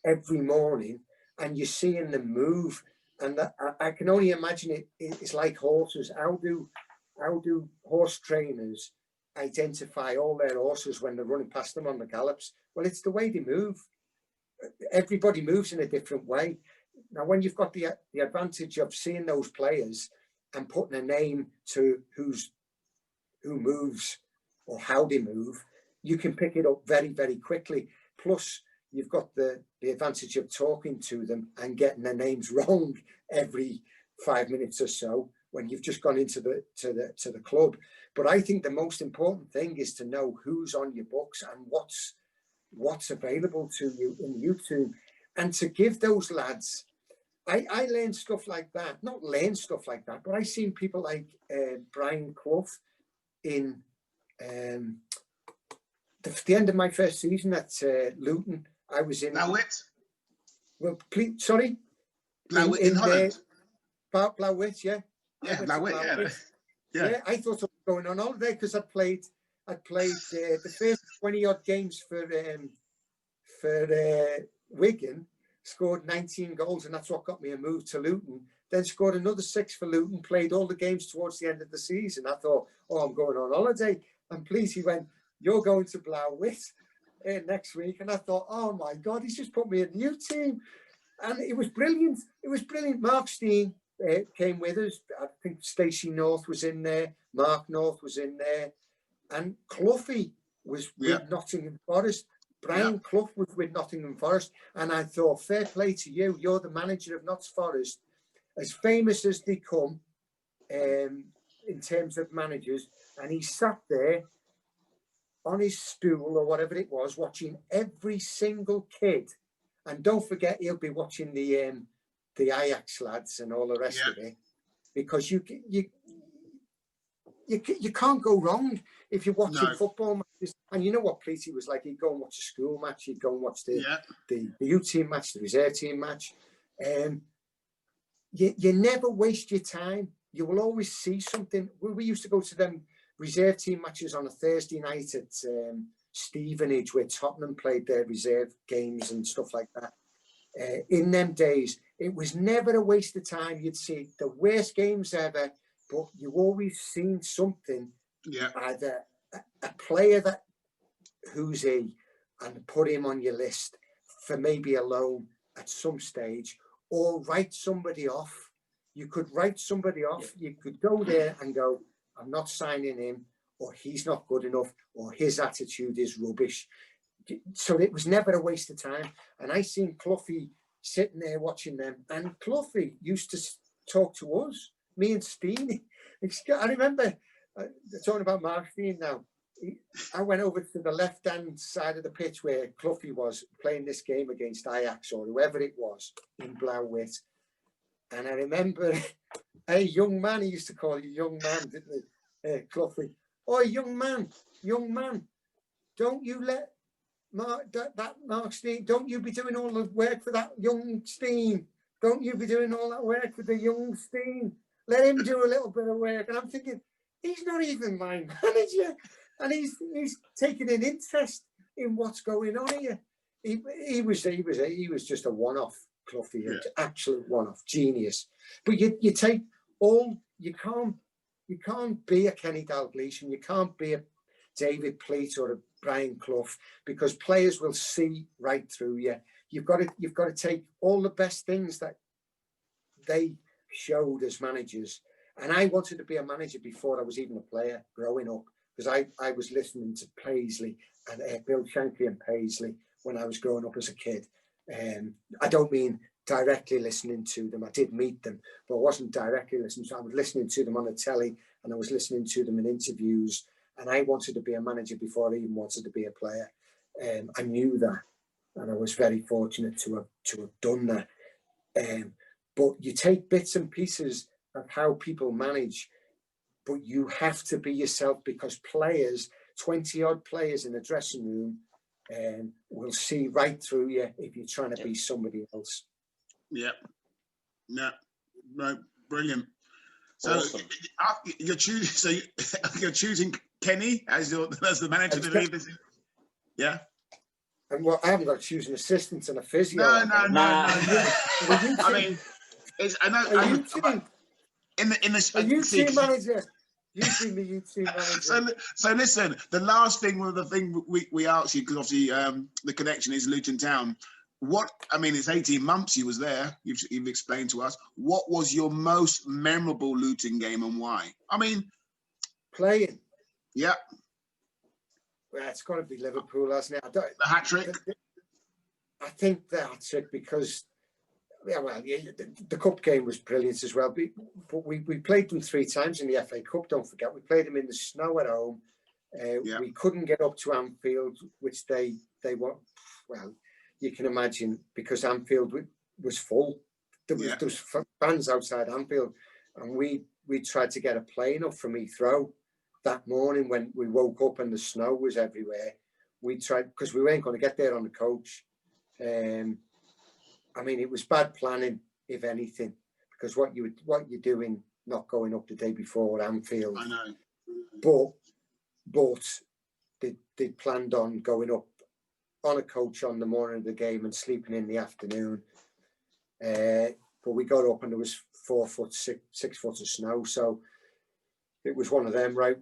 every morning and you're seeing them move. And I can only imagine it's like horses. How do horse trainers identify all their horses when they're running past them on the gallops? Well, it's the way they move. Everybody moves in a different way. Now, when you've got the advantage of seeing those players and putting a name to who moves or how they move, you can pick it up very, very quickly. Plus, you've got the advantage of talking to them and getting their names wrong every 5 minutes or so when you've just gone into the club. But I think the most important thing is to know who's on your books and what's available to you in YouTube, and to give those lads. I learned stuff like that, not learned stuff like that, but I seen people like Brian Clough in the end of my first season at Luton. I was in. Now it. Well, please, sorry. Blauwit in Holland. Blauwit, yeah. Yeah, Blauwit, yeah. I thought I was going on holiday because I'd played the first 20-odd games for Wigan, scored 19 goals, and that's what got me a move to Luton. Then scored another 6 for Luton, played all the games towards the end of the season. I thought, oh, I'm going on holiday. And please, he went, you're going to Blauwit next week. And I thought, oh my God, he's just put me in a new team. And it was brilliant. It was brilliant. Mark Steen came with us. I think Stacey North was in there. Mark North was in there. And Cloughie was with Nottingham Forest. Brian Clough was with Nottingham Forest. And I thought, fair play to you. You're the manager of Notts Forest. As famous as they come in terms of managers. And he sat there on his stool or whatever it was, watching every single kid. And don't forget, he'll be watching the Ajax lads and all the rest of it, because you can't go wrong if you're watching football matches. And you know what Pleaty was like? He'd go and watch a school match. He'd go and watch the U team match, the reserve team match. You never waste your time. You will always see something. We used to go to them reserve team matches on a Thursday night at Stevenage, where Tottenham played their reserve games and stuff like that. In them days, it was never a waste of time. You'd see the worst games ever, but you always seen something. Yeah. Either a player who's and put him on your list for maybe a loan at some stage, or write somebody off. You could write somebody off. Yeah. You could go there and go, I'm not signing him, or he's not good enough, or his attitude is rubbish. So it was never a waste of time. And I seen Cloughie sitting there watching them, and Cloughie used to talk to us, me and Steen. I remember talking about Mark Steen now. I went over to the left-hand side of the pitch where Cloughie was playing this game against Ajax or whoever it was in Blauwit. And I remember a young man, he used to call you young man, didn't he, Cloughie? Oh, young man, don't you let Mark Steen, don't you be doing all the work for that young Steen. Don't you be doing all that work for the young Steen. Let him do a little bit of work. And I'm thinking, he's not even my manager. And he's taking an interest in what's going on here. He was just a one-off, Cloughie, absolute one-off, genius. But you take all, you can't be a Kenny Dalglish, and you can't be a David Pleat or a Brian Clough, because players will see right through you. You've got to take all the best things that they showed as managers. And I wanted to be a manager before I was even a player growing up, because I was listening to Paisley and Bill Shankly and Paisley when I was growing up as a kid. I don't mean directly listening to them. I did meet them, but I wasn't directly listening. So I was listening to them on the telly, and I was listening to them in interviews. And I wanted to be a manager before I even wanted to be a player. I knew that, and I was very fortunate to have done that. But you take bits and pieces of how people manage, but you have to be yourself, because players, 20-odd players in a dressing room, will see right through you if you're trying to be somebody else. Yeah. No, brilliant. So awesome. You're choosing Kenny as the manager to lead this. Yeah. And well, I haven't got to choose an assistant and a physio. No. I mean, in the team manager. You've been the U2 manager. So listen, the last thing, one of the things we asked you, because obviously the connection is Luton Town. It's 18 months you was there. You've explained to us. What was your most memorable Luton game and why? Playing. Yeah. Well, it's got to be Liverpool, hasn't it? The hat-trick? I think the hat-trick, because the cup game was brilliant as well. But we played them 3 times in the FA Cup, don't forget. We played them in the snow at home. We couldn't get up to Anfield, which they were, well, you can imagine, because Anfield was full. There was fans outside Anfield, and we tried to get a plane up from Heathrow that morning when we woke up and the snow was everywhere. We tried, because we weren't going to get there on the coach. It was bad planning, if anything, because what you're doing, not going up the day before Anfield. I know. But they planned on going up on a coach on the morning of the game and sleeping in the afternoon. But we got up and there was 4 foot, 6 foot of snow. So it was one of them, right?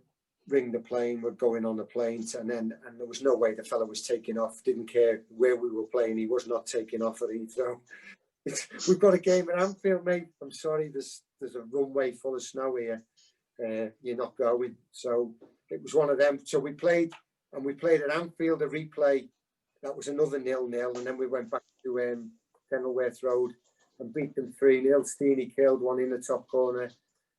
Ring the plane, we're going on the plane. And there was no way the fella was taking off. Didn't care where we were playing. He was not taking off at Heathrow. We've got a game at Anfield, mate. I'm sorry, there's a runway full of snow here. You're not going. So it was one of them. So we played at Anfield, a replay. That was another 0-0. And then we went back to Kenilworth Road and beat them 3-0. Steenie killed one in the top corner.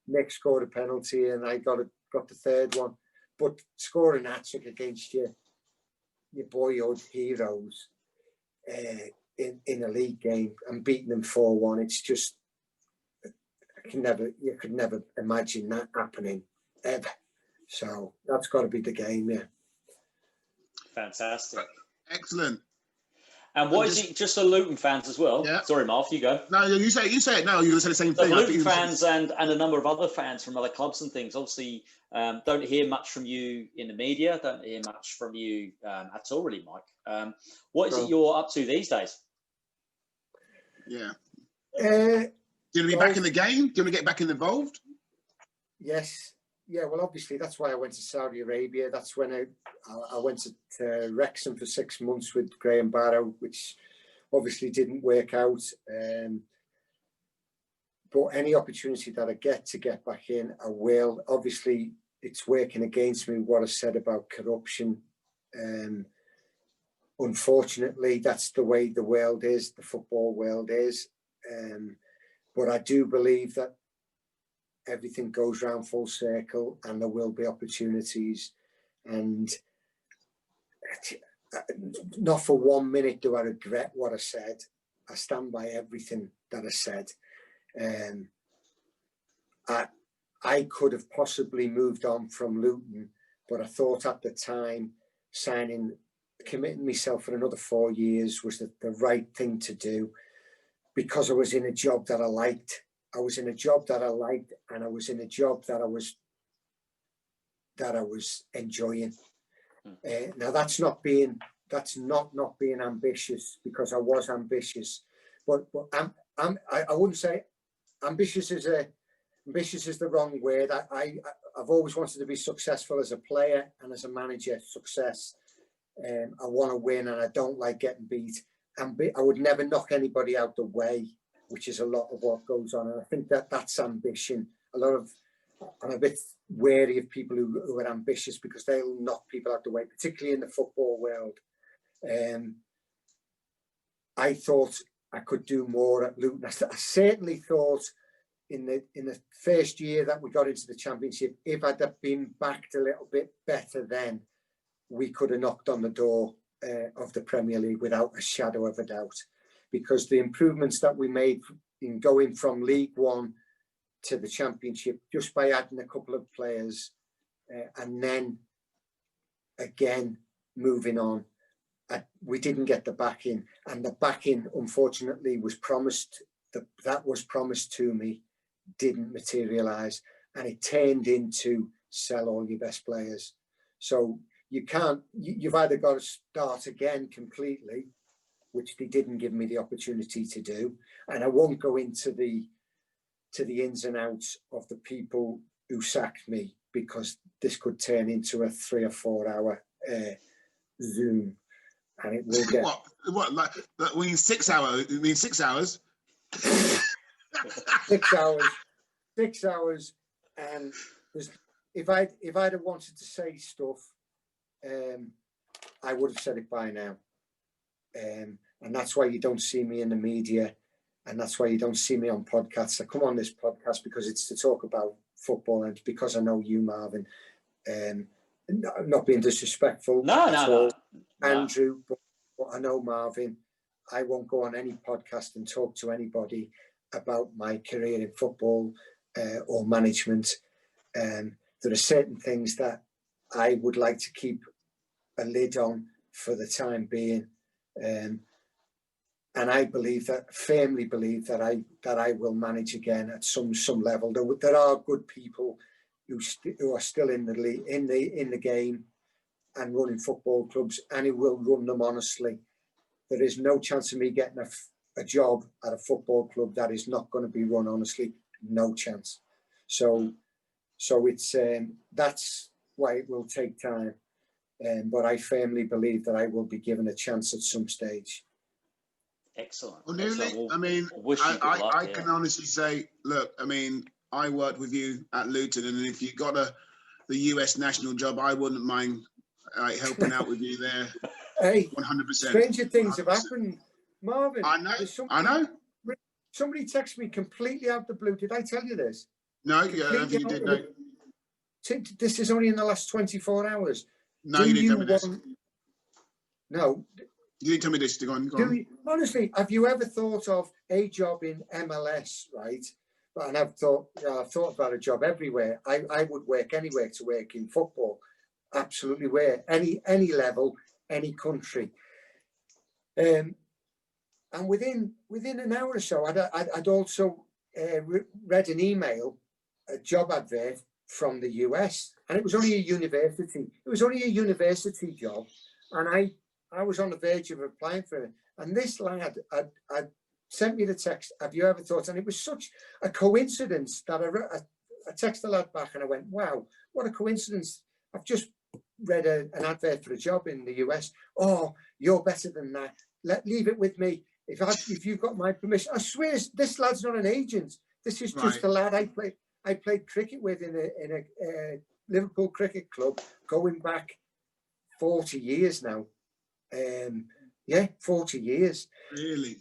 Nick scored a penalty and I got the third one. But scoring a hat-trick against your boyhood heroes in a league game and beating them 4-1, it's just, you could never imagine that happening ever. So that's got to be the game, yeah. Fantastic. Excellent. And what is it, just the Luton fans as well? Yeah. Sorry, Marv, you go. No, you say it. No, you're going to say the same thing. The Luton fans and a number of other fans from other clubs and things, obviously, don't hear much from you in the media, don't hear much from you at all, really, Mike. What is it you're up to these days? Yeah. Do you want to be back in the game? Do you want to get back involved? Yes. Yeah, well, obviously, that's why I went to Saudi Arabia. That's when I went to Wrexham for 6 months with Graham Barrow, which obviously didn't work out. But any opportunity that I get to get back in, I will. Obviously, it's working against me, what I said about corruption. Unfortunately, that's the way the world is, the football world is. But I do believe that everything goes round full circle and there will be opportunities. And not for 1 minute do I regret what I said. I stand by everything that I said. I could have possibly moved on from Luton, but I thought at the time committing myself for another 4 years was the right thing to do, because I was in a job that I liked. I was in a job that I liked, and I was in a job that I was enjoying. Now that's not being ambitious, because I was ambitious, but I wouldn't say ambitious is the wrong word. I've always wanted to be successful as a player and as a manager. Success. I want to win, and I don't like getting beat. I would never knock anybody out the way, which is a lot of what goes on. And I think that's ambition. I'm a bit wary of people who are ambitious, because they'll knock people out the way, particularly in the football world. I thought I could do more at Luton. I certainly thought in the first year that we got into the Championship, if I'd have been backed a little bit better then, we could have knocked on the door of the Premier League without a shadow of a doubt, because the improvements that we made in going from League One to the Championship, just by adding a couple of players and then again moving on, we didn't get the backing, and the backing unfortunately was promised. That was promised to me, didn't materialise, and it turned into sell all your best players. So you've either got to start again completely, which they didn't give me the opportunity to do. And I won't go into the ins and outs of the people who sacked me, because this could turn into a 3 or 4 hour Zoom, and it will get what like we mean 6 hours. You mean 6 hours? 6 hours. 6 hours. And if I'd have wanted to say stuff, I would have said it by now. And that's why you don't see me in the media, and that's why you don't see me on podcasts. I come on this podcast because it's to talk about football, and because I know you, Marvin. I'm not being disrespectful at all, Andrew, but I know Marvin. I won't go on any podcast and talk to anybody about my career in football or management. There are certain things that I would like to keep a lid on for the time being. and I firmly believe that I will manage again at some level. There are good people who are still in the game and running football clubs, and who will run them honestly. There is no chance of me getting a job at a football club that is not going to be run honestly. No chance. So it's that's why it will take time. But I firmly believe that I will be given a chance at some stage. Excellent. Well, Newley, Excellent. I mean, I can honestly say, look, I mean, I worked with you at Luton, and if you got the US national job, I wouldn't mind helping out with you there. Hey, 100%. Stranger things 100%. have happened, Marvin. I know. Somebody texted me completely out of the blue. Did I tell you this? No, yeah, you did. No. This is only in the last 24 hours. No, you didn't tell me this. No. You didn't tell me this. Go on. Honestly, have you ever thought of a job in MLS, right? And I've thought about a job everywhere. I would work anywhere to work in football. Absolutely, where any level, any country. And within an hour or so, I'd also read an email, a job advert from the US, and it was only a university. It was only a university job, and I was on the verge of applying for it. And this lad had sent me the text, have you ever thought? And it was such a coincidence that I texted the lad back and I went, wow, what a coincidence. I've just read an advert for a job in the US. Oh, you're better than that. Leave it with me. If you've got my permission, I swear this lad's not an agent. This is just a lad I played cricket with in a Liverpool cricket club going back 40 years now. 40 years. Really?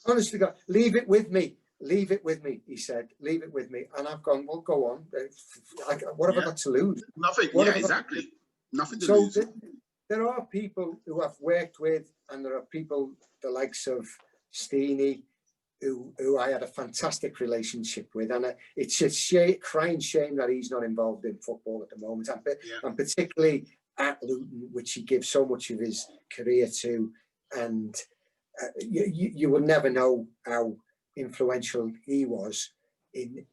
Honestly, God, leave it with me. Leave it with me, he said. Leave it with me. And I've gone, well, go on. What have I got to lose? Nothing. Exactly. Nothing to lose. There are people who I've worked with, and there are people the likes of Steenie, who I had a fantastic relationship with. And it's a crying shame that he's not involved in football at the moment. And particularly at Luton, which he gives so much of his career to. And you will never know how influential he was in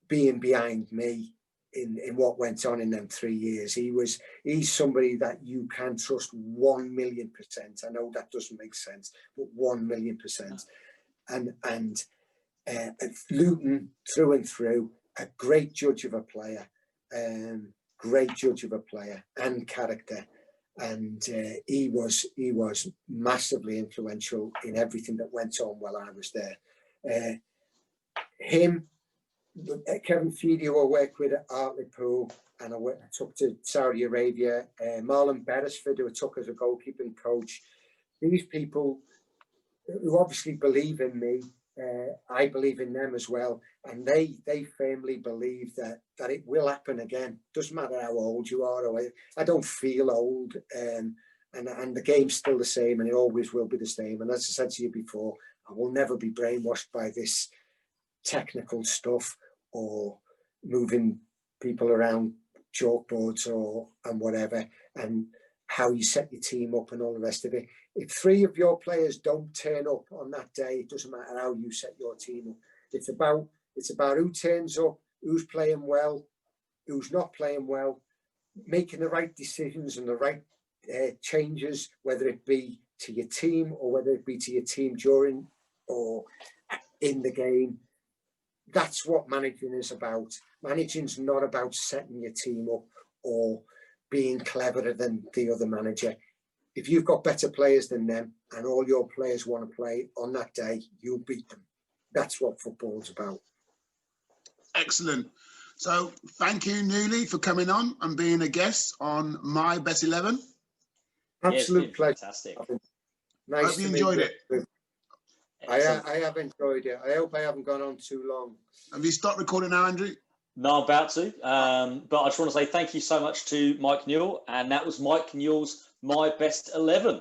being behind me in what went on in them 3 years. He's somebody that you can trust 1,000,000%. I know that doesn't make sense, but 1,000,000%. And Luton through and through, a great judge of a player, and character. And he was massively influential in everything that went on while I was there. Kevin Feedy, who I worked with at Hartlepool, and I took to Saudi Arabia. Marlon Beresford, who I took as a goalkeeping coach. These people who obviously believe in me, I believe in them as well, and they firmly believe that it will happen again. Doesn't matter how old you are. I don't feel old, and the game's still the same, and it always will be the same. And as I said to you before, I will never be brainwashed by this technical stuff or moving people around chalkboards and whatever, and how you set your team up and all the rest of it. If 3 of your players don't turn up on that day, it doesn't matter how you set your team up. It's about who turns up, who's playing well, who's not playing well, making the right decisions and the right changes, whether it be to your team or whether it be to your team during or in the game. That's what managing is about. Managing's not about setting your team up or being cleverer than the other manager. If you've got better players than them and all your players want to play on that day, you'll beat them. That's what football's about. Excellent. So thank you, Newley, for coming on and being a guest on My Bet 11. Absolute pleasure. Fantastic. Nice. Hope you enjoyed it. I have enjoyed it. I hope I haven't gone on too long. Have you stopped recording now, Andrew? No, I'm about to. But I just want to say thank you so much to Mike Newell. And that was Mike Newell's My Best 11.